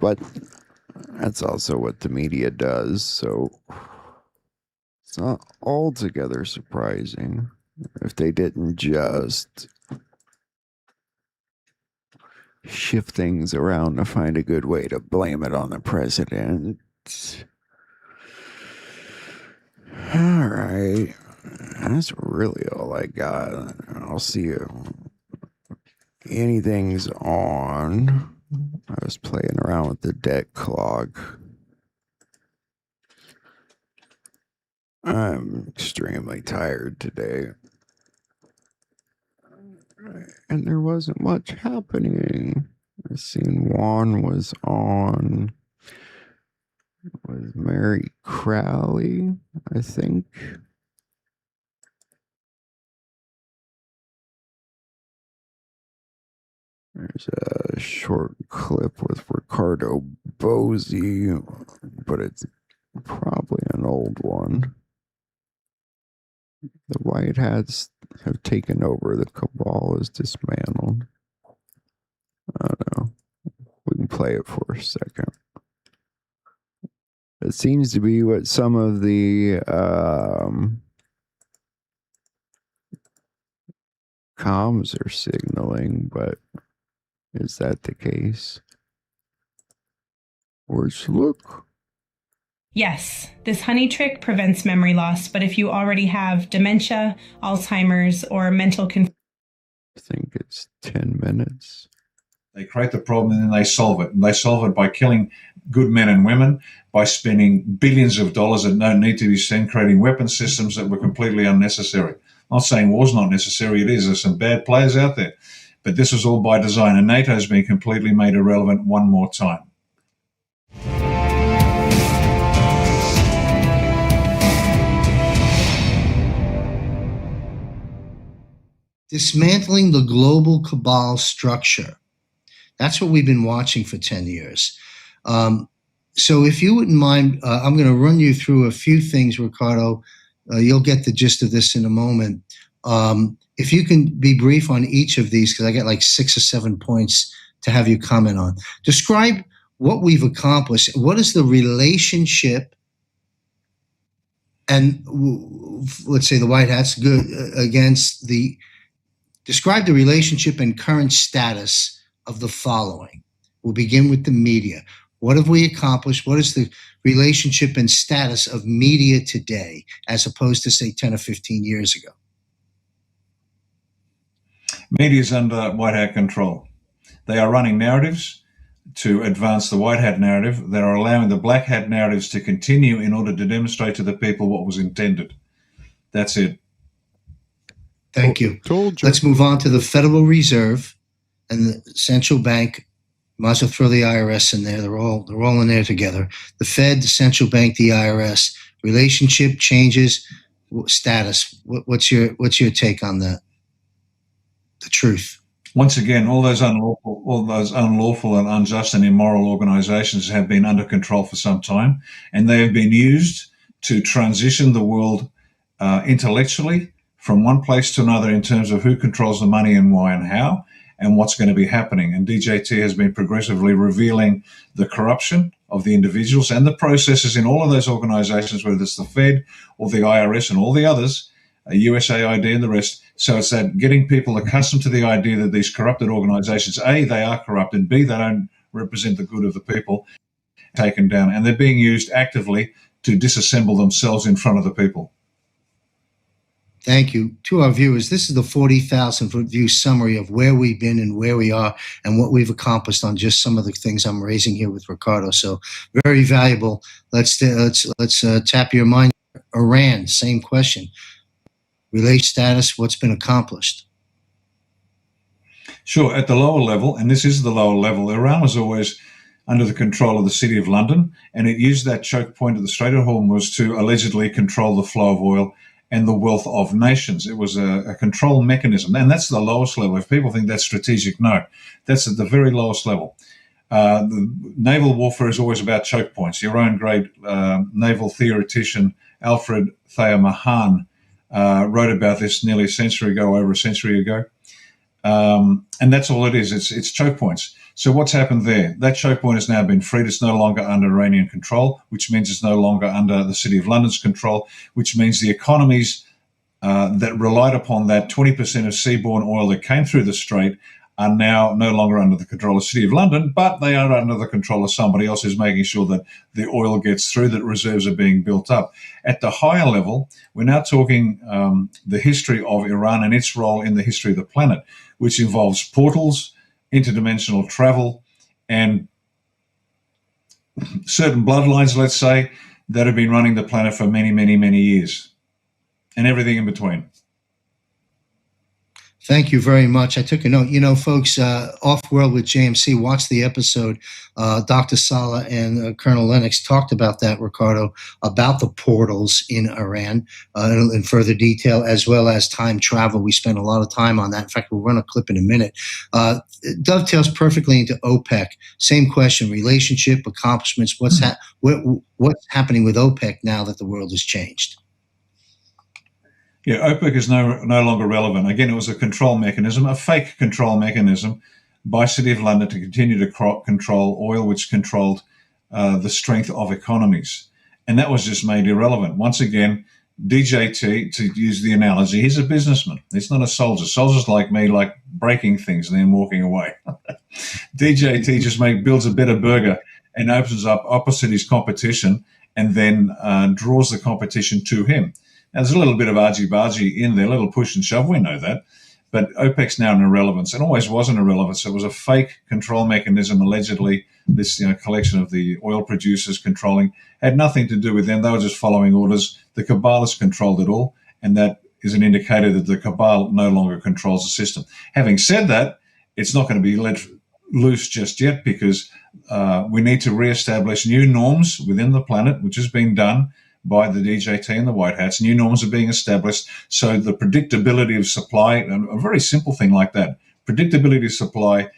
But that's also what the media does, so it's not altogether surprising if they didn't just shift things around to find a good way to blame it on the president. All right. That's really all I got. I'll see you. Anything's on. I was playing around with the deck clock. I'm extremely tired today. And there wasn't much happening. I seen Juan was on with Mary Crowley, I think. There's a short clip with Ricardo Bozzi, but it's probably an old one. The White Hats have taken over. The cabal is dismantled. I don't know. We can play it for a second. It seems to be what some of the comms are signaling, but is that the case? Let's look. Yes, this honey trick prevents memory loss, but if you already have dementia, Alzheimer's, or mental confusion, I think it's 10 minutes. They create the problem and then they solve it. And they solve it by killing good men and women, by spending billions of dollars that don't need to be spent, creating weapon systems that were completely unnecessary. I'm not saying war's not necessary, it is. There's some bad players out there. But this was all by design, and NATO has been completely made irrelevant one more time. Dismantling the global cabal structure. That's what we've been watching for 10 years. So if you wouldn't mind, I'm going to run you through a few things, Ricardo. You'll get the gist of this in a moment. If you can be brief on each of these, because I got like 6 or 7 points to have you comment on. Describe what we've accomplished. What is the relationship and let's say the White Hats good against the, describe the relationship and current status of the following. We'll begin with the media. What have we accomplished? What is the relationship and status of media today as opposed to, say, 10 or 15 years ago? Media is under White Hat control. They are running narratives to advance the White Hat narrative. They are allowing the Black Hat narratives to continue in order to demonstrate to the people what was intended. That's it. Thank you. Let's move on to the Federal Reserve and the central bank. Might as well throw the IRS in there. They're all in there together. The Fed, the central bank, the IRS. Relationship changes, status. What's your take on that? The truth. Once again, all those unlawful and unjust and immoral organizations have been under control for some time, and they have been used to transition the world intellectually from one place to another in terms of who controls the money and why and how, and what's going to be happening. And DJT has been progressively revealing the corruption of the individuals and the processes in all of those organizations, whether it's the Fed or the IRS and all the others, USAID and the rest. So it's that getting people accustomed to the idea that these corrupted organizations, A, they are corrupt, and B, they don't represent the good of the people, taken down. And they're being used actively to disassemble themselves in front of the people. Thank you. To our viewers, this is the 40,000-foot view summary of where we've been and where we are and what we've accomplished on just some of the things I'm raising here with Ricardo. So very valuable. Let's tap your mind. Iran, same question. Relate status, what's been accomplished? Sure, at the lower level, and this is the lower level, Iran was always under the control of the City of London, and it used that choke point at the Strait of Hormuz to allegedly control the flow of oil and the wealth of nations. It was a control mechanism, and that's the lowest level. If people think that's strategic, no, that's at the very lowest level. The naval warfare is always about choke points. Your own great naval theoretician, Alfred Thayer Mahan, wrote about this nearly a century ago, over a century ago. And that's all it is. It's choke points. So what's happened there? That choke point has now been freed. It's no longer under Iranian control, which means it's no longer under the City of London's control, which means the economies that relied upon that 20% of seaborne oil that came through the strait are now no longer under the control of the City of London, but they are under the control of somebody else who's making sure that the oil gets through, that reserves are being built up. At the higher level, we're now talking the history of Iran and its role in the history of the planet, which involves portals, interdimensional travel, and certain bloodlines, let's say, that have been running the planet for many, many, many years, and everything in between. Thank you very much. I took a note. You know, folks, Off-World with JMC, watch the episode. Dr. Saleh and Colonel Lennox talked about that, Ricardo, about the portals in Iran in further detail, as well as time travel. We spent a lot of time on that. In fact, we'll run a clip in a minute. It dovetails perfectly into OPEC. Same question, relationship, accomplishments. What's happening with OPEC now that the world has changed? Yeah, OPEC is no longer relevant. Again, it was a control mechanism, a fake control mechanism by City of London to continue to control oil, which controlled the strength of economies. And that was just made irrelevant. Once again, DJT, to use the analogy, he's a businessman. He's not a soldier. Soldiers like me like breaking things and then walking away. DJT just builds a better burger and opens up opposite his competition and then draws the competition to him. Now, there's a little bit of argy-bargy in there, a little push and shove, we know that. But OPEC's now an irrelevance, and always was an irrelevance. It was a fake control mechanism, allegedly. This collection of the oil producers controlling had nothing to do with them. They were just following orders. The cabalists controlled it all, and that is an indicator that the cabal no longer controls the system. Having said that, it's not going to be let loose just yet, because we need to reestablish new norms within the planet, which has been done by the DJT and the White Hats. New norms are being established, so the predictability of supply, a very simple thing like that, predictability of supply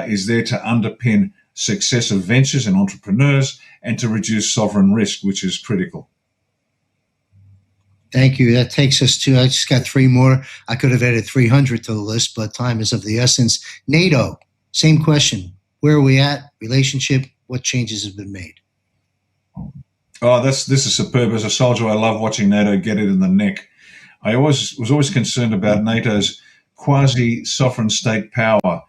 is there to underpin success of ventures and entrepreneurs and to reduce sovereign risk, which is critical. Thank you. That takes us to, I just got three more. I could have added 300 to the list, but time is of the essence. NATO, same question. Where are we at? Relationship? What changes have been made? Oh, this is superb. As a soldier, I love watching NATO get it in the neck. I was always concerned about NATO's quasi-sovereign state power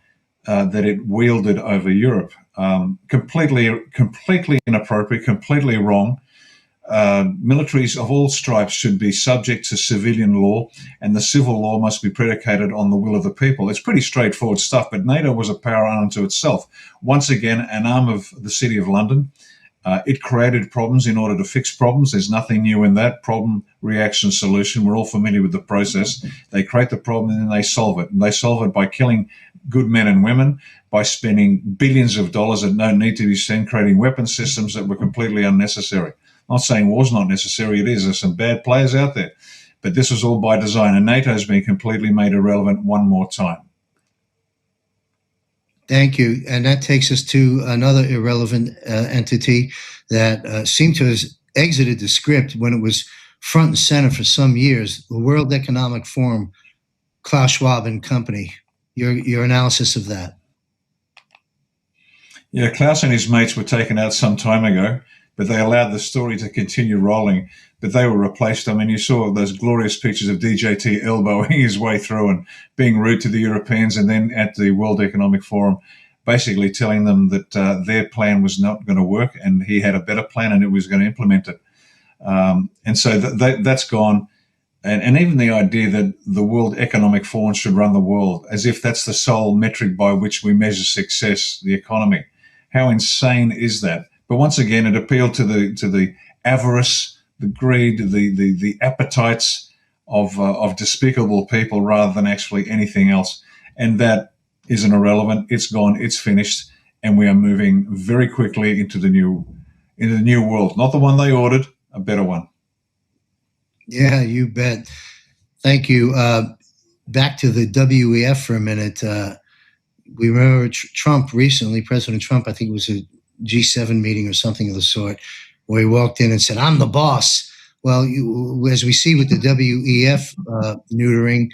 that it wielded over Europe. Completely inappropriate, completely wrong. Militaries of all stripes should be subject to civilian law, and the civil law must be predicated on the will of the people. It's pretty straightforward stuff, but NATO was a power unto itself. Once again, an arm of the City of London. It created problems in order to fix problems. There's nothing new in that. Problem, reaction, solution. We're all familiar with the process. They create the problem and then they solve it. And they solve it by killing good men and women, by spending billions of dollars that don't need to be spent, creating weapon systems that were completely unnecessary. I'm not saying war's not necessary. It is. There's some bad players out there. But this was all by design. And NATO has been completely made irrelevant one more time. Thank you. And that takes us to another irrelevant entity that seemed to have exited the script when it was front and center for some years, the World Economic Forum, Klaus Schwab and company. Your analysis of that. Yeah, Klaus and his mates were taken out some time ago, but they allowed the story to continue rolling. But they were replaced. I mean, you saw those glorious pictures of DJT elbowing his way through and being rude to the Europeans, and then at the World Economic Forum, basically telling them that their plan was not going to work, and he had a better plan and it was going to implement it. And so that's gone. And even the idea that the World Economic Forum should run the world, as if that's the sole metric by which we measure success, the economy. How insane is that? But once again, it appealed to the avarice, the greed, the appetites of despicable people rather than actually anything else. And that isn't irrelevant. It's gone. It's finished. And we are moving very quickly into the new world. Not the one they ordered, a better one. Yeah, you bet. Thank you. Back to the WEF for a minute. We remember Trump recently, President Trump, I think it was a G7 meeting or something of the sort, where he walked in and said, "I'm the boss." Well, as we see with the WEF neutering,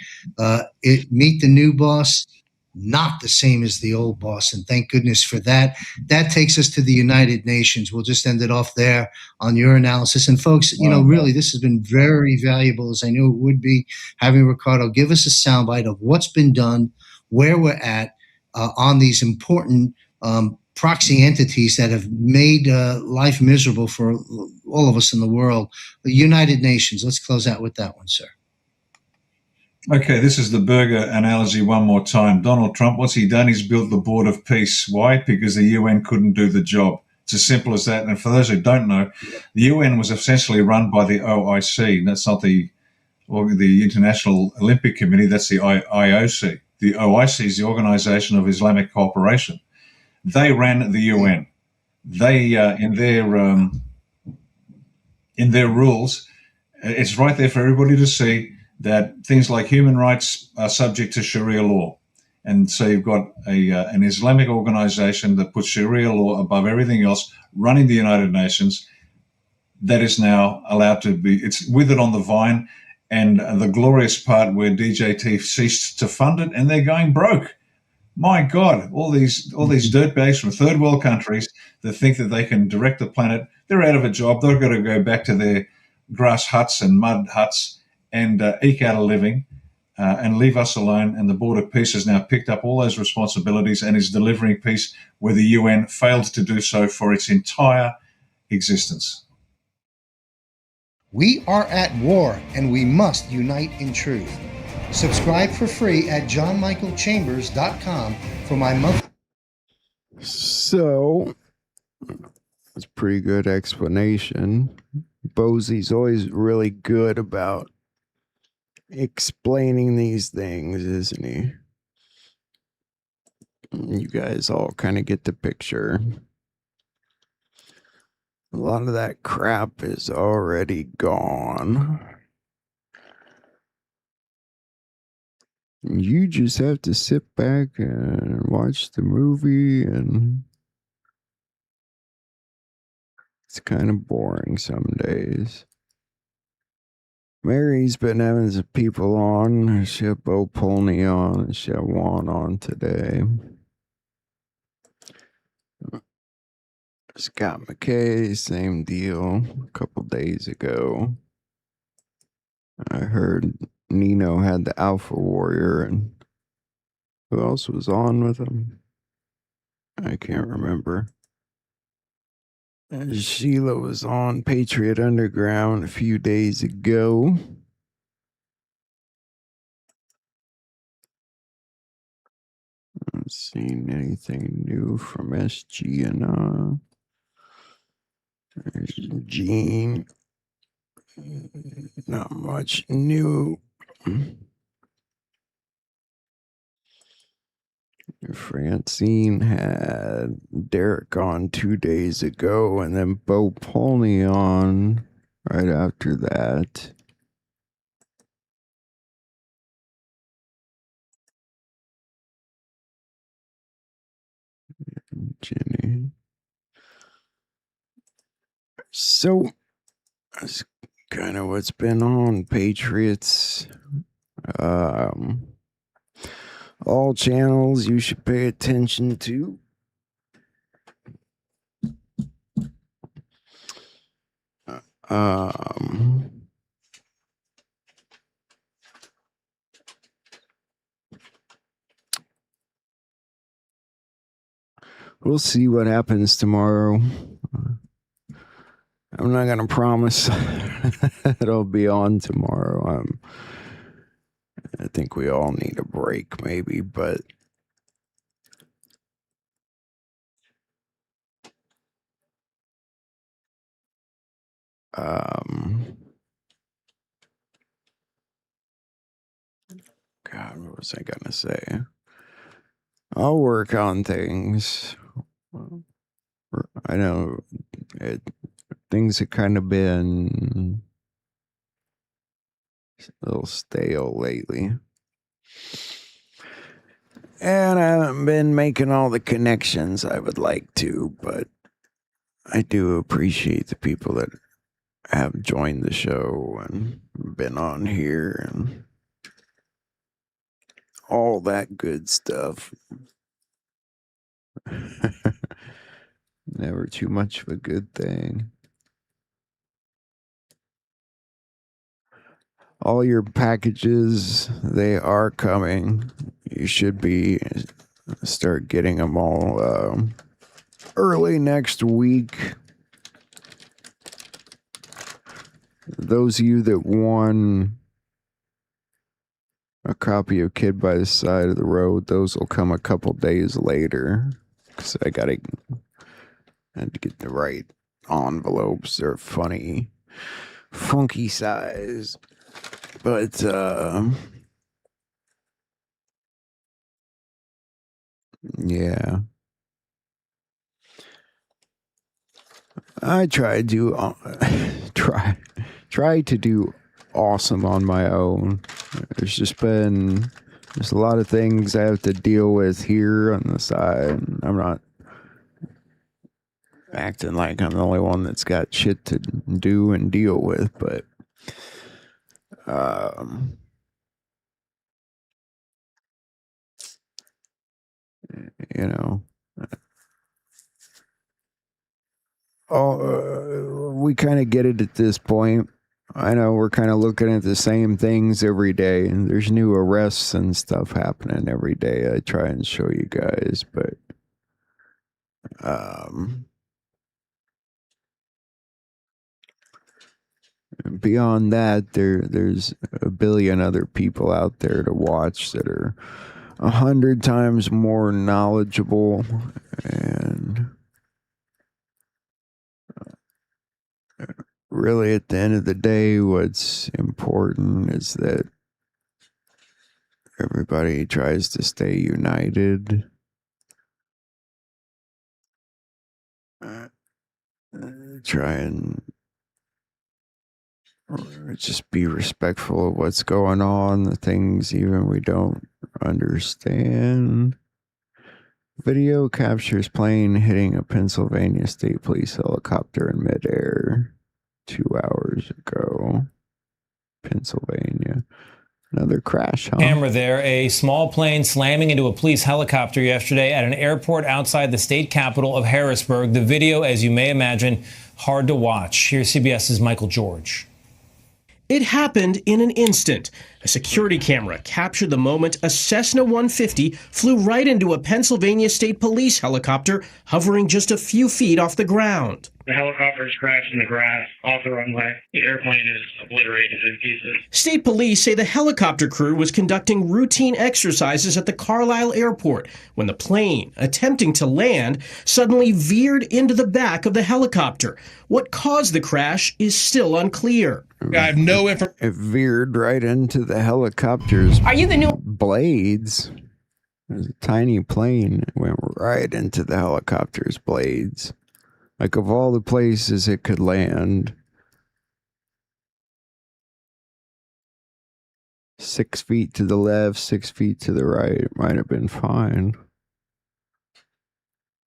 meet the new boss, not the same as the old boss. And thank goodness for that. That takes us to the United Nations. We'll just end it off there on your analysis. And folks, really, this has been very valuable, as I knew it would be, having Ricardo give us a soundbite of what's been done, where we're at on these important proxy entities that have made life miserable for all of us in the world. The United Nations, let's close out with that one, sir. Okay, this is the burger analogy one more time. Donald Trump, what's he done? He's built the Board of Peace. Why? Because the UN couldn't do the job. It's as simple as that. And for those who don't know, the UN was essentially run by the OIC. That's not the International Olympic Committee. That's the IOC. The OIC is the Organization of Islamic Cooperation. They ran the UN. They, in their rules, it's right there for everybody to see that things like human rights are subject to Sharia law. And so you've got an Islamic organization that puts Sharia law above everything else, running the United Nations, that is now allowed to be, it's withered on the vine, and the glorious part where DJT ceased to fund it, and they're going broke. My God, all these dirtbags from third world countries that think that they can direct the planet, they're out of a job. They've got to go back to their grass huts and mud huts and eke out a living and leave us alone. And the Board of Peace has now picked up all those responsibilities and is delivering peace where the UN failed to do so for its entire existence. We are at war, and we must unite in truth. Subscribe for free at johnmichaelchambers.com for my monthly. So, that's a pretty good explanation. Bosie's always really good about explaining these things, isn't he? You guys all kind of get the picture. A lot of that crap is already gone. You just have to sit back and watch the movie, and it's kind of boring some days. Mary's been having some people on. She had Bo Polney on, and she had Juan on today. Scott McKay, same deal. A couple days ago, I heard Nino had the Alpha Warrior, and who else was on with him? I can't remember. And Sheila was on Patriot Underground a few days ago. I haven't seen anything new from SG&R. There's Gene. Not much new. Francine had Derek on 2 days ago, and then Bo Polney on right after that. Jenny. So that's kind of what's been on Patriots. All channels you should pay attention to. We'll see what happens tomorrow. I'm not going to promise it'll be on tomorrow. I think we all need a break, maybe, but God, what was I gonna say? I'll work on things. I know things have kind of been a little stale lately. And I haven't been making all the connections I would like to, but I do appreciate the people that have joined the show and been on here and all that good stuff. Never too much of a good thing. All your packages, they are coming. You should start getting them all early next week. Those of you that won a copy of Kid by the Side of the Road, those will come a couple days later. Because I had to get the right envelopes. They're funky size. But, yeah. I try to do awesome on my own. There's a lot of things I have to deal with here on the side. I'm not acting like I'm the only one that's got shit to do and deal with, but You know, we kind of get it at this point. I know we're kind of looking at the same things every day, and there's new arrests and stuff happening every day. I try and show you guys, but beyond that, there's a billion other people out there to watch that are 100 times more knowledgeable, and really at the end of the day, what's important is that everybody tries to stay united. Try and just be respectful of what's going on, the things even we don't understand. Video captures plane hitting a Pennsylvania State Police helicopter in midair 2 hours ago. Pennsylvania. Another crash, huh? Camera there, a small plane slamming into a police helicopter yesterday at an airport outside the state capital of Harrisburg. The video, as you may imagine, hard to watch. Here's CBS's Michael George. It happened in an instant. A security camera captured the moment a Cessna 150 flew right into a Pennsylvania State Police helicopter hovering just a few feet off the ground. The helicopter is crashed in the grass off the runway. The airplane is obliterated in pieces. State police say the helicopter crew was conducting routine exercises at the Carlisle airport when the plane, attempting to land, suddenly veered into the back of the helicopter. What caused the crash is still unclear. I have no information. It veered right into the helicopter's blades. There's a tiny plane. It went right into the helicopter's blades. Like, of all the places it could land, 6 feet to the left, 6 feet to the right, it might have been fine.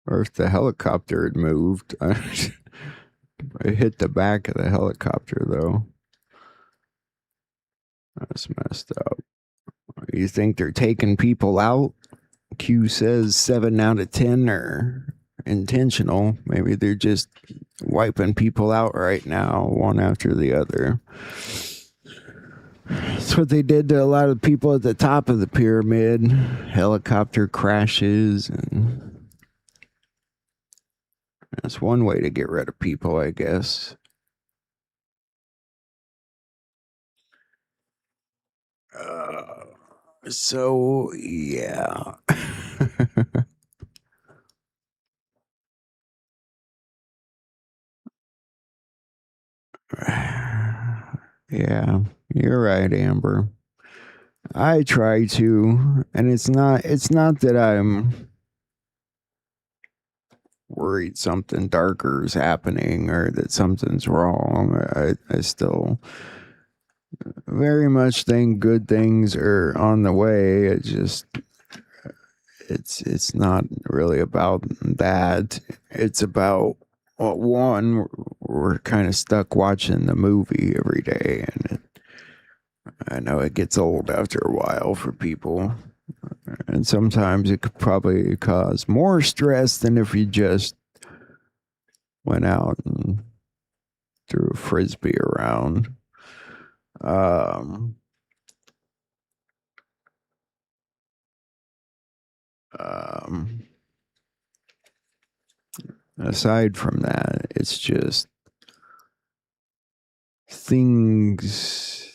Or if the helicopter had moved, it hit the back of the helicopter, though. That's messed up. You think they're taking people out? Q says 7 out of 10 are intentional. Maybe they're just wiping people out right now, one after the other. That's what they did to a lot of people at the top of the pyramid. Helicopter crashes, and that's one way to get rid of people, I guess. So, yeah. Yeah, you're right, Amber. I try to, and it's not that I'm worried something darker is happening or that something's wrong. I still very much think good things are on the way. It just it's not really about that. It's about, well, one, we're kind of stuck watching the movie every day, and I know it gets old after a while for people, and sometimes it could probably cause more stress than if you just went out and threw a frisbee around. Aside from that, it's just things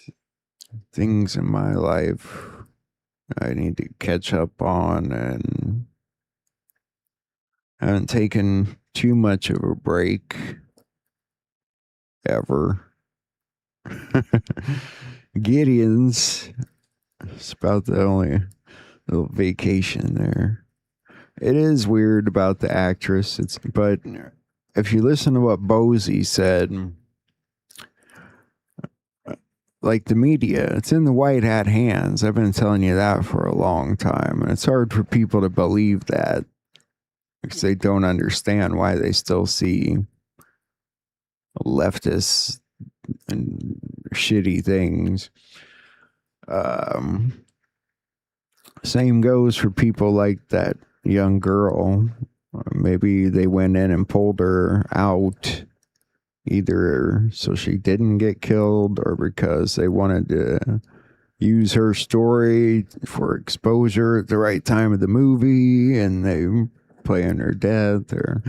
in my life I need to catch up on, and I haven't taken too much of a break ever. Gideon's, it's about the only little vacation there. It is weird about the actress. But if you listen to what Bosie said, like the media, it's in the white hat hands. I've been telling you that for a long time. And it's hard for people to believe that because they don't understand why they still see leftists and shitty things. Same goes for people like that young girl. Maybe they went in and pulled her out, either so she didn't get killed or because they wanted to use her story for exposure at the right time of the movie, and they playing her death, or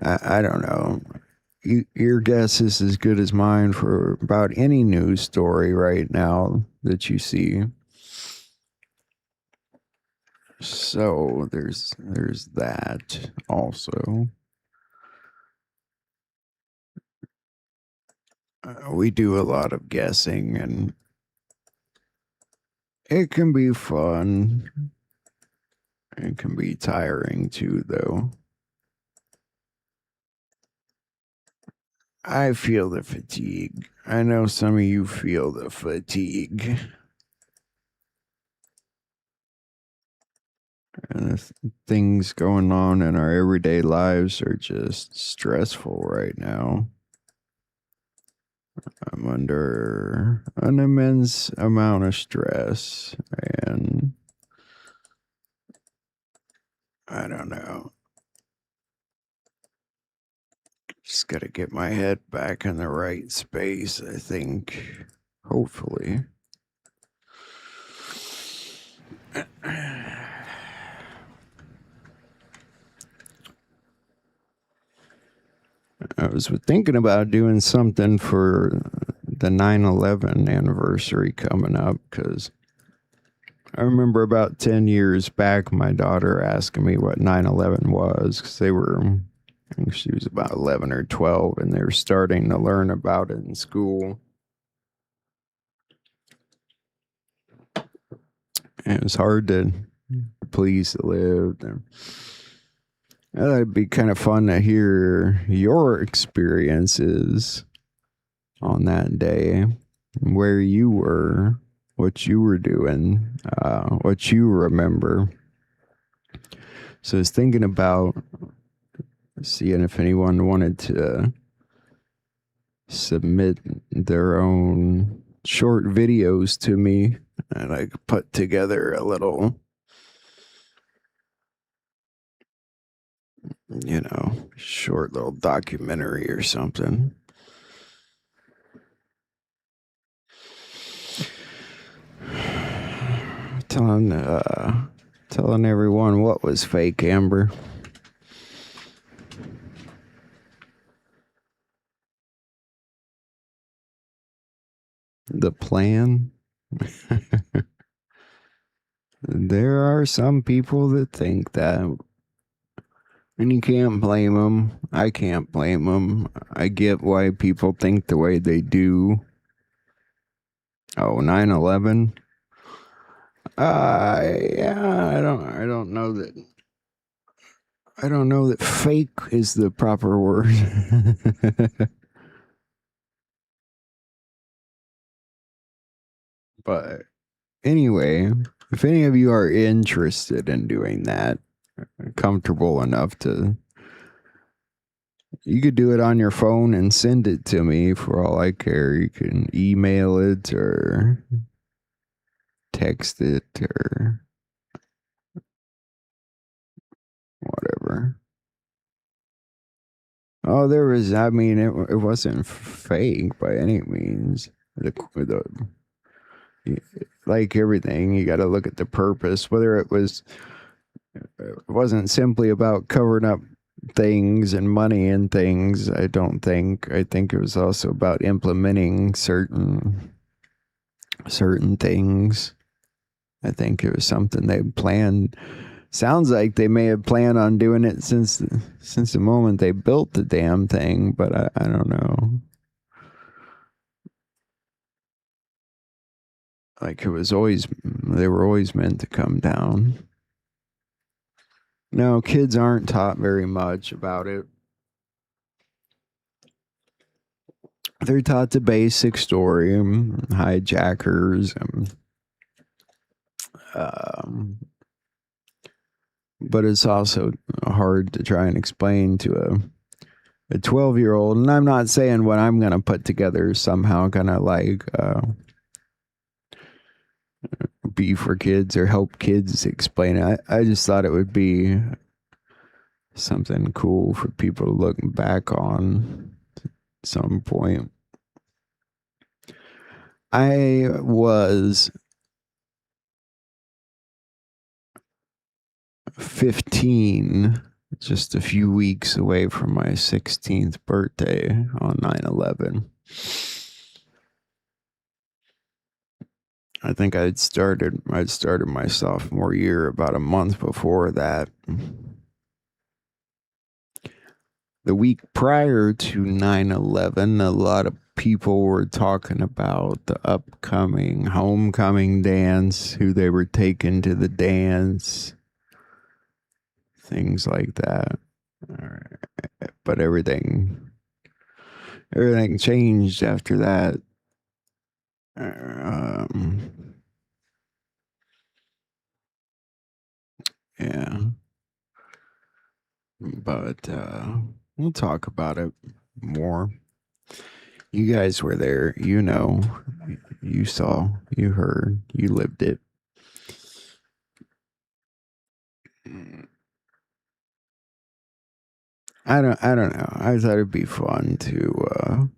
I don't know. Your guess is as good as mine for about any news story right now that you see. So there's that also. We do a lot of guessing, and it can be fun. It can be tiring too, though. I feel the fatigue. I know some of you feel the fatigue. And the things going on in our everyday lives are just stressful right now. I'm under an immense amount of stress, and I don't know. Just gotta get my head back in the right space, I think. Hopefully. I was thinking about doing something for the 9/11 anniversary coming up, because I remember about 10 years back, my daughter asking me what 9/11 was, because I think she was about 11 or 12, and they were starting to learn about it in school. And it was hard to please that lived. And it'd be kind of fun to hear your experiences on that day, where you were, what you were doing, what you remember. So I was thinking about seeing if anyone wanted to submit their own short videos to me, and I could put together a little, short little documentary or something. Telling everyone what was fake, Amber. The plan? There are some people that think that, and you can't blame them. I can't blame them. I get why people think the way they do. Oh, 9/11? Yeah, I don't know that. I don't know that fake is the proper word. But anyway, if any of you are interested in doing that, comfortable enough to, you could do it on your phone and send it to me for all I care. You can email it or text it or whatever. Oh, it wasn't fake by any means. Like everything, you got to look at the purpose, whether it wasn't simply about covering up things and money and things. I think it was also about implementing certain things. I think it was something they planned. Sounds like they may have planned on doing it since the moment they built the damn thing, but I don't know. Like they were always meant to come down. No, kids aren't taught very much about it. They're taught the basic story, hijackers, but it's also hard to try and explain to a 12-year-old, and I'm not saying what I'm gonna put together is somehow gonna like be for kids or help kids explain it. I just thought it would be something cool for people to look back on at some point. I was 15, just a few weeks away from my 16th birthday on 9/11. I think I'd started my sophomore year about a month before that. The week prior to 9/11, a lot of people were talking about the upcoming homecoming dance, who they were taking to the dance, things like that. But everything changed after that. Yeah. But we'll talk about it more. You guys were there, you know, you saw, you heard, you lived it. I don't know. I thought it'd be fun to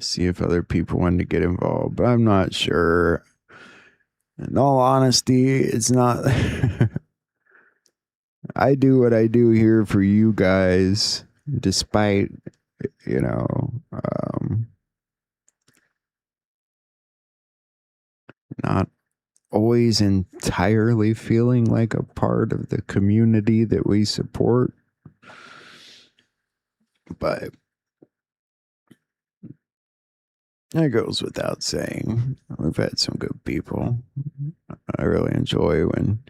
see if other people wanted to get involved, but I'm not sure. In all honesty, it's not. I do what I do here for you guys, despite, you know, not always entirely feeling like a part of the community that we support. But that goes without saying. We've had some good people. I really enjoy when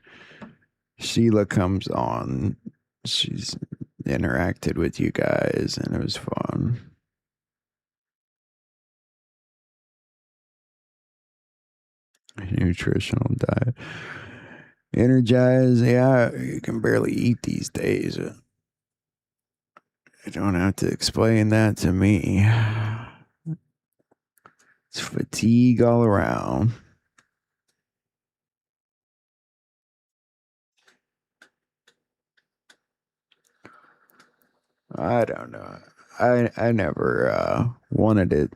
Sheila comes on. She's interacted with you guys, and it was fun. Nutritional diet. Energize, yeah, you can barely eat these days. You don't have to explain that to me. It's fatigue all around. I don't know. I never wanted it,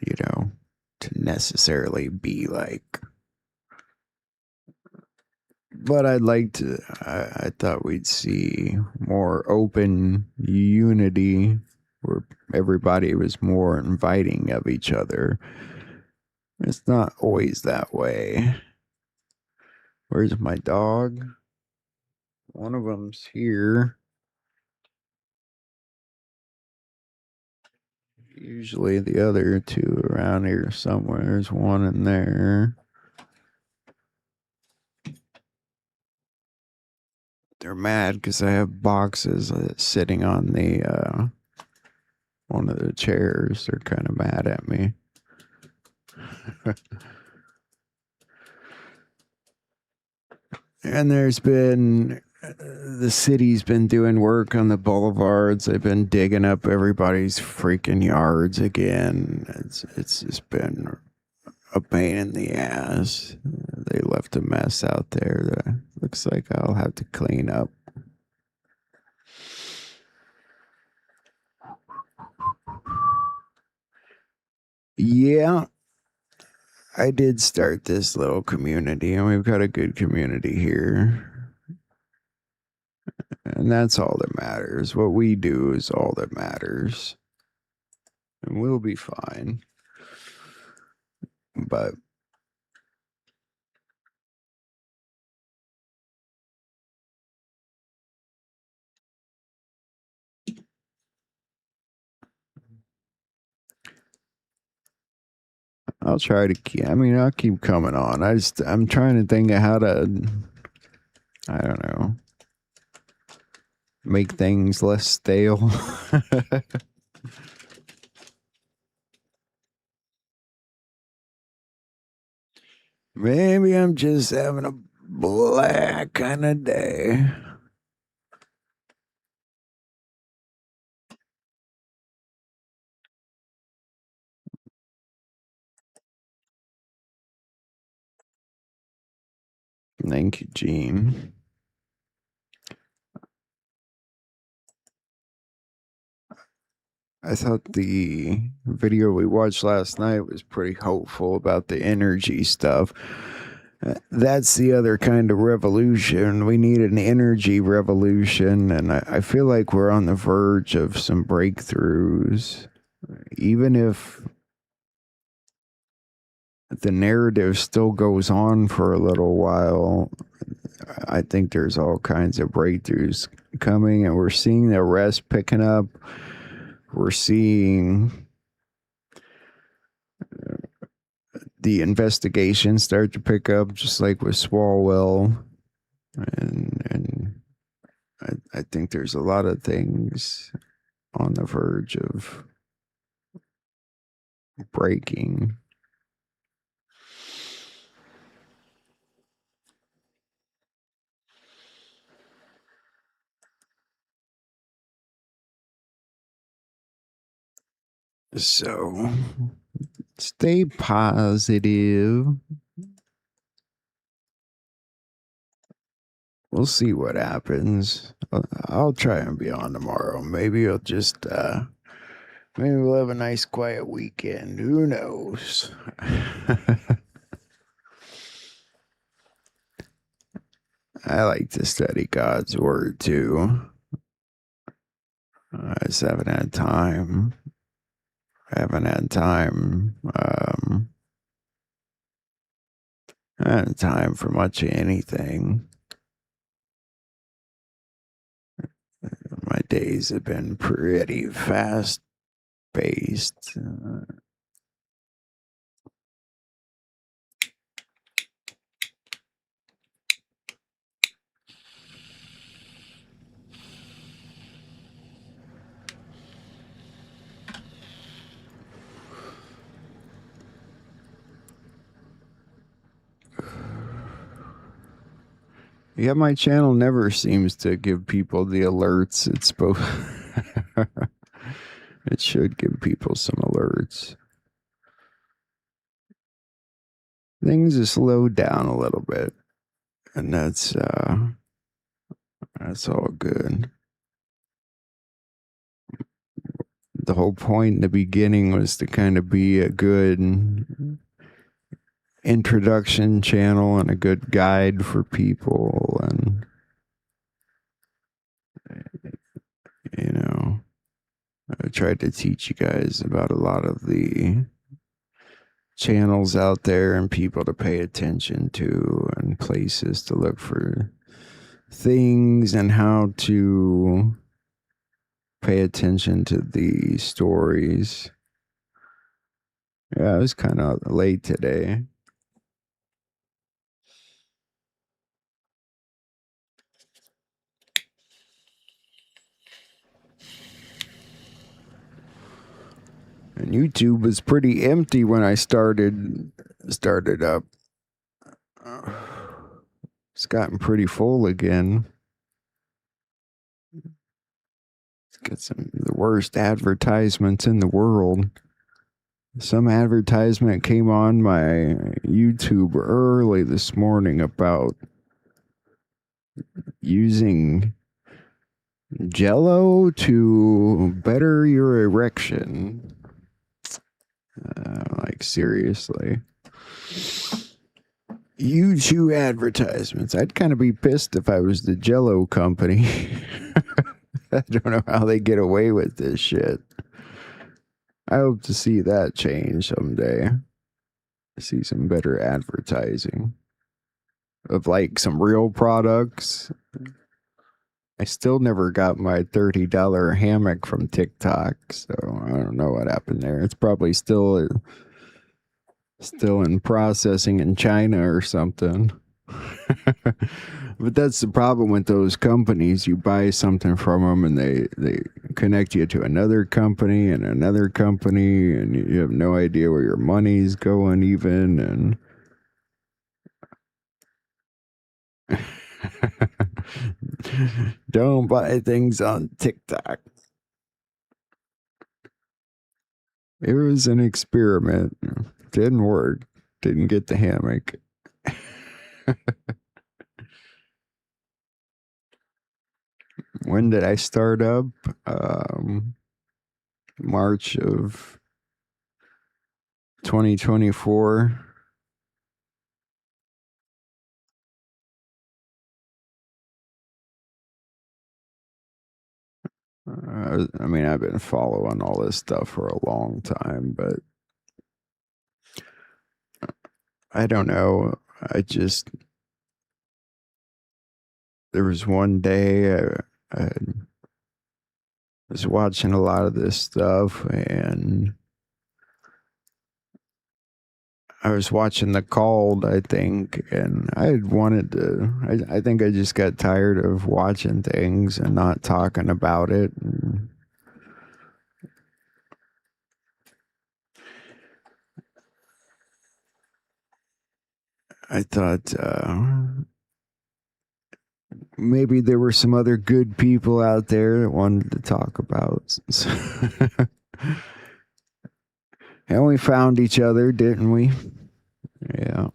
you know, to necessarily be like, but I'd like to, I thought we'd see more open unity where everybody was more inviting of each other. It's not always that way. Where's my dog? One of them's here. Usually the other two around here somewhere. There's one in there. They're mad because I have boxes sitting on the one of the chairs. They're kind of mad at me. And there's been, the city's been doing work on the boulevards. They've been digging up everybody's freaking yards again. It's just been a pain in the ass. They left a mess out there that looks like I'll have to clean up. Yeah, I did start this little community, and we've got a good community here. And that's all that matters. What we do is all that matters. And we'll be fine. But I'll try to keep, I'll keep coming on. I'm trying to think of how to, I don't know, make things less stale. Maybe I'm just having a black kind of day. Thank you, Gene. I thought the video we watched last night was pretty hopeful about the energy stuff. That's the other kind of revolution. We need an energy revolution, and I feel like we're on the verge of some breakthroughs. Even if the narrative still goes on for a little while, I think there's all kinds of breakthroughs coming, and we're seeing the arrests picking up. We're seeing the investigation start to pick up, just like with Swalwell, and I think there's a lot of things on the verge of breaking. So, stay positive. We'll see what happens. I'll try and be on tomorrow. Maybe I'll just, maybe we'll have a nice quiet weekend. Who knows? I like to study God's Word too. I just haven't had time. I haven't had time. I haven't had time for much of anything. My days have been pretty fast paced. Yeah, my channel never seems to give people the alerts it's supposed. It should give people some alerts. Things have slowed down a little bit, and that's all good. The whole point in the beginning was to kind of be a good introduction channel and a good guide for people, and you know, I tried to teach you guys about a lot of the channels out there and people to pay attention to and places to look for things and how to pay attention to the stories. Yeah, I was kind of late today. And YouTube was pretty empty when I started up. It's gotten pretty full again. It's got the worst advertisements in the world. Some advertisement came on my YouTube early this morning about using Jell-O to better your erection. Like, seriously. YouTube advertisements. I'd kind of be pissed if I was the Jell-O company. I don't know how they get away with this shit. I hope to see that change someday. See some better advertising of like some real products. I still never got my $30 hammock from TikTok, so I don't know what happened there. It's probably still in processing in China or something. But that's the problem with those companies. You buy something from them and they connect you to another company, and you have no idea where your money's going even. And don't buy things on TikTok. It was an experiment. Didn't work. Didn't get the hammock. when did I start up? March of 2024. I mean, I've been following all this stuff for a long time, but I don't know. There was one day I was watching a lot of this stuff, and I was watching The Called, I think, and I had wanted to. I think I just got tired of watching things and not talking about it. And I thought maybe there were some other good people out there that wanted to talk about. And we found each other, didn't we? Yeah.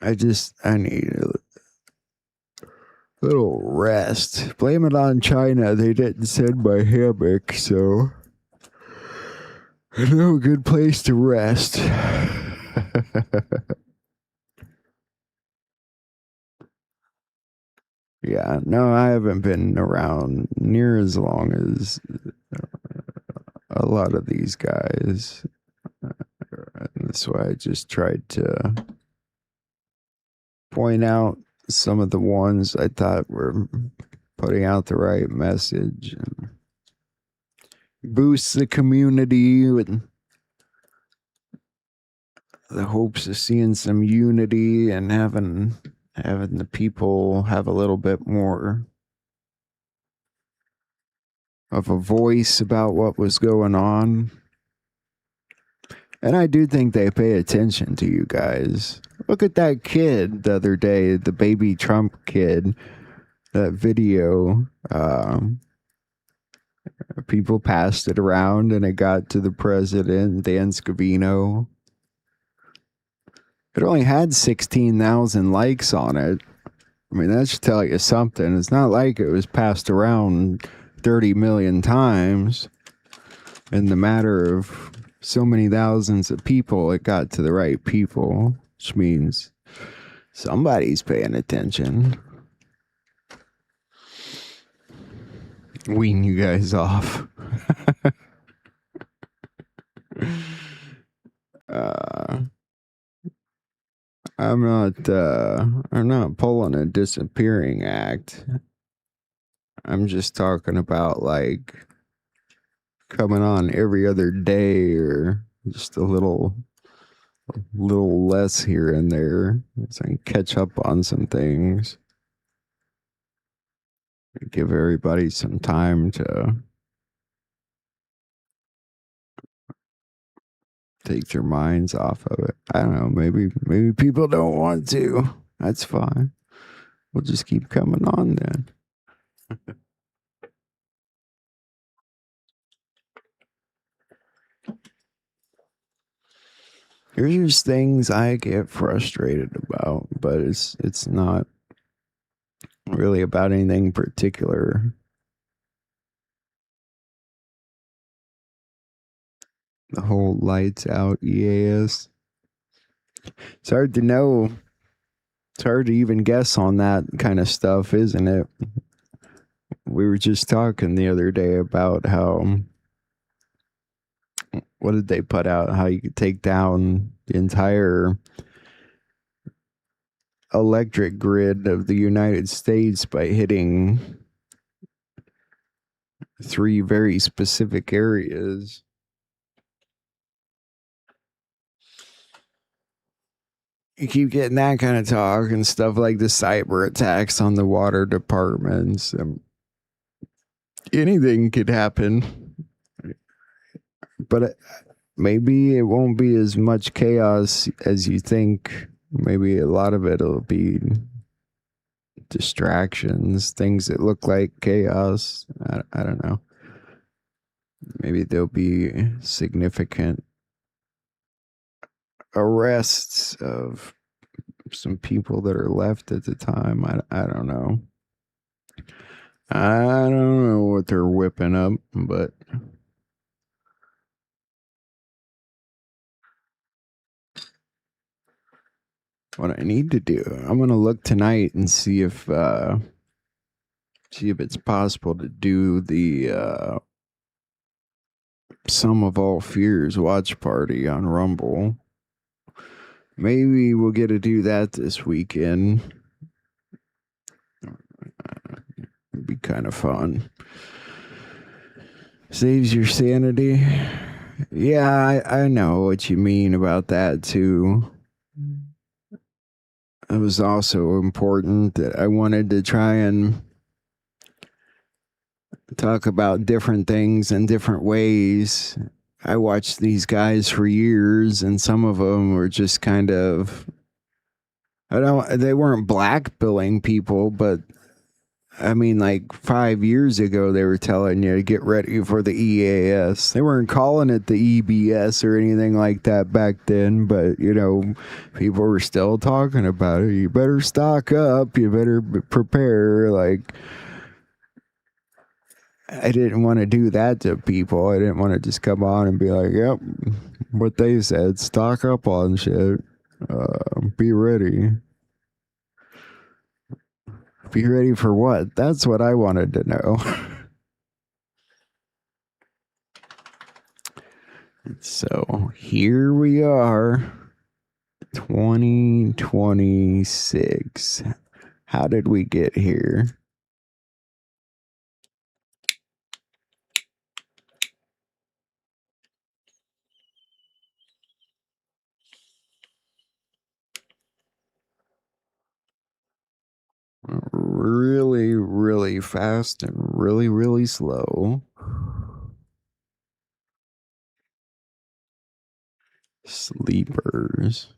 I need a little rest. Blame it on China. They didn't send my hammock, so no good place to rest. Yeah, no, I haven't been around near as long as a lot of these guys. And that's why I just tried to point out some of the ones I thought were putting out the right message and boost the community with the hopes of seeing some unity and having the people have a little bit more of a voice about what was going on. And I do think they pay attention to you guys. Look at that kid the other day, the baby Trump kid, that video. People passed it around and it got to the president, Dan Scavino. It only had 16,000 likes on it. I mean, that should tell you something. It's not like it was passed around 30 million times. In the matter of so many thousands of people, it got to the right people, which means somebody's paying attention. Wean you guys off. I'm not pulling a disappearing act. I'm just talking about like coming on every other day or just a little less here and there so I can catch up on some things. Give everybody some time to take their minds off of it. I don't know, maybe people don't want to. That's fine. We'll just keep coming on then. There's just things I get frustrated about, but it's not really about anything particular. The whole lights out EAS. It's hard to know. It's hard to even guess on that kind of stuff, isn't it? We were just talking the other day about how, what did they put out? How you could take down the entire electric grid of the United States by hitting 3 very specific areas. You keep getting that kind of talk and stuff like the cyber attacks on the water departments. Anything could happen. But maybe it won't be as much chaos as you think. Maybe a lot of it will be distractions, things that look like chaos. I don't know. Maybe there'll be significant arrests of some people that are left at the time. I don't know. I don't know what they're whipping up, but what I need to do, I'm gonna look tonight and see if it's possible to do the Sum of All Fears watch party on Rumble. Maybe we'll get to do that this weekend. It'd be kind of fun. Saves your sanity. Yeah, I know what you mean about that too. It was also important that I wanted to try and talk about different things in different ways. I watched these guys for years, and some of them were just kind of, they weren't blackbilling people, but I mean, like 5 years ago, they were telling you to get ready for the EAS. They weren't calling it the EBS or anything like that back then, but, you know, people were still talking about it. You better stock up. You better prepare. Like, I didn't want to do that to people. I didn't want to just come on and be like, yep, what they said, stock up on shit. Be ready. Be ready for what? That's what I wanted to know. So here we are, 2026. How did we get here? Really, really fast and really, really slow. Sleepers.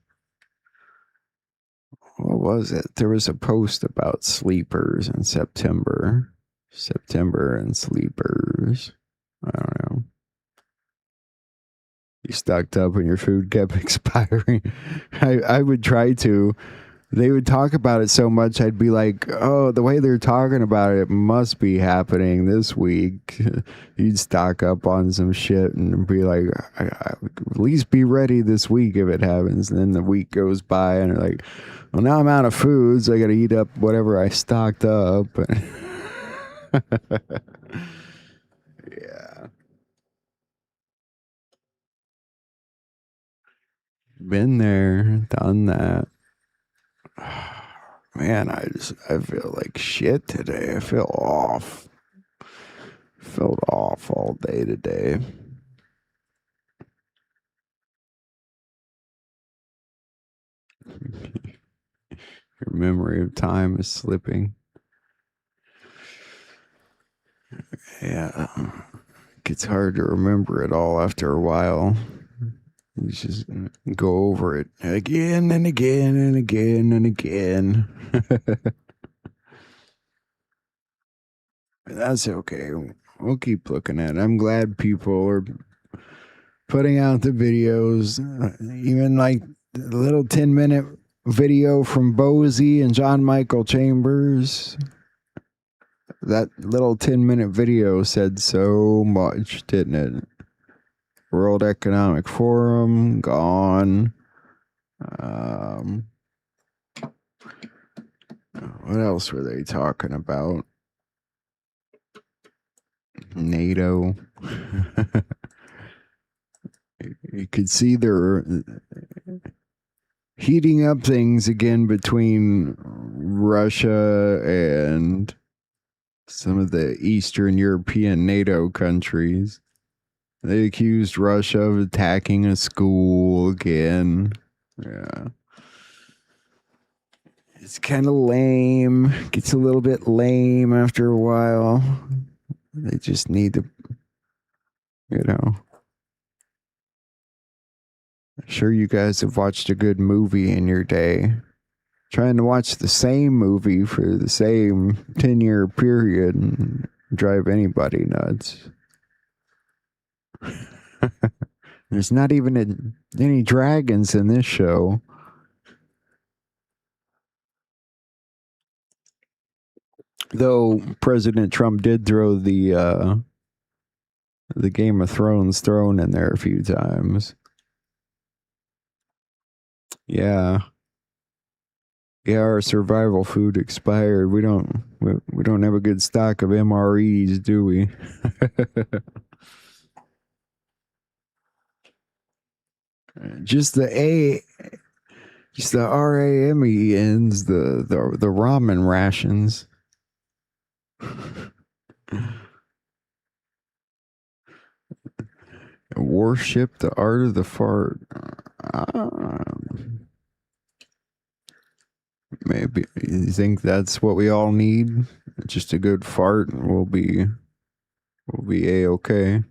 What was it? There was a post about sleepers in September. September and sleepers. I don't know. You stocked up and your food kept expiring. I would try to. They would talk about it so much, I'd be like, oh, the way they're talking about it must be happening this week. You'd stock up on some shit and be like, at least be ready this week if it happens. And then the week goes by and you're like, well, now I'm out of food, so I got to eat up whatever I stocked up. Yeah. Been there, done that. Man, I feel like shit today. I feel off. Felt off all day today. Your memory of time is slipping. Yeah. It gets hard to remember it all after a while. You just go over it again and again and again and again. That's okay. We'll keep looking at it. I'm glad people are putting out the videos. Even like the little 10-minute video from Bozy and John Michael Chambers. That little 10-minute video said so much, didn't it? World Economic Forum, gone. What else were they talking about? NATO. You could see they're heating up things again between Russia and some of the Eastern European NATO countries. They accused Russia of attacking a school again. Yeah. It's kind of lame. Gets a little bit lame after a while. They just need to, I'm sure you guys have watched a good movie in your day. Trying to watch the same movie for the same 10-year period and drive anybody nuts. There's not even any dragons in this show. Though President Trump did throw the Game of Thrones throne in there a few times. Yeah. Yeah, our survival food expired. We don't have a good stock of MREs, do we? Just the RAMENs, the ramen rations. Worship the art of the fart. Maybe you think that's what we all need? Just a good fart, and we'll be A-okay.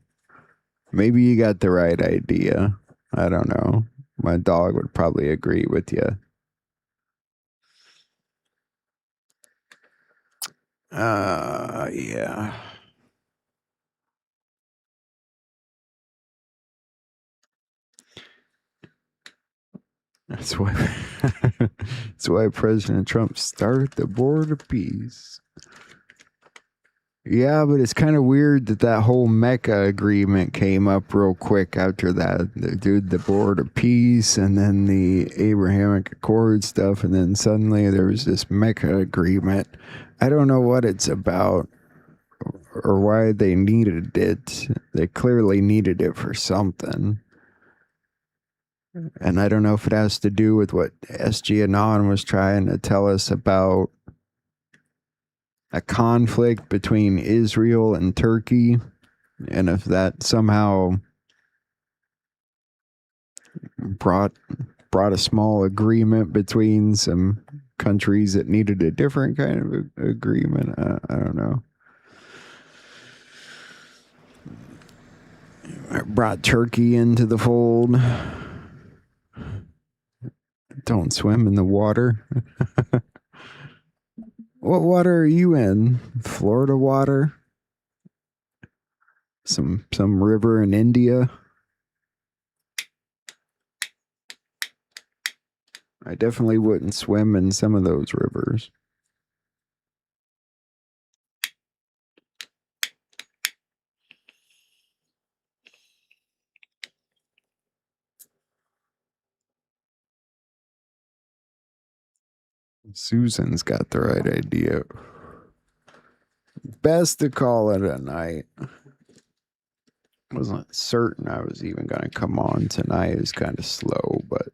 Maybe you got the right idea. I don't know. My dog would probably agree with you. Yeah. That's why President Trump started the Board of Peace. Yeah, but it's kind of weird that whole Mecca agreement came up real quick after that. The Board of Peace, and then the Abrahamic Accord stuff, and then suddenly there was this Mecca agreement. I don't know what it's about or why they needed it. They clearly needed it for something. And I don't know if it has to do with what SG Anon was trying to tell us about a conflict between Israel and Turkey, and if that somehow brought a small agreement between some countries that needed a different kind of agreement. I don't know. Brought Turkey into the fold. Don't swim in the water. What water are you in? Florida water? Some river in India? I definitely wouldn't swim in some of those rivers. Susan's got the right idea. Best to call it a night. Wasn't certain I was even going to come on tonight. It was kind of slow, but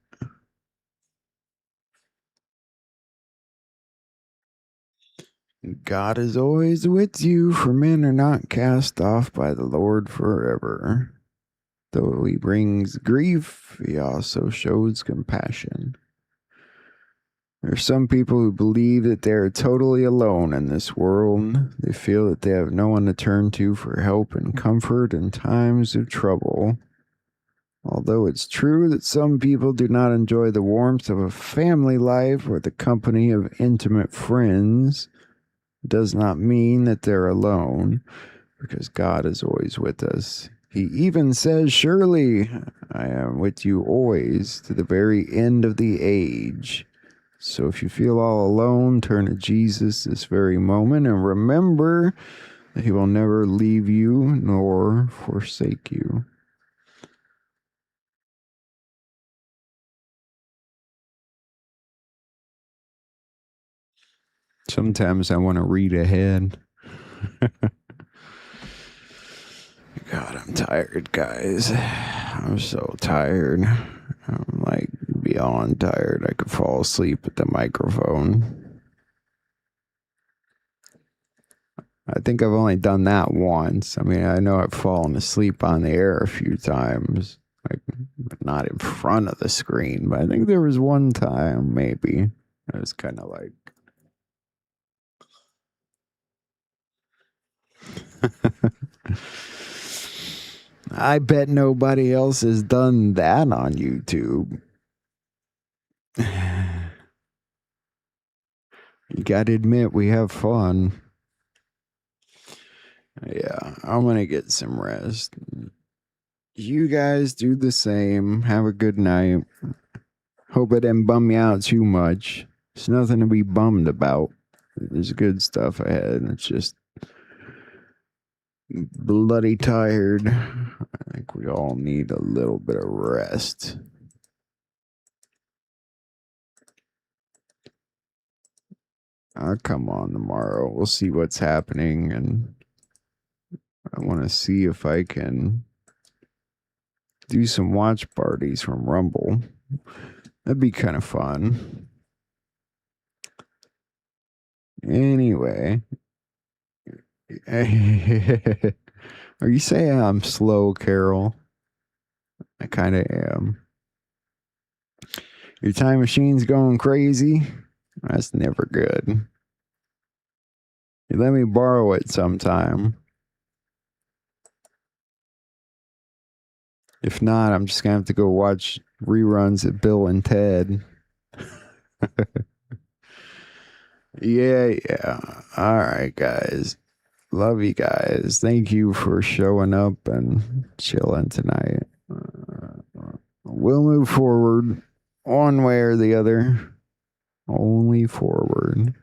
God is always with you, for men are not cast off by the Lord forever. Though he brings grief, he also shows compassion. There are some people who believe that they are totally alone in this world. They feel that they have no one to turn to for help and comfort in times of trouble. Although it's true that some people do not enjoy the warmth of a family life or the company of intimate friends, it does not mean that they're alone, because God is always with us. He even says, "Surely I am with you always, to the very end of the age." So if you feel all alone, turn to Jesus this very moment and remember that he will never leave you nor forsake you. Sometimes I want to read ahead. God, I'm tired, guys. I'm so tired. I'm like beyond tired. I could fall asleep at the microphone. I think I've only done that once. I mean, I know I've fallen asleep on the air a few times, like not in front of the screen, but I think there was one time maybe I was kind of like I bet nobody else has done that on YouTube. You gotta admit, we have fun. Yeah, I'm gonna get some rest. You guys do the same. Have a good night. Hope it didn't bum me out too much. There's nothing to be bummed about. There's good stuff ahead. It's just bloody tired. I think we all need a little bit of rest. I'll come on tomorrow. We'll see what's happening, and I want to see if I can do some watch parties from Rumble. That'd be kind of fun. Anyway. Are you saying I'm slow, Carol? I kind of am. Your time machine's going crazy? That's never good. You let me borrow it sometime. If not, I'm just going to have to go watch reruns of Bill and Ted. Yeah. All right, guys. Love you guys. Thank you for showing up and chilling tonight. We'll move forward one way or the other. Only forward.